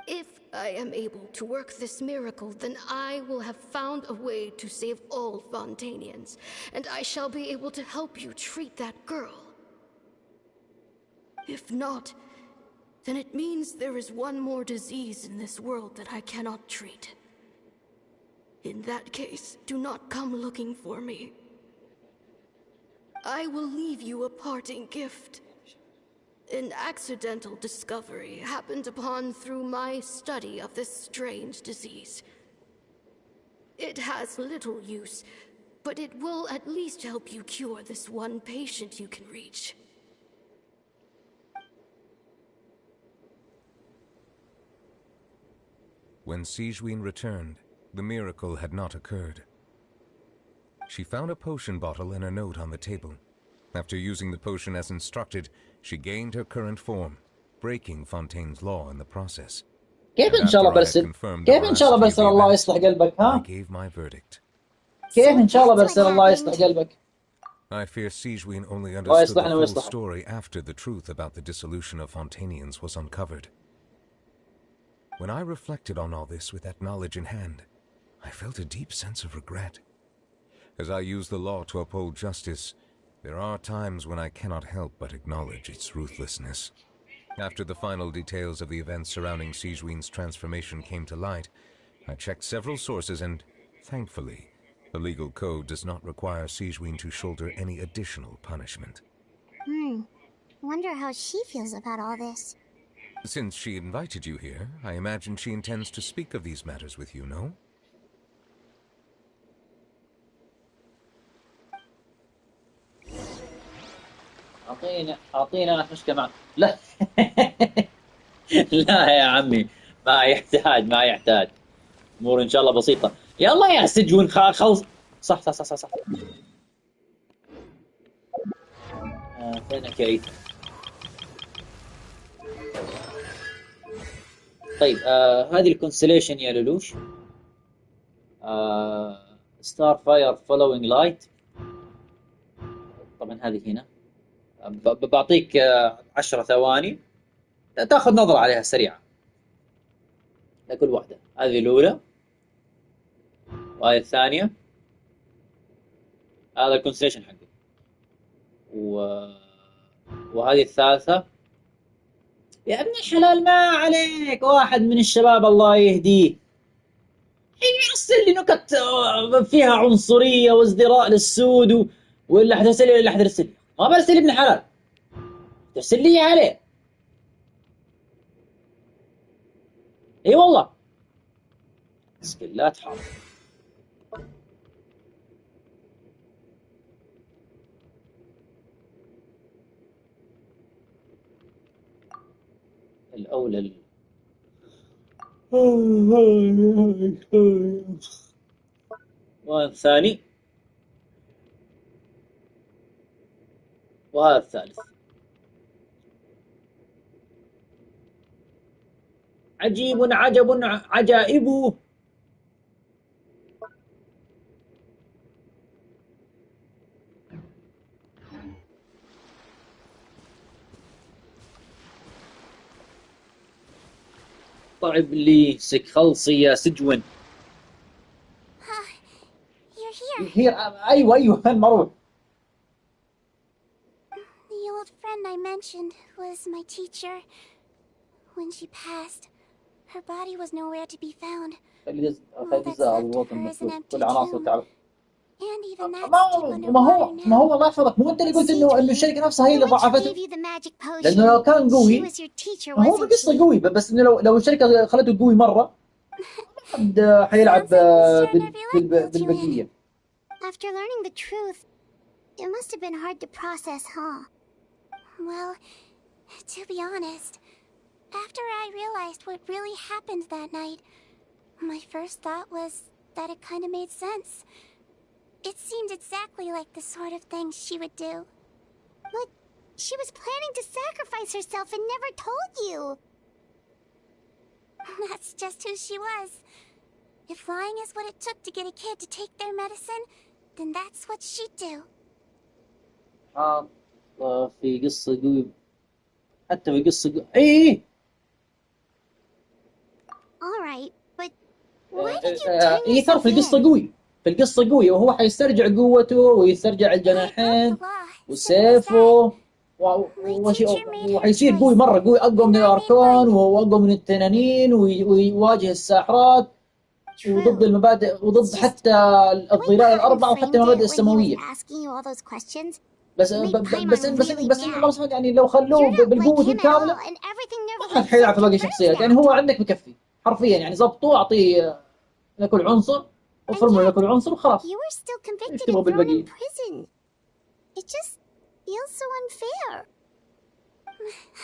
If I am able to work this miracle, then I will have found a way to save all Fontainians, and I shall be able to help you treat that girl. If not, then it means there is one more disease in this world that I cannot treat. In that case, do not come looking for me. I will leave you a parting gift. An accidental discovery happened upon through my study of this strange disease. It has little use, but it will at least help you cure this one patient you can reach. When Sijouin returned, the miracle had not occurred. She found a potion bottle and a note on the table. After using the potion as instructed, she gained her current form, breaking Fontaine's law in the process. كيف إن شاء الله برسل؟ كيف إن شاء الله برسل الله يصلح قلبك ها؟ I gave my verdict. كيف إن شاء الله برسل الله يصلح قلبك؟ I fear Sijouin only understood the full story after the truth about the dissolution of Fontanians was uncovered. When I reflected on all this with that knowledge in hand, I felt a deep sense of regret. As I use the law to uphold justice, there are times when I cannot help but acknowledge its ruthlessness. After the final details of the events surrounding Sijouin's transformation came to light, I checked several sources and, thankfully, the legal code does not require Sijouin to shoulder any additional punishment. Wonder how she feels about all this. Since she invited you here, I imagine she intends to speak of these matters with you, no? أعطينا مشكلة معك. لا لا يا عمي، ما يحتاج. أمور إن شاء الله بسيطة. يلا يا سجون خلص. صح. فينك يا إيثان؟ طيب هذه الكونستليشن يا لولوش. ستار فاير فولوينج لايت. طبعا هذه هنا. بعطيك 10 ثواني تاخذ نظرة عليها سريعة لكل واحدة. هذه الأولى وهذه الثانية. هذا الكونستليشن حقي وهذه الثالثة. يا ابن الحلال ما عليك، واحد من الشباب الله يهديه يرسل لي نكت فيها عنصرية وازدراء للسود ولا حترسل لي ولا حترسل لي. ما برسل لي ابن حلال، ترسل لي عليه. اي والله سكلات حاضر. الأولى والثاني وهذا الثالث. عجيب عجب عجائب. طعب لي خلصي يا سجون. You're here. أيوة المروح. The old friend I mentioned was my teacher. When she passed, her body was nowhere to be found. All that's left of her is an empty tomb. And even that's deep underwater now. ما هو الله يحفظك، مو انت اللي قلت انه الشركة نفسها هي اللي ضعفته؟ لأنه لو كان قوي هو بقصة قوي، بس انه لو الشركة خلته قوي مرة قد حيلعب بالبقية. After learning the truth, it must have been hard to process, huh? Well, to be honest, after I realized what really happened that night, my first thought was that it kind of made sense. It seemed exactly like the sort of thing she would do. But she was planning to sacrifice herself and never told you. That's just who she was. If lying is what it took to get a kid to take their medicine, then that's what she'd do. في قصة قوي، حتى في قصة قوي. إيه. All right, but why did you turn yourself in? في القصة قوي. في القصة قوي وهو حيسترجع قوته ويسترجع الجناحين وسيفه وحيصير قوي مرة قوي، أقوى من الأركان وأقوى من التنانين ويواجه الساحرات وضد المبادئ وضد حتى الظلال الأربعة وحتى المبادئ السماوية. بس والله سمعت يعني لو خلوه بالقوة الكاملة ما حد حيلعب في باقي الشخصيات. يعني هو عندك مكفي حرفيا، يعني ضبطه، اعطيه لكل عنصر، وفرموا لكل عنصر وخلاص. ايش تبغى بالبقية؟ It just feels so unfair.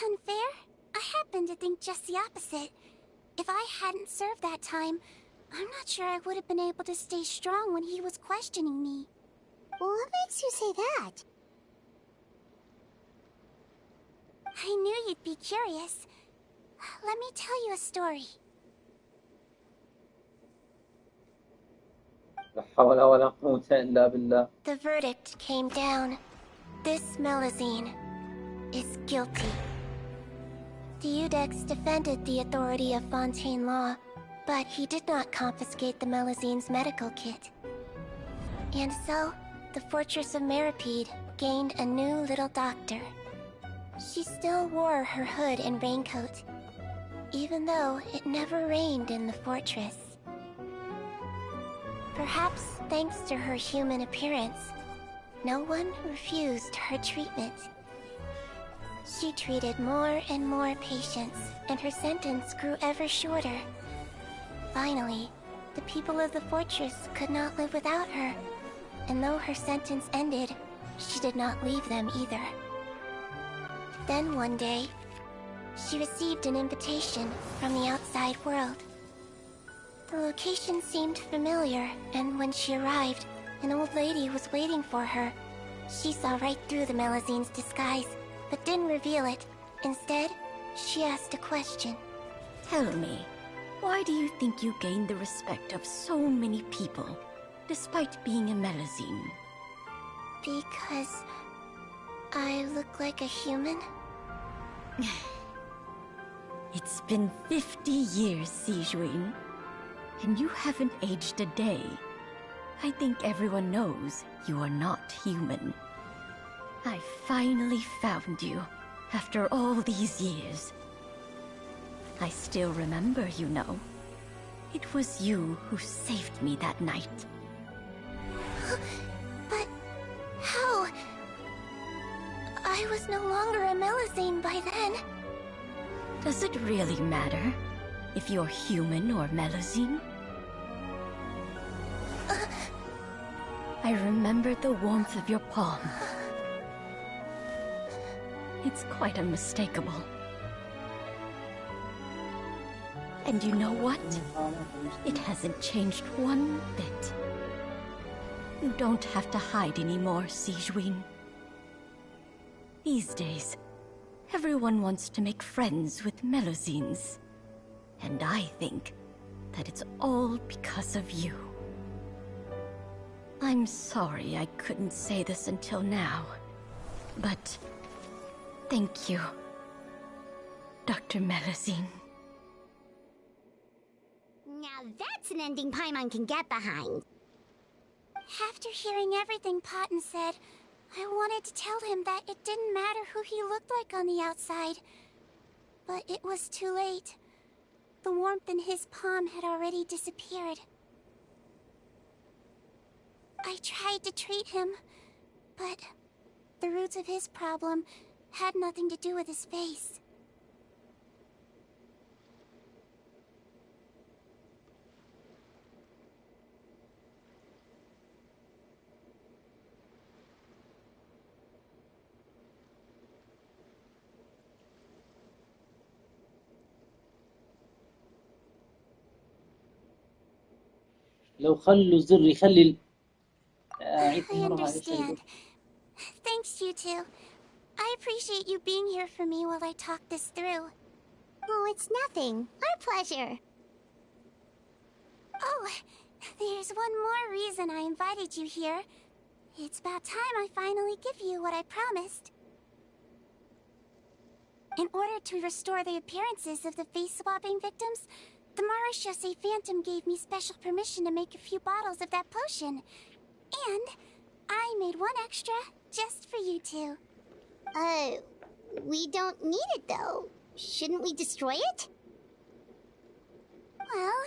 Unfair? I happen to think just the opposite. If I hadn't served that time, I'm not sure I would have been able to stay strong when he was questioning me. What makes you say that? I knew you'd be curious. Let me tell you a story. لا حول ولا قوة إلا بالله. The verdict came down. This Melazine is guilty. Deudex defended the authority of Fontaine law, but he did not confiscate the Melazine's medical kit. And so, the Fortress of Meripede gained a new little doctor. She still wore her hood and raincoat, even though it never rained in the fortress. Perhaps thanks to her human appearance, no one refused her treatment. She treated more and more patients, and her sentence grew ever shorter. Finally, the people of the fortress could not live without her, and though her sentence ended, she did not leave them either. Then one day, she received an invitation from the outside world. The location seemed familiar, and when she arrived, an old lady was waiting for her. She saw right through the Melazine's disguise, but didn't reveal it. Instead, she asked a question. Tell me, why do you think you gained the respect of so many people, despite being a Melazine? Because I look like a human? It's been 50 years, Sijouin, and you haven't aged a day. I think everyone knows you are not human. I finally found you, after all these years. I still remember, you know. It was you who saved me that night. But how? I was no longer a Melazine by then. Does it really matter if you're human or Melazine? I remember the warmth of your palm. It's quite unmistakable. And you know what? It hasn't changed one bit. You don't have to hide anymore, Sijouin. These days, everyone wants to make friends with Melazines. And I think that it's all because of you. I'm sorry I couldn't say this until now, but thank you, Dr. Melazine. Now that's an ending Paimon can get behind. After hearing everything Potton said, I wanted to tell him that it didn't matter who he looked like on the outside. But it was too late. The warmth in his palm had already disappeared. I tried to treat him, but the roots of his problem had nothing to do with his face. لو خلوا الزر يخلي I understand. Thanks, you two. I appreciate you being here for me while I talk this through. Oh, it's nothing. Our pleasure. Oh, there's one more reason I invited you here. It's about time I finally give you what I promised. In order to restore the appearances of the face-swapping victims, the Marishose Phantom gave me special permission to make a few bottles of that potion. And I made one extra just for you two. We don't need it though. Shouldn't we destroy it? Well,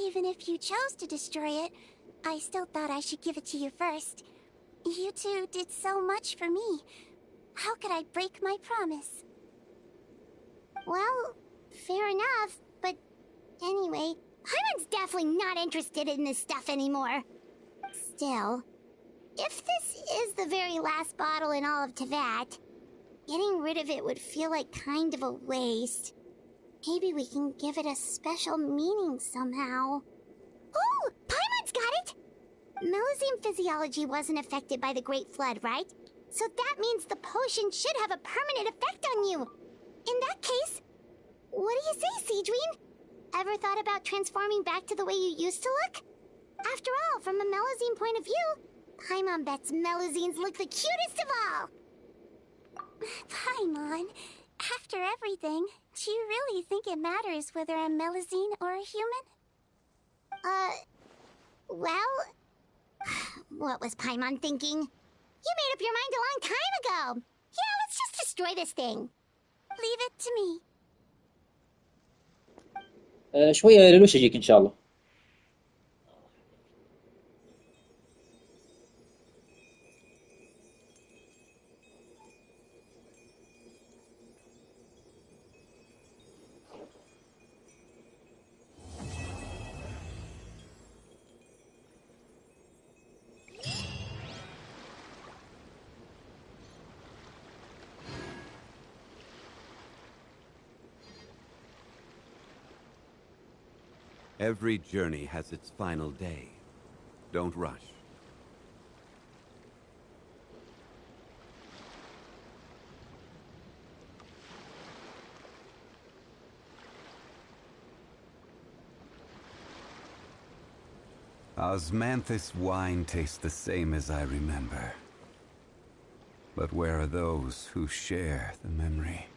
even if you chose to destroy it, I still thought I should give it to you first. You two did so much for me. How could I break my promise? Well, fair enough, but anyway, Paimon's definitely not interested in this stuff anymore. Still, if this is the very last bottle in all of Teyvat, getting rid of it would feel like kind of a waste. Maybe we can give it a special meaning somehow. Oh, Paimon's got it! Melusine physiology wasn't affected by the Great Flood, right? So that means the potion should have a permanent effect on you. In that case, what do you say, Seijuin? Ever thought about transforming back to the way you used to look? After all, from a Melusine point of view, Paimon bets Melusines look the cutest of all. Paimon, after everything, do you really think it matters whether I'm Melusine or a human? Well, what was Paimon thinking? You made up your mind a long time ago. Yeah, let's just destroy this thing. Leave it to me. شوية لولوش يجيك إن شاء الله. Every journey has its final day. Don't rush. Osmanthus wine tastes the same as I remember. But where are those who share the memory?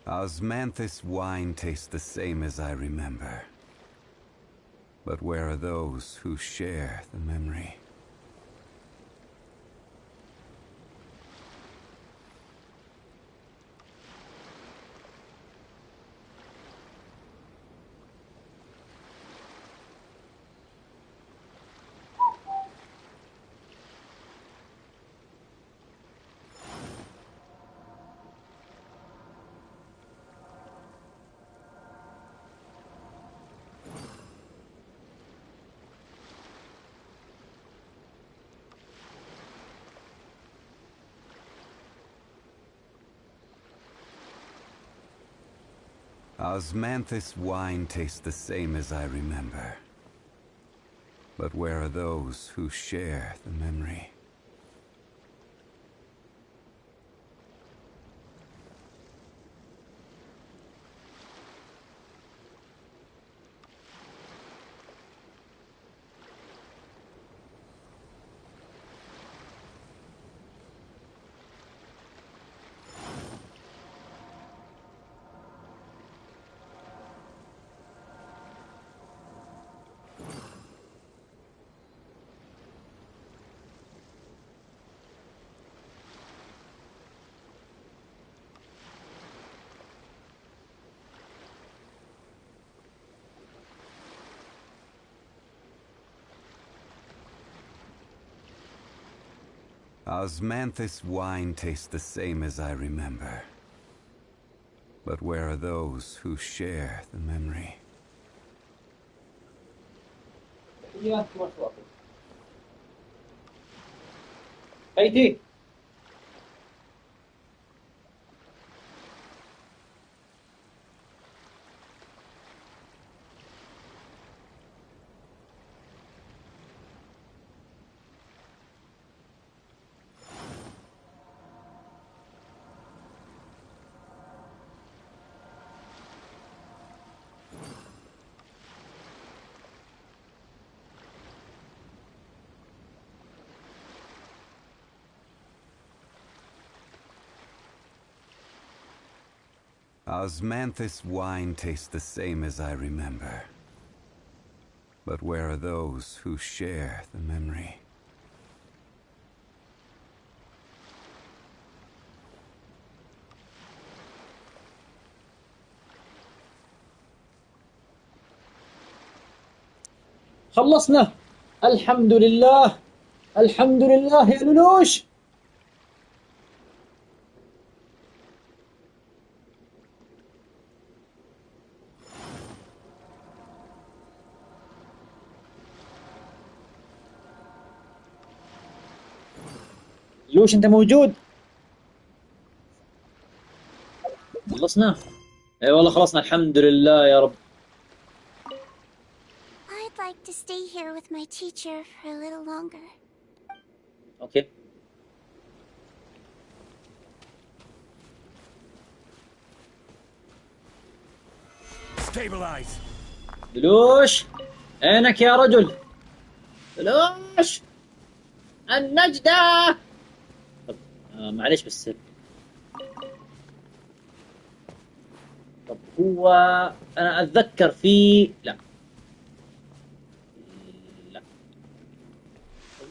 Osmanthus wine tastes the same as I remember. But where are those who share the memory? Osmanthus wine tastes the same as I remember. But where are those who share the memory? Osmanthus wine tastes the same as I remember. But where are those who share the memory? هيدي Osmanthus wine tastes the same as I remember. But where are those who share the memory? خلصنا. الحمد لله. الحمد لله يا لولوش. لوش انت موجود؟ خلصنا؟ اي والله خلصنا الحمد لله يا رب. I'd like to stay here with my teacher for a little longer. اوكي. Stabilize. لولوش عينك يا رجل. لولوش النجدة. طب معليش بس. طب هو انا اتذكر في لا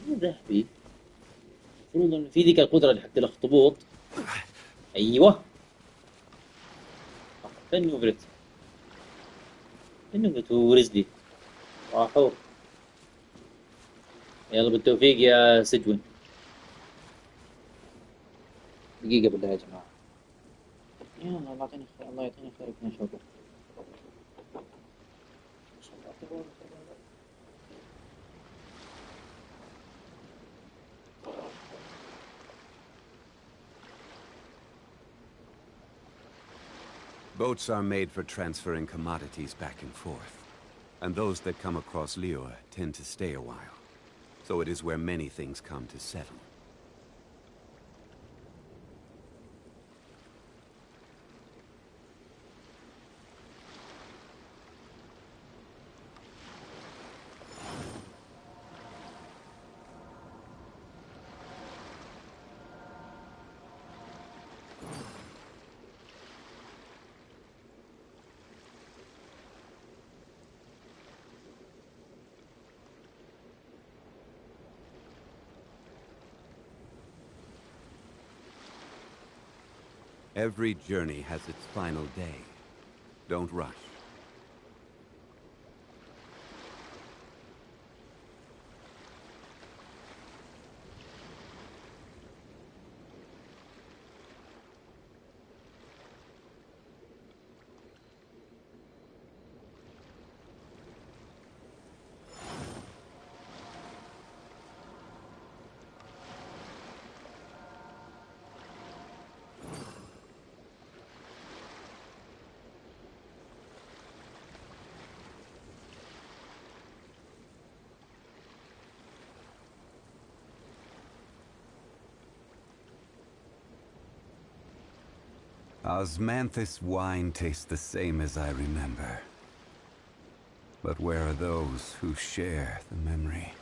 ذهبي. المفروض ان في ذيك القدره اللي حقت الاخطبوط. ايوه فين وبرت فين وبرت ورزدي راحوا. يلا بالتوفيق يا سيجوين. دقيقة بالله يا جماعة. يلا الله يعطيني خير. الله يعطيني خير من شوقه. Boats are made for transferring commodities back and forth. And those that come across Liyue tend to stay a while. So it is where many things come to settle. Every journey has its final day. Don't rush. Osmanthus wine tastes the same as I remember. But where are those who share the memory?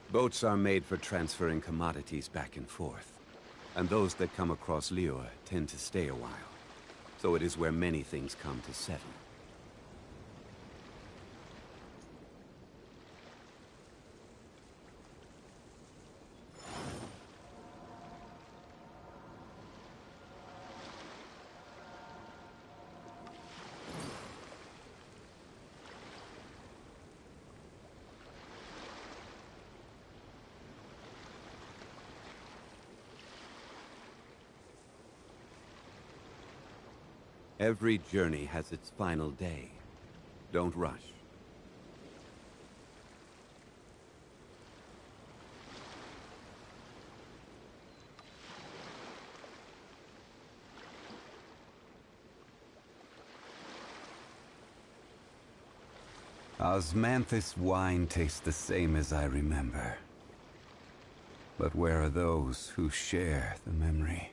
Boats are made for transferring commodities back and forth. And those that come across Liyue tend to stay a while. So it is where many things come to settle. Every journey has its final day. Don't rush. Osmanthus wine tastes the same as I remember. But where are those who share the memory?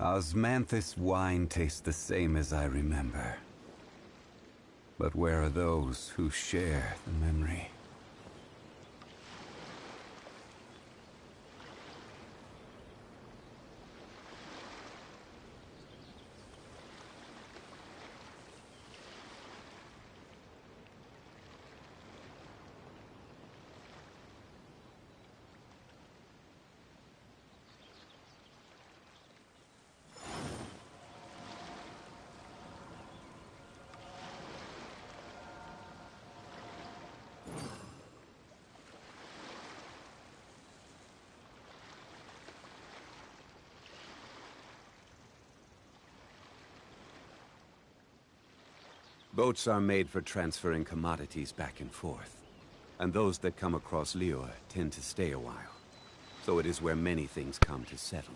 Osmanthus wine tastes the same as I remember. But where are those who share the memory? Boats are made for transferring commodities back and forth. And those that come across Liyue tend to stay a while. So it is where many things come to settle.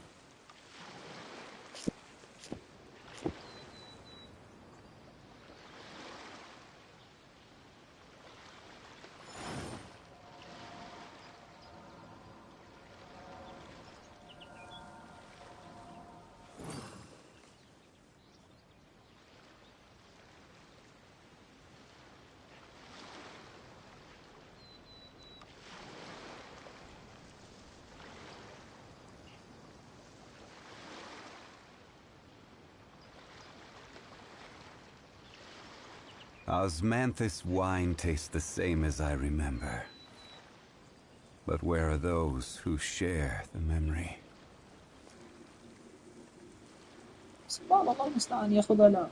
Osmanthus wine tastes the same as I remember. But where are those who share the memory? سبحان الله المستعان ياخذها لا.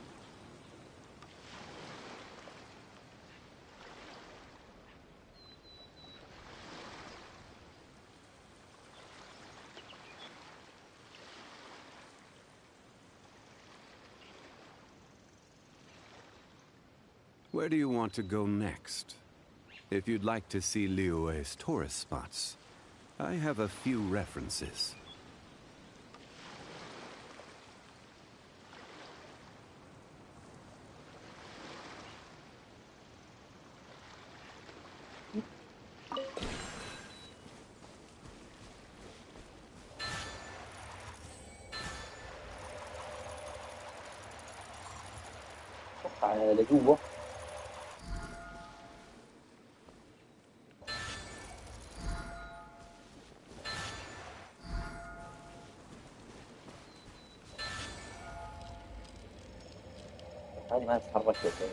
Where do you want to go next? If you'd like to see Liyue's tourist spots, I have a few references. لجوه. هذه ما تتحرك كيف كذا؟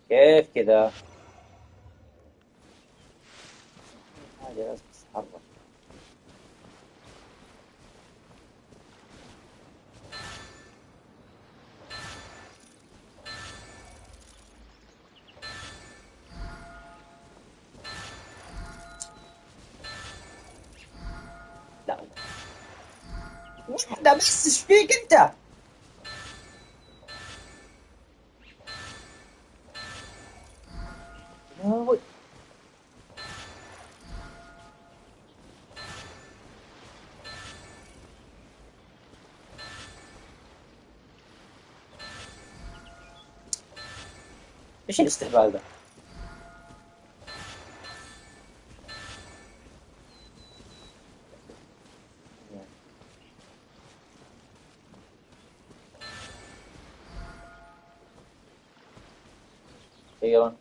كيف كذا؟ هذه لازم تتحرك. واحدة بس ايش فيك انت؟ ايش الاستهبال ده؟ أخيرا.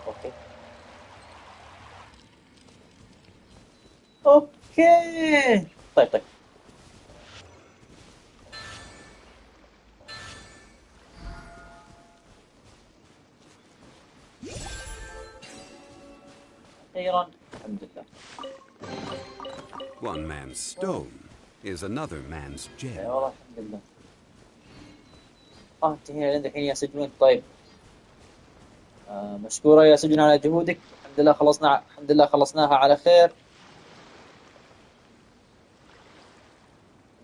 اوكي اوكي طيب أخيرا الحمد لله. One man's stone is another man's gem. والله الحمد لله. انتهينا لين الحين يا سيجوين. طيب مشكورة يا سيجوين على جهودك. الحمد لله خلصناها على خير.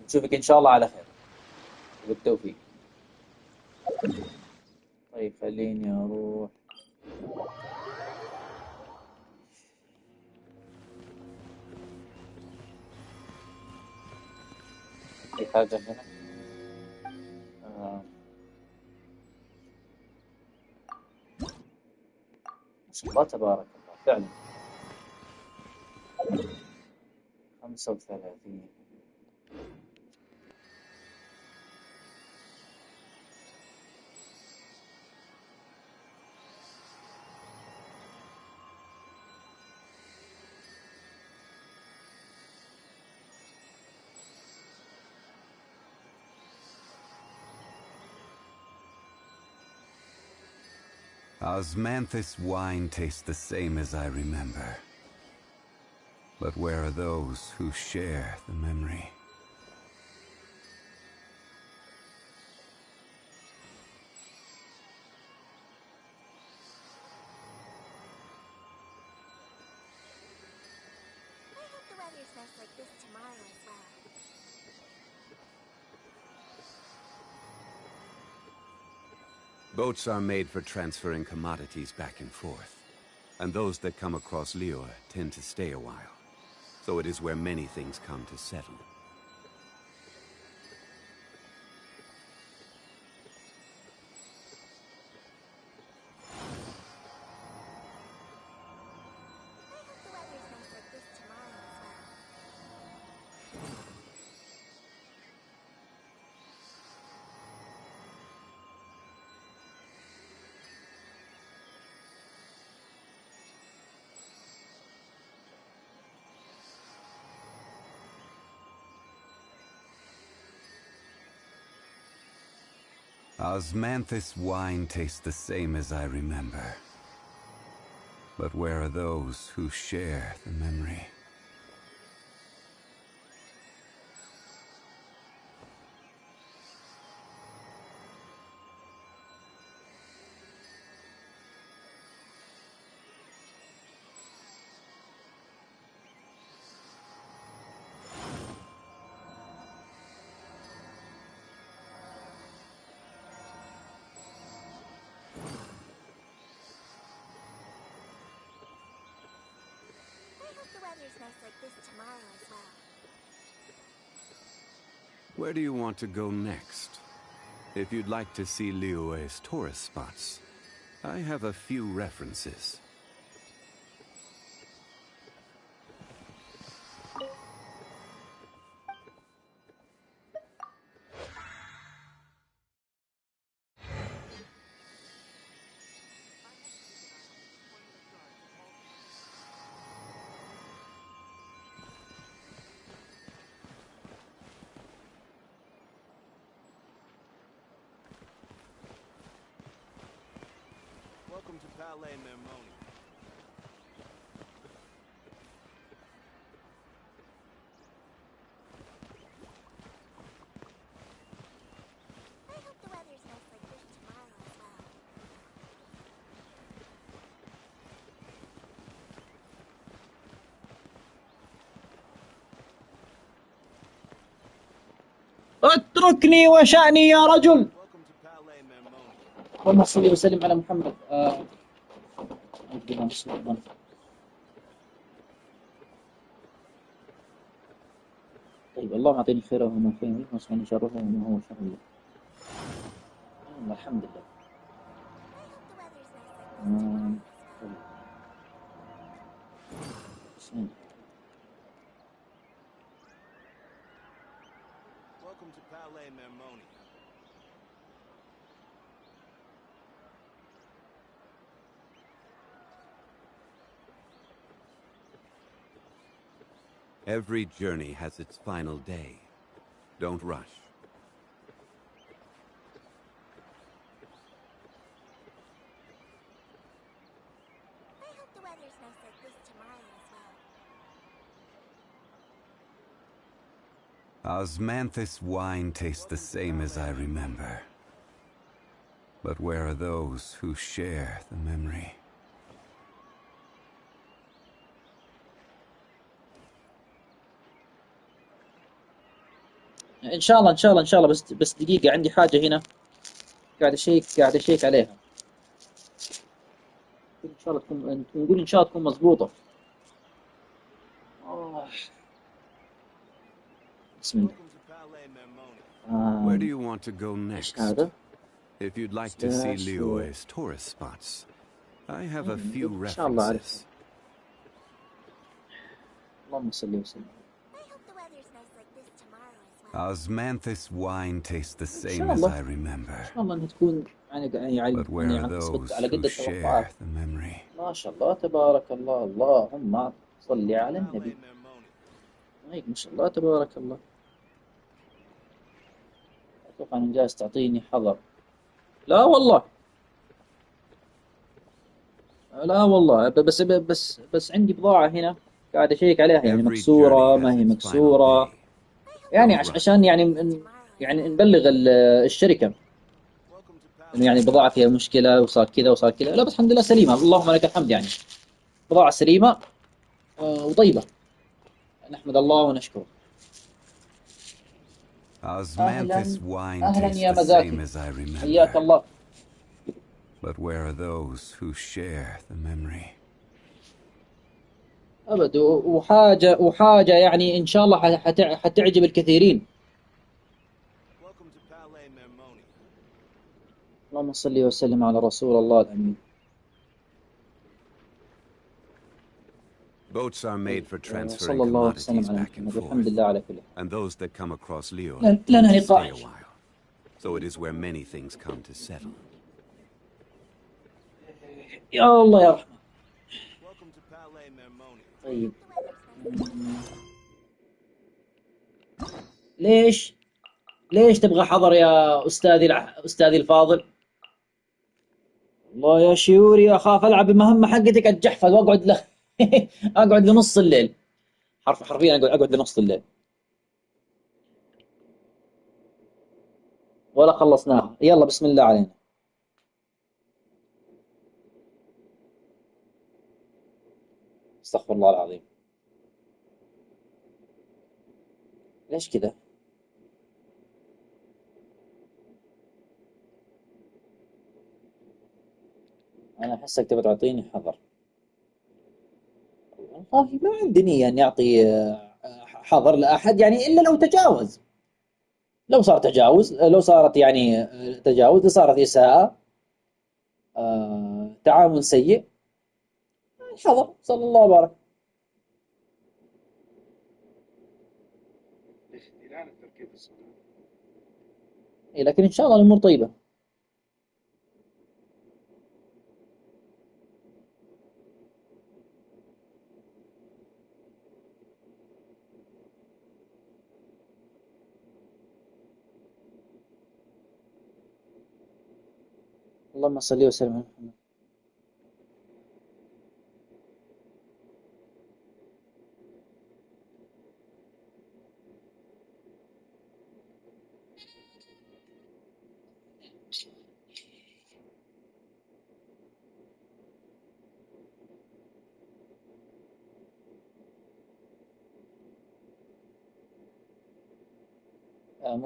نشوفك إن شاء الله على خير وبالتوفيق. طيب خليني أروح. في حاجة هنا. ما شاء الله تبارك الله فعلا. 35. Osmanthus wine tastes the same as I remember. But where are those who share the memory? I hope the weather's nice like this tomorrow as well. Boats are made for transferring commodities back and forth. And those that come across Lior tend to stay a while. So it is where many things come to settle. Osmanthus wine tastes the same as I remember. But where are those who share the memory? Where do you want to go next? If you'd like to see Liyue's tourist spots, I have a few references. Welcome to Palais Mermoni. I hope the weather's nice like this tomorrow as well. اتركني وشأني يا رجل. اللهم صل وسلم على محمد. طيب اللهم اعطيني خيره وما فيه واصفني شره وما هو شر لي. الحمد لله. Every journey has its final day. Don't rush. I hope the weather's nice like this tomorrow as well. Osmanthus wine tastes the same as I remember. But where are those who share the memory? ان شاء الله ان شاء الله ان شاء الله، بس دقيقة، عندي حاجة هنا قاعد اشيك عليها. ان شاء الله تكون، نقول ان شاء الله تكون مضبوطة. بسم الله. Where do you want to go next? هذا If you'd like to see Liyue's tourist spots, I have a few ان شاء الله أعرف. references. اللهم صل وسلم. Osmanthus wine tastes the إن same شاء as الله I remember. ان شاء الله انها تكون يعني But where are حسبت those على قد who share التوقعات. the memory? ما شاء الله تبارك الله، اللهم صل على النبي. هيك ما شاء الله تبارك الله. اتوقع ان جالس تعطيني حظر. لا والله، لا والله، بس عندي بضاعة هنا قاعد اشيك عليها، يعني مكسورة ما هي مكسورة، يعني عشان يعني نبلغ الشركة انه يعني بضاعة فيها مشكلة وصار كذا وصار كذا. لا بس الحمد لله سليمة، اللهم لك الحمد، يعني بضاعة سليمة وطيبة، نحمد الله ونشكره. Osmanthus wine أهلا tastes يا the same مزاكي، as I حياك remember. الله. But where are those who share the memory? أبد، وحاجة يعني إن شاء الله حتعجب الكثيرين. اللهم صل وسلم على رسول الله الأمين. Boats are made for transferring صلى الله وسلم commodities على back and محمد، forth, الحمد لله على كل حال. and those that come across Liyue لنا tend to لقاء. stay a while. So it is where many things come to settle. يا الله يا رحمة. طيب ليش تبغى حضر يا أستاذي الفاضل؟ والله يا شيوري أخاف ألعب بمهمة حقتك أتجحفل وأقعد أقعد لنص الليل، حرفيا أقعد لنص الليل ولا خلصناها. يلا بسم الله علينا. استغفر الله العظيم، ليش كذا؟ أنا أحسك تبغى تعطيني حذر. والله ما عندي نية أن يعطي حظر لأحد، يعني إلا لو تجاوز، لو صار تجاوز، لو صارت يعني تجاوز، صارت إساءة، تعامل سيء، حظر. صلى الله وبارك. لكن إن شاء الله الأمور طيبة. اللهم صل وسلم على محمد.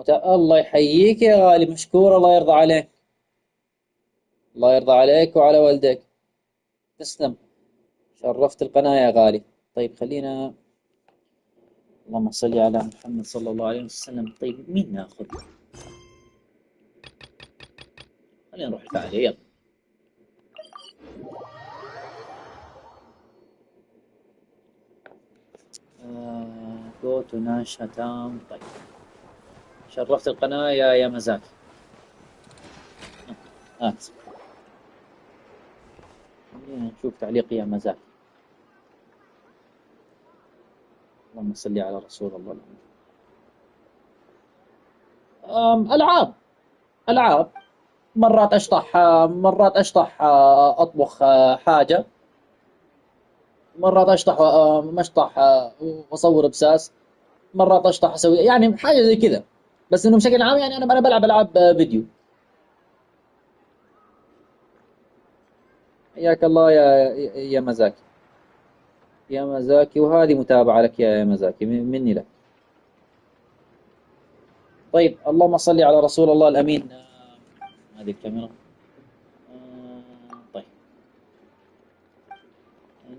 الله يحييك يا غالي، مشكور، الله يرضى عليك، الله يرضى عليك وعلى والديك، تسلم، شرفت القناة يا غالي. طيب خلينا، اللهم صل على محمد صلى الله عليه وسلم. طيب مين ناخذ؟ خلينا نروح الفعالية، يلا. جو تو ناشا تاون. طيب شرفت القناة يا مزاكي. هات نشوف تعليق يا مزاكي. اللهم صل على رسول الله. ألعاب مرات أشطح أطبخ حاجة، مرات أشطح مشطح وأصور بساس، مرات أشطح أسوي يعني حاجة زي كذا. بس إنه بشكل عام يعني أنا بلعب ألعاب فيديو. حياك الله يا مزاكي، يا مزاكي، وهذه متابعة لك يا مزاكي مني لك. طيب اللهم صل على رسول الله الأمين. هذه الكاميرا. طيب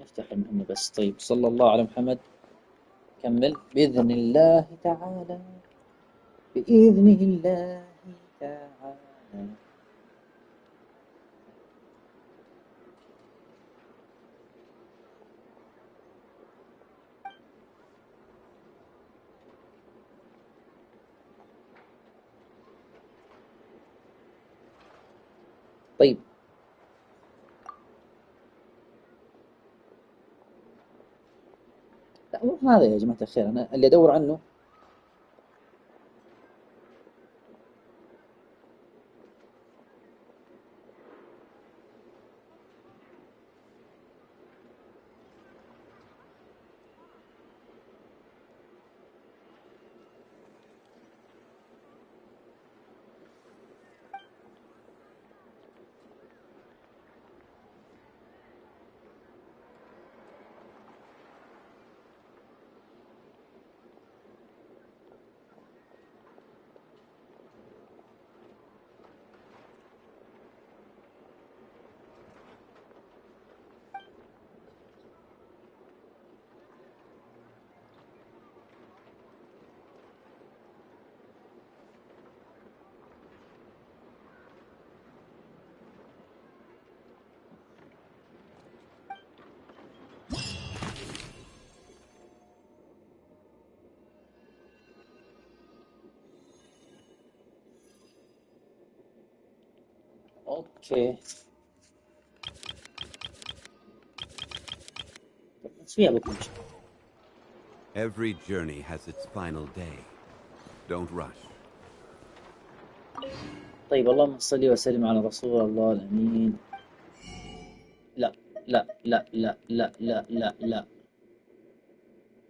نفتح المهمة بس. طيب صلى الله على محمد. كمل بإذن الله تعالى، بإذن الله تعالى. طيب لا مو هذا يا جماعة الخير، أنا اللي أدور عنه اوكي. Every journey has its final day. Don't rush. طيب اللهم صل وسلم على رسول الله الأمين. لا لا لا لا لا لا لا لا،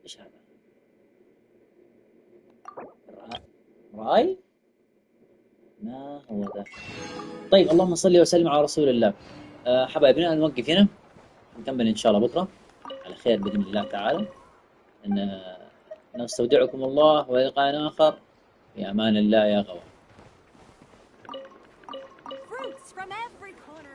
ايش هذا؟ راي؟ ما هو ذا؟ طيب اللهم صل وسلم على رسول الله. حبايبنا نوقف هنا، نكمل إن شاء الله بكرة على خير بإذن الله تعالى. إن نستودعكم الله ولقاء آخر، في أمان الله يا غوى. Fruits from every corner